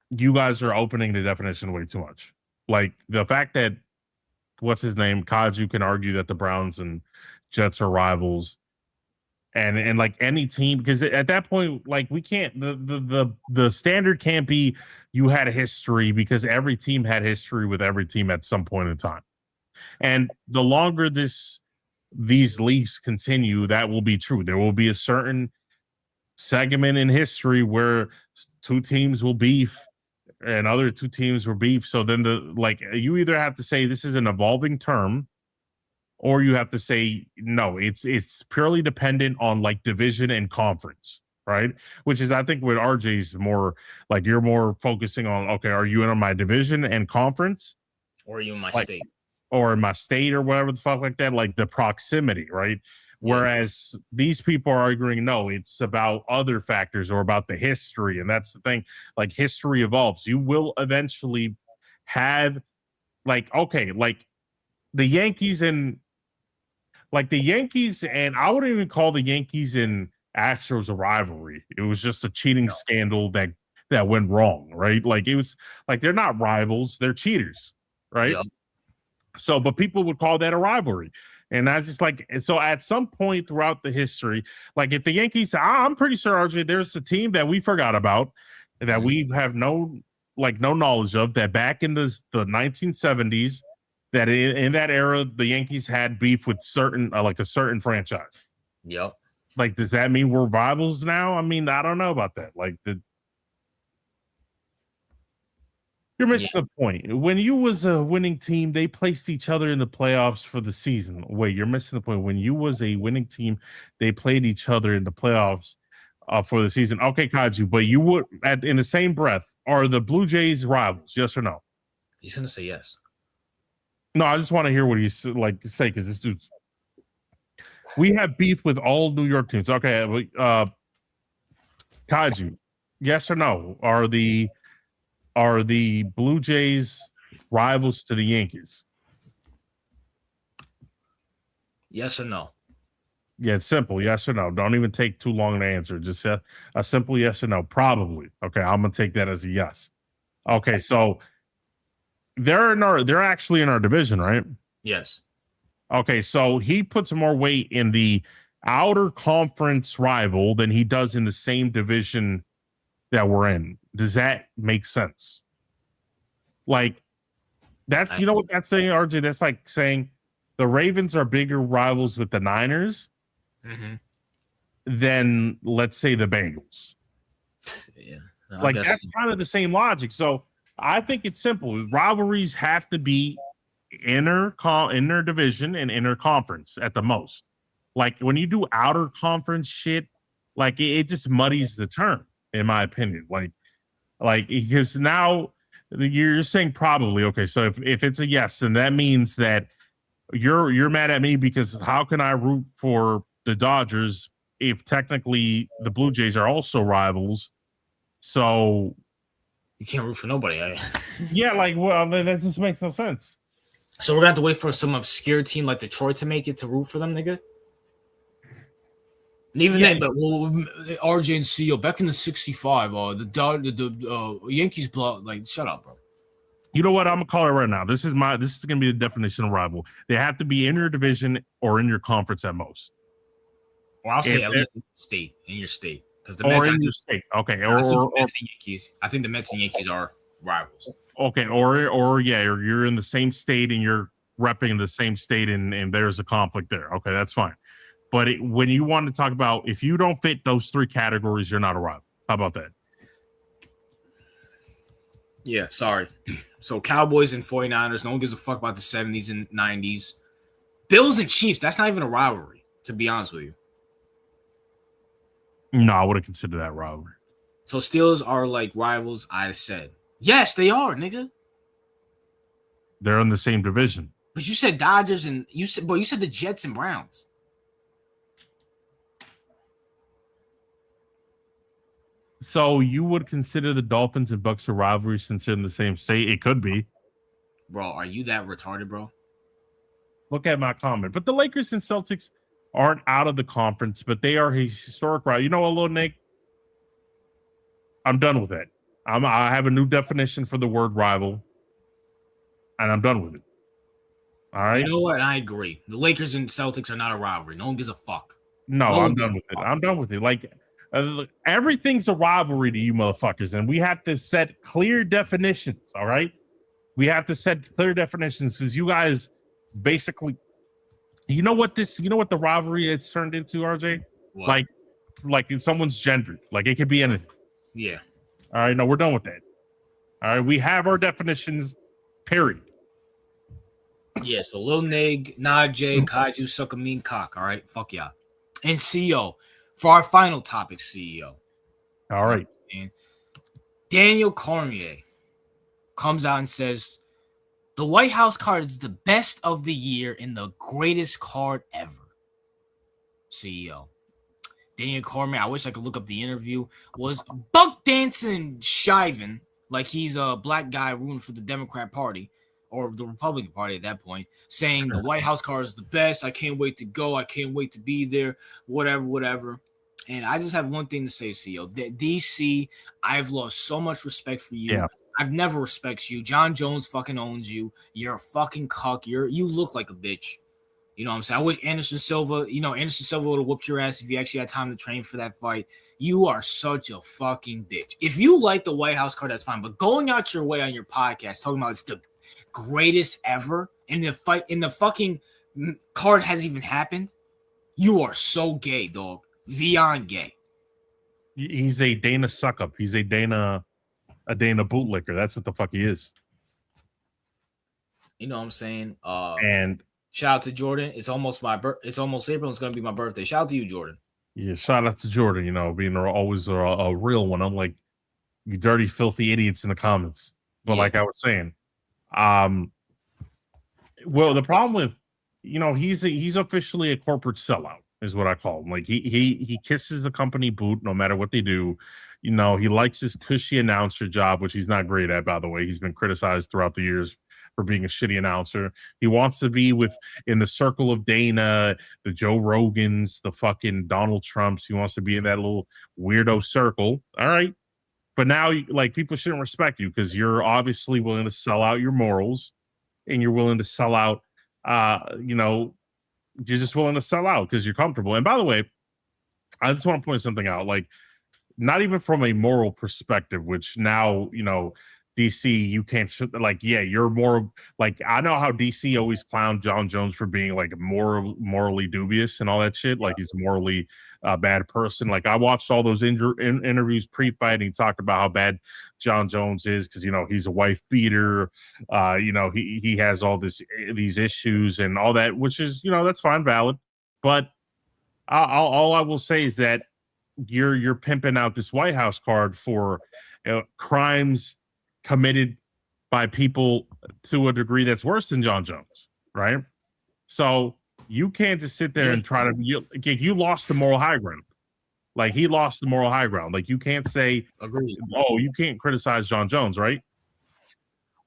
you guys are opening the definition way too much. The fact that, what's his name, Kaiju can argue that the Browns and Jets are rivals. And any team, because at that point, we can't, the standard can't be you had a history, because every team had history with every team at some point in time. And the longer these leagues continue, that will be true. There will be a certain segment in history where 2 teams will beef and other 2 teams will beef. So then you either have to say this is an evolving term, or you have to say, no, it's purely dependent on division and conference, right? Which is, I think, what RJ's more you're more focusing on, okay, are you in my division and conference? Or are you in my state? Or in my state or whatever the fuck that, the proximity, right? Whereas these people are arguing, no, it's about other factors or about the history. And that's the thing, history evolves. You will eventually have, the Yankees and I wouldn't even call the Yankees and Astros a rivalry. It was just a cheating scandal that went wrong, right? It was they're not rivals, they're cheaters, right? Yep. So, but people would call that a rivalry. And that's just so at some point throughout the history, if the Yankees, I'm pretty sure, RJ, there's a team that we forgot about that we have no knowledge of, that back in the 1970s, that in that era, the Yankees had beef with a certain franchise. Yep. Like, does that mean we're rivals now? I mean, I don't know about that. Like, you're missing the point. When you was a winning team, they placed each other in the playoffs for the season. Wait, you're missing the point. When you was a winning team, they played each other in the playoffs for the season. Okay, Kaju, but you would in the same breath, are the Blue Jays rivals? Yes or no? He's gonna say yes. No, I just want to hear what he's like to say because this dude's. We have beef with all New York teams. Okay, Kaju, yes or no? Are the Blue Jays rivals to the Yankees? Yes or no? Yeah, it's simple. Yes or no. Don't even take too long to answer. Just a simple yes or no. Probably. Okay, I'm gonna take that as a yes. Okay, so they're actually in our division, right? Yes. Okay, so he puts more weight in the outer conference rival than he does in the same division that we're in. Does that make sense? Like, that's, you know what that's saying, RJ? That's like saying the Ravens are bigger rivals with the Niners than, let's say, the Bengals. Yeah. Like, that's kind of the same logic. So I think it's simple. Rivalries have to be inner division and inner conference at the most. Like, when you do outer conference shit, like it just muddies the term, in my opinion. Like because now you're saying probably. Okay, so if it's a yes, then that means that you're mad at me because how can I root for the Dodgers if technically the Blue Jays are also rivals? So you can't root for nobody. Yeah, like, well, that just makes no sense. So we're gonna have to wait for some obscure team like Detroit to make it to root for them, nigga. And even then, but RJ and CEO back in the '65, the Yankees blow. Like, shut up, bro. You know what? I'm gonna call it right now. This is gonna be the definition of rival. They have to be in your division or in your conference at most. Or I'll say at least in your state, because the Mets in your state. Okay, or Mets and Yankees. I think the Mets and Yankees are rivals. Okay, or you're in the same state and you're repping the same state and there's a conflict there. Okay, that's fine. But when you want to talk about if you don't fit those three categories, you're not a rival. How about that? Yeah, sorry. So Cowboys and 49ers, no one gives a fuck about the 70s and 90s. Bills and Chiefs, that's not even a rivalry, to be honest with you. No, I wouldn't consider that rivalry. So Steelers are like rivals, I said. Yes, they are, nigga. They're in the same division. But you said Dodgers and you said the Jets and Browns. So you would consider the Dolphins and Bucks a rivalry since they're in the same state? It could be. Bro, are you that retarded, bro? Look at my comment. But the Lakers and Celtics aren't out of the conference, but they are a historic rival. You know what, little Nick? I'm done with it. I have a new definition for the word rival, and I'm done with it. All right? You know what? I agree. The Lakers and Celtics are not a rivalry. No one gives a fuck. No, I'm done with it. I'm done with it. Like, everything's a rivalry to you motherfuckers, and we have to set clear definitions, all right? We have to set clear definitions because you guys basically, you know what the rivalry has turned into, RJ? What? Like someone's gendered. Like, it could be anything. Yeah. All right, no, we're done with that. All right, we have our definitions, period. Yeah, so Lil Nig, Najee, Kaiju, Suckamean Cock, all right? Fuck yeah. And CEO, for our final topic, CEO. All right. And Daniel Cormier comes out and says, the White House card is the best of the year and the greatest card ever. CEO. Daniel Cormier, I wish I could look up the interview, was buck dancing, shiving like he's a black guy rooting for the Democrat Party or the Republican Party at that point, saying the White House card is the best. I can't wait to go. I can't wait to be there, whatever. And I just have one thing to say, CEO. DC, I've lost so much respect for you. Yeah. I've never respected you. John Jones fucking owns you. You're a fucking cuck. You look like a bitch. You know what I'm saying? I wish Anderson Silva would have whooped your ass if you actually had time to train for that fight. You are such a fucking bitch. If you like the White House card, that's fine. But going out your way on your podcast, talking about it's the greatest ever, and the fucking card hasn't even happened. You are so gay, dog. Beyond gay. He's a Dana suck up. He's a Dana bootlicker. That's what the fuck he is. You know what I'm saying? And shout out to Jordan. It's almost It's almost April. It's gonna be my birthday. Shout out to you, Jordan. yeah, shout out to Jordan. You know, being always a real one. I'm like, you dirty, filthy idiots in the comments. But like I was saying, well, the problem with, you know, he's officially a corporate sellout, is what I call him. Like he kisses the company boot no matter what they do. You know, he likes his cushy announcer job, which he's not great at, by the way. He's been criticized throughout the years for being a shitty announcer. He wants to be in the circle of Dana, the Joe Rogans, the fucking Donald Trumps. He wants to be in that little weirdo circle. All right. But now, like, people shouldn't respect you because you're obviously willing to sell out your morals, and you're willing to sell out, you know, you're just willing to sell out because you're comfortable. And by the way, I just want to point something out. Like, not even from a moral perspective, which now, you know, DC, you can't, like, yeah, you're more like, I know how DC always clowned John Jones for being like morally dubious and all that shit. Like, he's morally a bad person. Like, I watched all those interviews pre-fight, and he talked about how bad John Jones is because, you know, he's a wife beater. You know, he has all these issues and all that, which is, you know, that's fine, valid. But all I will say is that you're pimping out this White House card for crimes committed by people to a degree that's worse than John Jones, right? So you can't just sit there and try to, you lost the moral high ground. Like, he lost the moral high ground. Like, you can't say, oh, you can't criticize John Jones, right?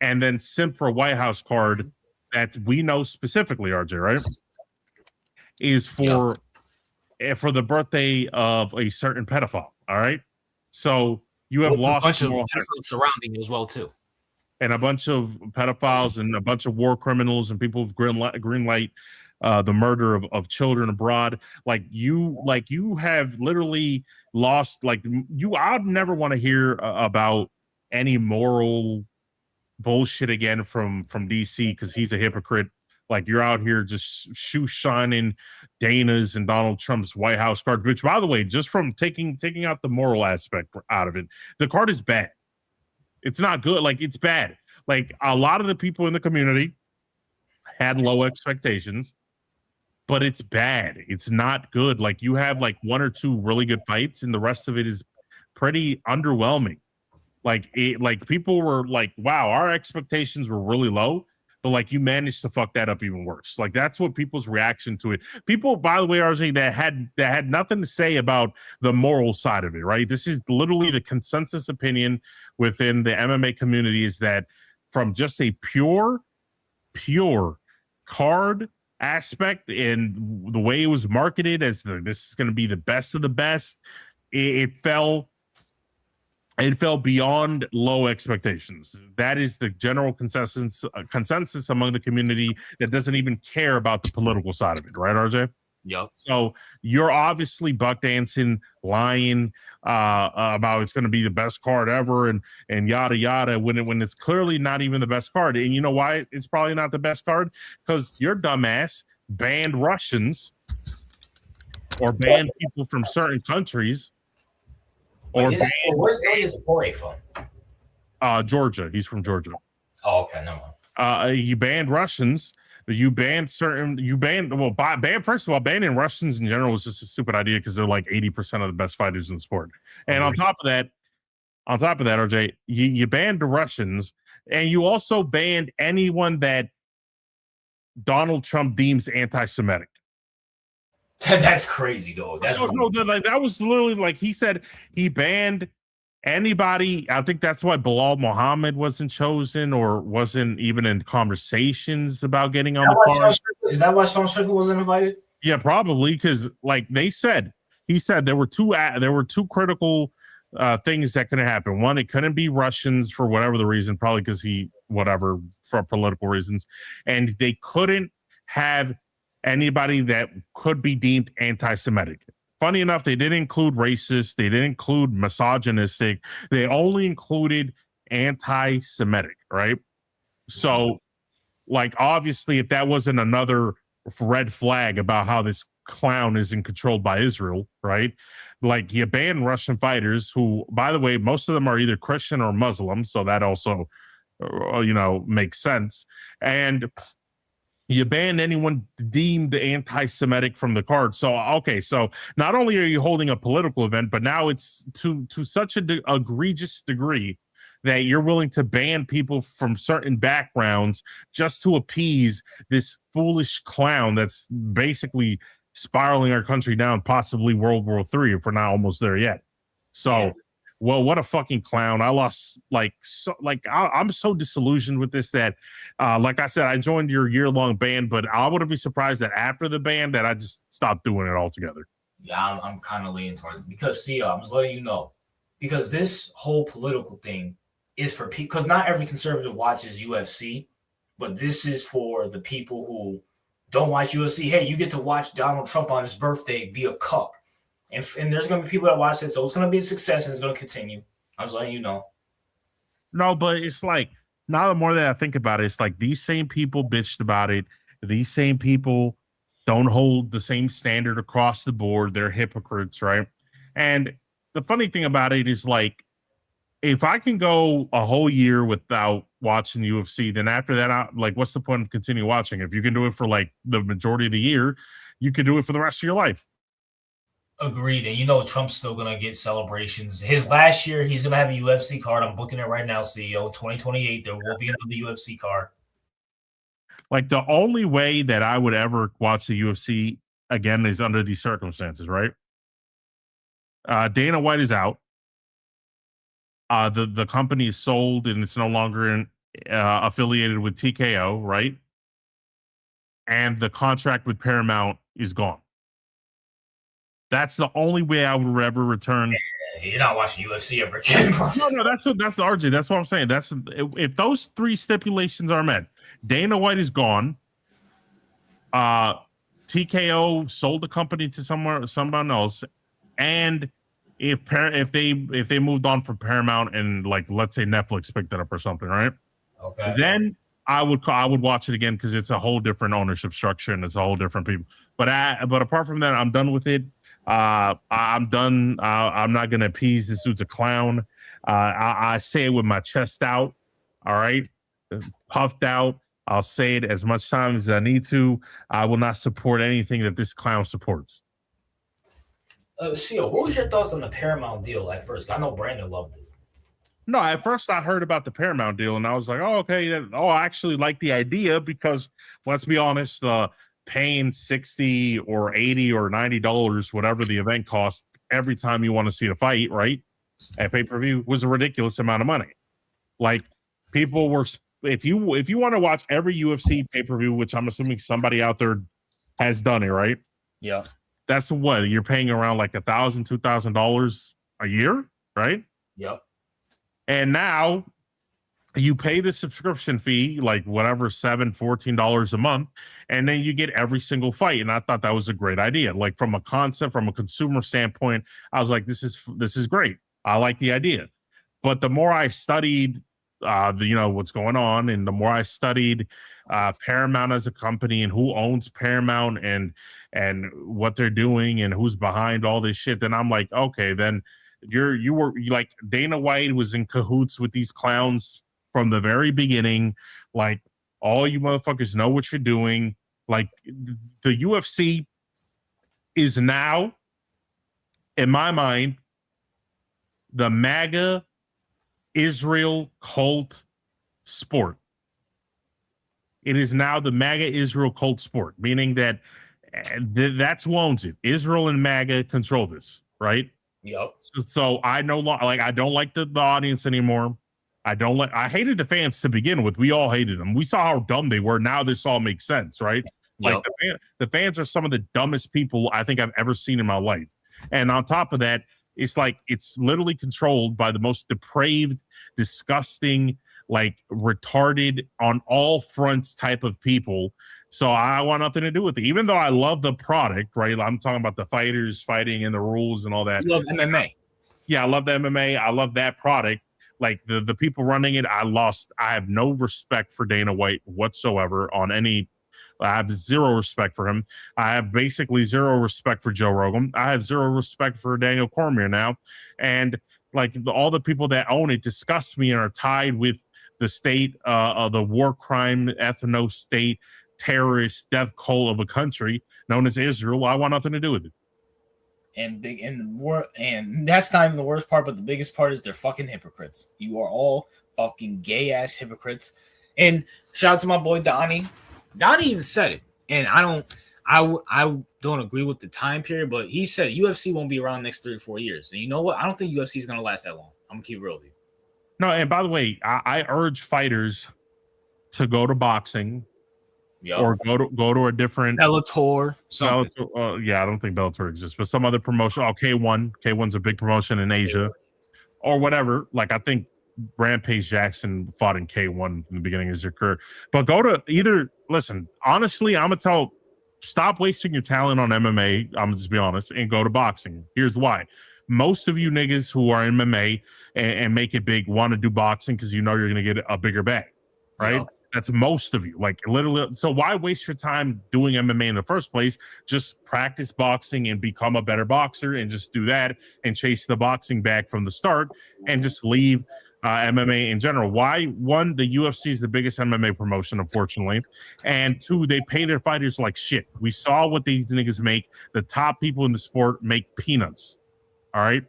And then simp for a White House card that we know specifically, RJ, right? Is for the birthday of a certain pedophile, all right? So you have lost a bunch of surrounding you as well too, and a bunch of pedophiles and a bunch of war criminals and people with green light, the murder of children abroad. Like you have literally lost. Like I'd never want to hear about any moral bullshit again from DC because he's a hypocrite. Like, you're out here just shoe shining Dana's and Donald Trump's White House card, which, by the way, just from taking out the moral aspect out of it, the card is bad. It's not good. Like, it's bad. Like, a lot of the people in the community had low expectations, but it's bad. It's not good. Like, you have like one or two really good fights, and the rest of it is pretty underwhelming. Like, people were like, wow, our expectations were really low. But like, you managed to fuck that up even worse. Like, that's what people's reaction to it. People, by the way, RJ, that had nothing to say about the moral side of it, right? This is literally the consensus opinion within the MMA community, is that from just a pure card aspect and the way it was marketed as this is going to be the best of the best, it fell beyond low expectations. That is the general consensus among the community that doesn't even care about the political side of it, right, RJ? Yep. So you're obviously buck dancing, lying about it's going to be the best card ever and yada yada when it's clearly not even the best card. And you know why it's probably not the best card? Because your dumbass banned Russians or banned people from certain countries. Where's Elias Pore from? Georgia. He's from Georgia. Oh, okay. No more. You banned Russians. You banned first of all, banning Russians in general was just a stupid idea because they're like 80% of the best fighters in the sport. And on top of that, RJ, you banned the Russians, and you also banned anyone that Donald Trump deems anti-Semitic. That's crazy, though. That was literally like he said he banned anybody. I think that's why Bilal Muhammad wasn't chosen or wasn't even in conversations about getting on the card. Is that why Sean Strickland wasn't invited? Yeah, probably because like he said there were two critical things that couldn't happen. One, it couldn't be Russians for whatever the reason, probably because for political reasons, and they couldn't have anybody that could be deemed anti-Semitic. Funny enough, they didn't include racist. They didn't include misogynistic. They only included anti-Semitic, right? So, like, obviously, if that wasn't another red flag about how this clown isn't controlled by Israel, right? Like you ban Russian fighters who, by the way, most of them are either Christian or Muslim. So that also, makes sense. And you ban anyone deemed anti-Semitic from the card. So okay, so not only are you holding a political event, but now it's to such a egregious degree that you're willing to ban people from certain backgrounds just to appease this foolish clown that's basically spiraling our country down, possibly World War III, if we're not almost there yet. So well, what a fucking clown. I lost I'm so disillusioned with this that like I said, I joined your year-long ban, but I wouldn't be surprised that after the ban that I just stopped doing it altogether. Yeah, I'm kind of leaning towards it because see, I'm just letting you know, because this whole political thing is for people, because not every conservative watches UFC, but this is for the people who don't watch UFC. Hey, you get to watch Donald Trump on his birthday be a cuck. And there's going to be people that watch it, so it's going to be a success and it's going to continue. I was letting you know. No, but it's like, now the more that I think about it, it's like these same people bitched about it. These same people don't hold the same standard across the board. They're hypocrites, right? And the funny thing about it is like, if I can go a whole year without watching UFC, then after that, what's the point of continue watching? If you can do it for like the majority of the year, you can do it for the rest of your life. Agreed. And Trump's still going to get celebrations. His last year, he's going to have a UFC card. I'm booking it right now, CEO. 2028, there will be another UFC card. Like the only way that I would ever watch the UFC again is under these circumstances, right? Dana White is out. The company is sold and it's no longer affiliated with TKO, right? And the contract with Paramount is gone. That's the only way I would ever return. You're not watching UFC ever again, bro. No, that's RJ. That's what I'm saying. That's if those three stipulations are met. Dana White is gone. TKO sold the company to someone else, and if they moved on from Paramount and let's say Netflix picked it up or something, right? Okay. Then I would watch it again because it's a whole different ownership structure and it's a whole different people. But apart from that, I'm done with it. I'm done. I'm not gonna appease this dude's a clown. I say it with my chest out. All right, puffed out. I'll say it as much time as I need to. I will not support anything that this clown supports. CEO, what was your thoughts on the Paramount deal at first? I know Brandon loved it. No, at first I heard about the Paramount deal and I was like, oh, okay. I actually like the idea because let's be honest, paying $60 or $80 or $90, whatever the event costs every time you want to see the fight, right? At pay-per-view was a ridiculous amount of money. Like people were, if you want to watch every UFC pay-per-view, which I'm assuming somebody out there has done it, right? Yeah. That's what you're paying around like $1,000, $2,000 a year, right? Yep. And now you pay the subscription fee, like whatever, $14 a month, and then you get every single fight. And I thought that was a great idea. Like from a concept, from a consumer standpoint, I was like, this is great. I like the idea. But the more I studied what's going on, and the more I studied Paramount as a company and who owns Paramount and what they're doing and who's behind all this shit, then I'm like, okay, then you were like Dana White was in cahoots with these clowns from the very beginning. Like all you motherfuckers know what you're doing. Like the UFC is now, in my mind, the MAGA Israel cult sport. It is now the MAGA Israel cult sport, meaning that that's who owns it. Israel and MAGA control this, right? Yep. So I no longer I don't like the audience anymore. I hated the fans to begin with. We all hated them. We saw how dumb they were. Now this all makes sense, right? Like the fans are some of the dumbest people I think I've ever seen in my life. And on top of that, it's like it's literally controlled by the most depraved, disgusting, like retarded on all fronts type of people. So I want nothing to do with it. Even though I love the product, right? I'm talking about the fighters fighting and the rules and all that. You love MMA. Yeah, I love the MMA. I love that product. Like the people running it, I have no respect for Dana White whatsoever on any I have zero respect for him. I have basically zero respect for Joe Rogan. I have zero respect for Daniel Cormier now. And like all the people that own it disgust me and are tied with the state, the war crime, ethno state, terrorist death cult of a country known as Israel. I want nothing to do with it. And that's not even the worst part, but the biggest part is they're fucking hypocrites. You are all fucking gay ass hypocrites. And shout out to my boy Donnie. Donnie even said it, and I don't agree with the time period, but he said UFC won't be around next 3 to 4 years. And you know what? I don't think UFC is gonna last that long. I'm gonna keep it real with you. No, and by the way, I urge fighters to go to boxing. Yep. Or go to a different Bellator. Yeah, I don't think Bellator exists, but some other promotion. Oh, K1's a big promotion in Asia, or whatever. Like I think Rampage Jackson fought in K1 in the beginning of his career. But go to either. Listen, honestly, I'm gonna stop wasting your talent on MMA. I'm gonna just be honest and go to boxing. Here's why: most of you niggas who are in MMA and make it big want to do boxing because you know you're gonna get a bigger bag, right? Yep. That's most of you, like literally. So why waste your time doing MMA in the first place? Just practice boxing and become a better boxer and just do that and chase the boxing bag from the start and just leave MMA in general. Why? One, the UFC is the biggest MMA promotion, unfortunately. And two, they pay their fighters like shit. We saw what these niggas make. The top people in the sport make peanuts. All right?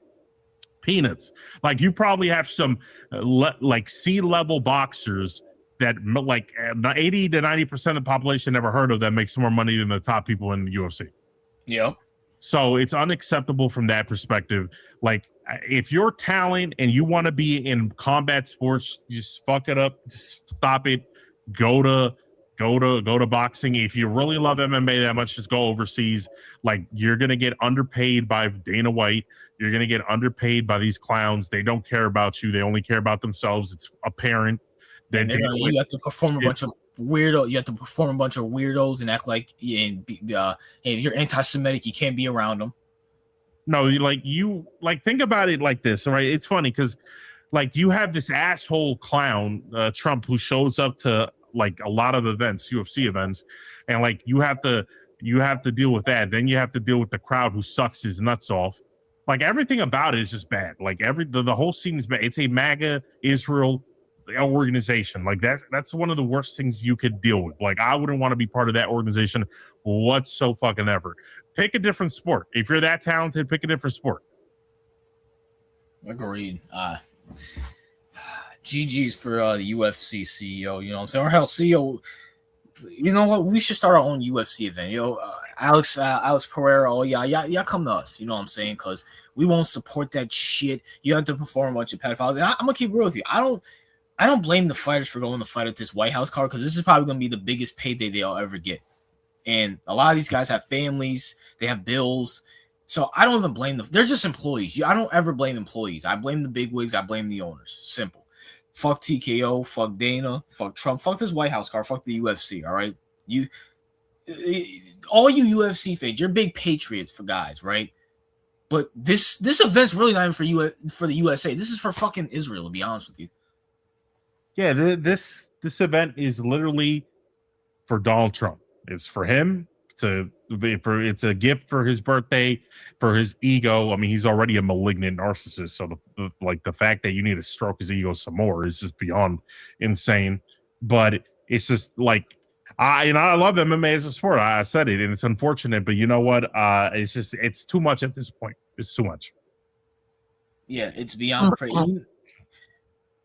Peanuts. Like you probably have some like C-level boxers that like 80 to 90% of the population never heard of that makes more money than the top people in the UFC. Yep. So it's unacceptable from that perspective. Like if you're talent and you want to be in combat sports, just fuck it up. Just stop it. Go to boxing. If you really love MMA that much, just go overseas. Like you're going to get underpaid by Dana White. You're going to get underpaid by these clowns. They don't care about you. They only care about themselves. It's apparent. Then you have to perform a bunch of weirdo. You have to perform a bunch of weirdos and act like and if you're anti-Semitic, you can't be around them. No, you think about it like this, all right? It's funny because like you have this asshole clown, Trump, who shows up to like a lot of events, UFC events, and like you have to deal with that. Then you have to deal with the crowd who sucks his nuts off. Like everything about it is just bad. Like the whole scene is bad. It's a MAGA Israel organization. Like that's one of the worst things you could deal with. Like I wouldn't want to be part of that organization whatsoever. Pick a different sport. If you're that talented, pick a different sport. Agreed. GG's for the UFC CEO. You know what I'm saying? Or hell, CEO. You know what? We should start our own UFC event. Alex Pereira. Oh yeah, come to us. You know what I'm saying? Because we won't support that shit. You have to perform a bunch of pedophiles. And I'm gonna keep real with you. I don't blame the fighters for going to fight at this White House card because this is probably going to be the biggest payday they'll ever get. And a lot of these guys have families, they have bills. So I don't even blame them. They're just employees. I don't ever blame employees. I blame the bigwigs. I blame the owners. Simple. Fuck TKO. Fuck Dana. Fuck Trump. Fuck this White House card. Fuck the UFC. All right. All you UFC fans, you're big patriots for guys, right? But this event's really not even for the USA. This is for fucking Israel, to be honest with you. Yeah, this event is literally for Donald Trump. It's for him it's a gift for his birthday, for his ego. I mean, he's already a malignant narcissist, so the fact that you need to stroke his ego some more is just beyond insane. But it's just like I love MMA as a sport. I said it, and it's unfortunate, but you know what? It's too much at this point. It's too much. Yeah, it's beyond crazy.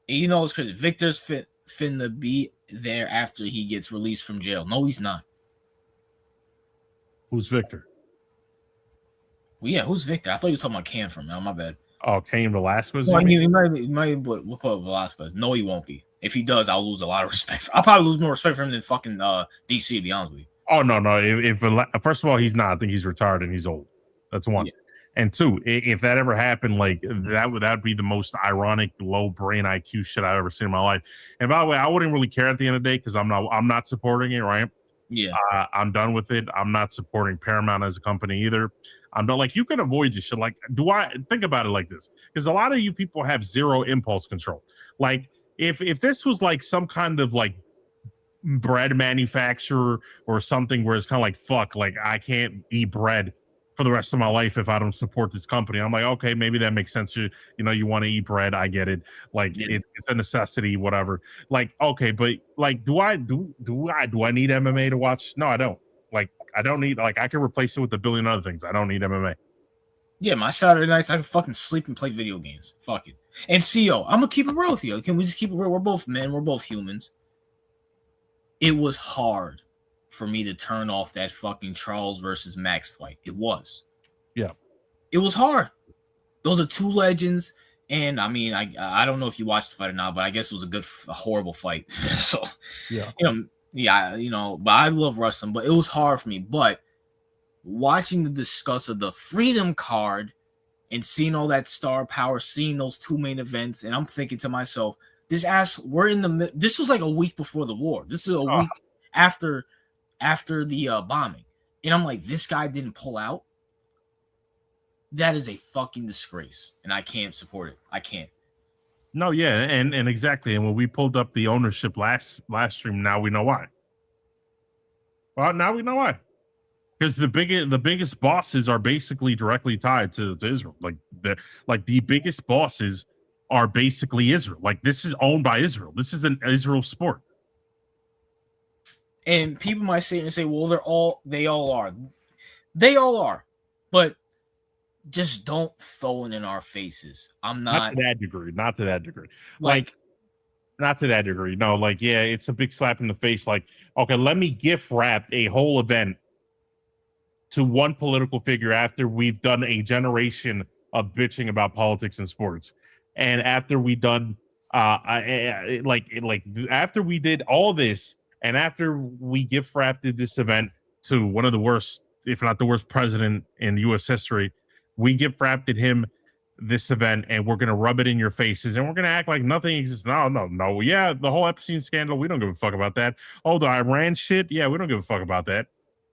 You know, it's crazy. Victor's finna be there after he gets released from jail. No, he's not. Who's Victor? Well, yeah, who's Victor? I thought you were talking about Cam from now. My bad. Oh, Cain Velasquez? Well, he might put Velasquez. No, he won't be. If he does, I'll lose a lot of respect. I'll probably lose more respect for him than fucking DC, to be honest with you. Oh, no. If first of all, he's not. I think he's retired and he's old. That's one. Yeah. And two, if that ever happened, like that would be the most ironic, low brain IQ shit I've ever seen in my life. And by the way, I wouldn't really care at the end of the day because I'm not supporting it, right? Yeah, I'm done with it. I'm not supporting Paramount as a company either. I'm not like you can avoid this shit. Like, do I think about it like this? Because a lot of you people have zero impulse control. Like, if this was like some kind of like bread manufacturer or something where it's kind of like, fuck, like I can't eat bread for the rest of my life if I don't support this company. I'm like, okay, maybe that makes sense. You want to eat bread. I get it. Like Yeah. it's a necessity, whatever. Like, okay, but like, do I need MMA to watch? No, I don't. Like, I don't need, like, I can replace it with a billion other things. I don't need MMA. Yeah, my Saturday nights I can fucking sleep and play video games. Fuck it. And CEO, I'm gonna keep it real with you. Can we just keep it real? We're both men. We're both humans. It was hard for me to turn off that fucking Charles versus Max fight. It was. Yeah. It was hard. Those are two legends. And I mean, I don't know if you watched the fight or not, but I guess it was a horrible fight. So, Yeah. But I love wrestling, but it was hard for me. But watching the discuss of the Freedom card and seeing all that star power, seeing those two main events, and I'm thinking to myself, this was like a week before the war. This is a week after the bombing. And I'm like, this guy didn't pull out. That is a fucking disgrace. And I can't support it. I can't. No, yeah, and exactly. And when we pulled up the ownership last stream, now we know why. Well, now we know why. Because the biggest bosses are basically directly tied to Israel. Like the biggest bosses are basically Israel. Like, this is owned by Israel. This is an Israel sport. And people might say, well, they all are. They all are. But just don't throw it in our faces. Not to that degree. Not to that degree. Like, not to that degree. No, like, yeah, it's a big slap in the face. Like, okay, let me gift wrap a whole event to one political figure after we've done a generation of bitching about politics and sports. And after we done after we did all this, and after we gift wrapped this event to one of the worst, if not the worst president in US history, we gift wrapped him this event, and we're gonna rub it in your faces, and we're gonna act like nothing exists. No. Yeah, the whole Epstein scandal, we don't give a fuck about that. Oh, the Iran shit, yeah, we don't give a fuck about that.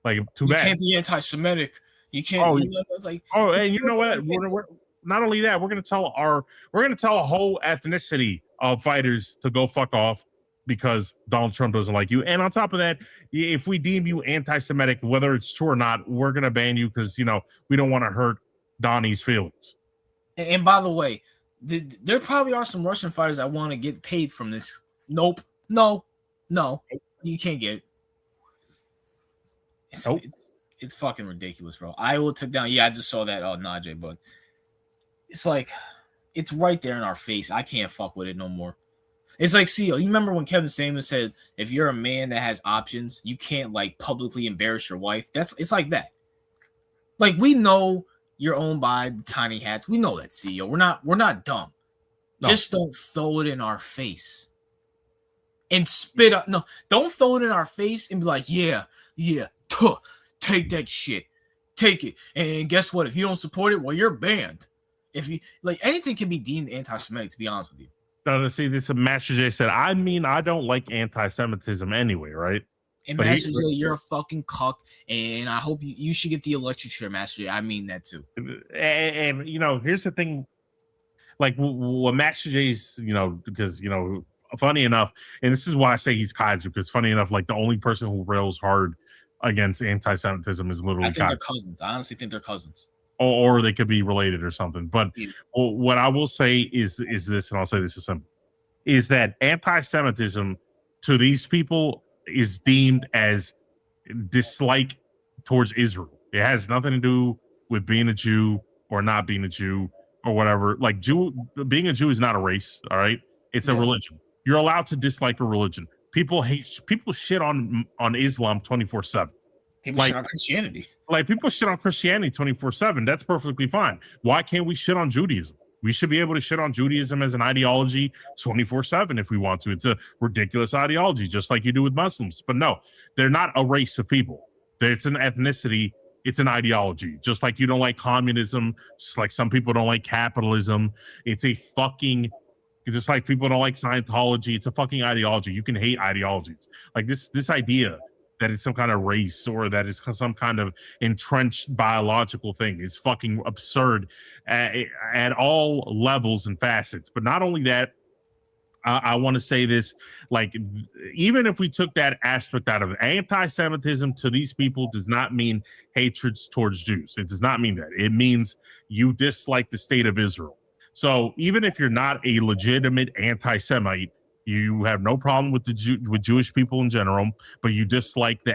Like, too bad. You can't be anti-Semitic. You can't. It's like, and you know what? We're not only that, we're gonna tell a whole ethnicity of fighters to go fuck off because Donald Trump doesn't like you. And on top of that, if we deem you anti-Semitic, whether it's true or not, we're gonna ban you because we don't want to hurt Donnie's feelings. And by the way, there probably are some Russian fighters that want to get paid from this. Nope. No. You can't get it. It's fucking ridiculous, bro. Iowa took down. Yeah, I just saw that. Oh, Najee, but it's like it's right there in our face. I can't fuck with it no more. It's like, see, you remember when Kevin Samuels said, if you're a man that has options, you can't like publicly embarrass your wife. It's like that. Like, we know you're owned by the tiny hats. We know that, CEO. We're not dumb. No. Just don't throw it in our face and spit up. No, don't throw it in our face and be like, yeah. Take that shit. Take it. And guess what? If you don't support it, well, you're banned. If you like, anything can be deemed anti-Semitic, to be honest with you. No, see, this Master J said, I mean, I don't like anti-Semitism anyway, right? And but Master J, you're a fucking cuck, and I hope you should get the electric chair, Master J. I mean that too. And here's the thing. Like, what Master J's, because, funny enough, and this is why I say he's kaiju, because funny enough, like, the only person who rails hard against anti-Semitism is literally I think they're cousins. I honestly think they're cousins. Or they could be related or something. But what I will say is this, and I'll say this is simple, is that anti-Semitism to these people is deemed as dislike towards Israel. It has nothing to do with being a Jew or not being a Jew or whatever. Like, being a Jew is not a race, all right? It's a religion. You're allowed to dislike a religion. People shit on Islam 24/7. People shit on Christianity. Like, people shit on Christianity 24/7. That's perfectly fine. Why can't we shit on Judaism? We should be able to shit on Judaism as an ideology 24/7 if we want to. It's a ridiculous ideology, just like you do with Muslims. But no, they're not a race of people. It's an ethnicity. It's an ideology. Just like you don't like communism, just like some people don't like capitalism. It's a fucking, just like people don't like Scientology. It's a fucking ideology. You can hate ideologies. Like, this idea that it's some kind of race or that it's some kind of entrenched biological thing is fucking absurd at all levels and facets. But not only that, I want to say this, like, even if we took that aspect out of it, anti-Semitism to these people does not mean hatred towards Jews. It does not mean that. It means you dislike the state of Israel. So even if you're not a legitimate anti-Semite, you have no problem with with Jewish people in general, but you dislike the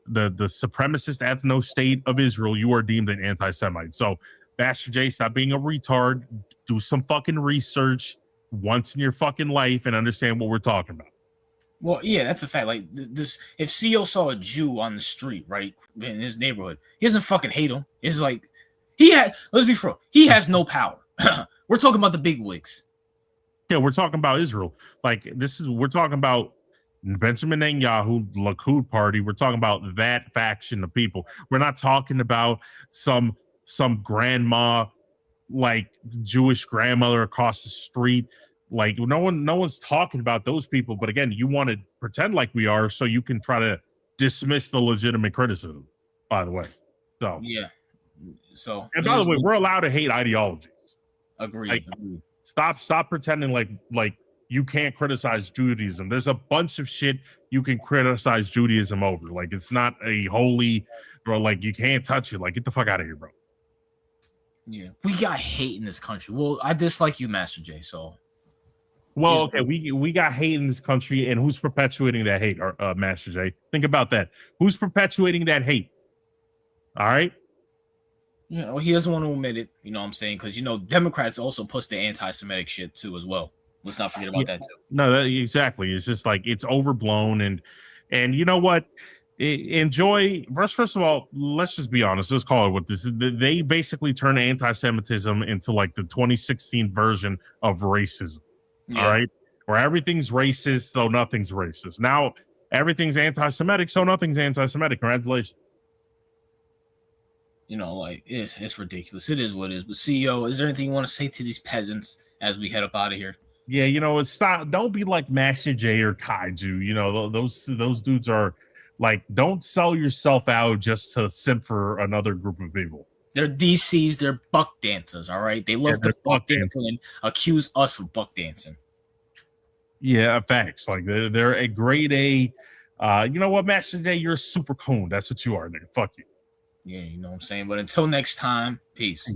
supremacist ethno state of Israel, you are deemed an anti-Semite. So, Master J, stop being a retard. Do some fucking research once in your fucking life and understand what we're talking about. Well, yeah, that's a fact. Like this, if CEO saw a Jew on the street, right, in his neighborhood, he doesn't fucking hate him. It's like he had. Let's be real. He has no power. We're talking about the big wigs. Yeah, we're talking about Israel. Like we're talking about Benjamin Netanyahu, Likud party. We're talking about that faction of people. We're not talking about some grandma, like Jewish grandmother across the street. Like no one's talking about those people. But again, you want to pretend like we are, so you can try to dismiss the legitimate criticism. By the way, so yeah. So and by the way, we're allowed to hate ideologies. Agreed. Like, Stop pretending like you can't criticize Judaism. There's a bunch of shit you can criticize Judaism over. Like it's not a holy, bro. Like you can't touch it. Like get the fuck out of here, bro. Yeah, we got hate in this country. Well, I dislike you, Master J. So, well, okay, we got hate in this country, and who's perpetuating that hate, Master J? Think about that. Who's perpetuating that hate? All right. Yeah, well, he doesn't want to admit it. You know what I'm saying? Because Democrats also push the anti-Semitic shit too, as well. Let's not forget about that too. No, exactly. It's just like it's overblown, and you know what? Enjoy. First of all, let's just be honest. Let's call it what this is. They basically turn anti-Semitism into like the 2016 version of racism. Yeah. All right, where everything's racist, so nothing's racist. Now everything's anti-Semitic, so nothing's anti-Semitic. Congratulations. Like it's ridiculous. It is what it is. But CEO, is there anything you want to say to these peasants as we head up out of here? Yeah, it's not. Don't be like Master J or Kaiju. Those dudes are like, don't sell yourself out just to simp for another group of people. They're DCs. They're buck dancers. All right, they love to buck dance and accuse us of buck dancing. Yeah, facts. Like they're a grade A. You know what, Master J, you're a super coon. That's what you are, nigga. Fuck you. Yeah, you know what I'm saying? But until next time, peace.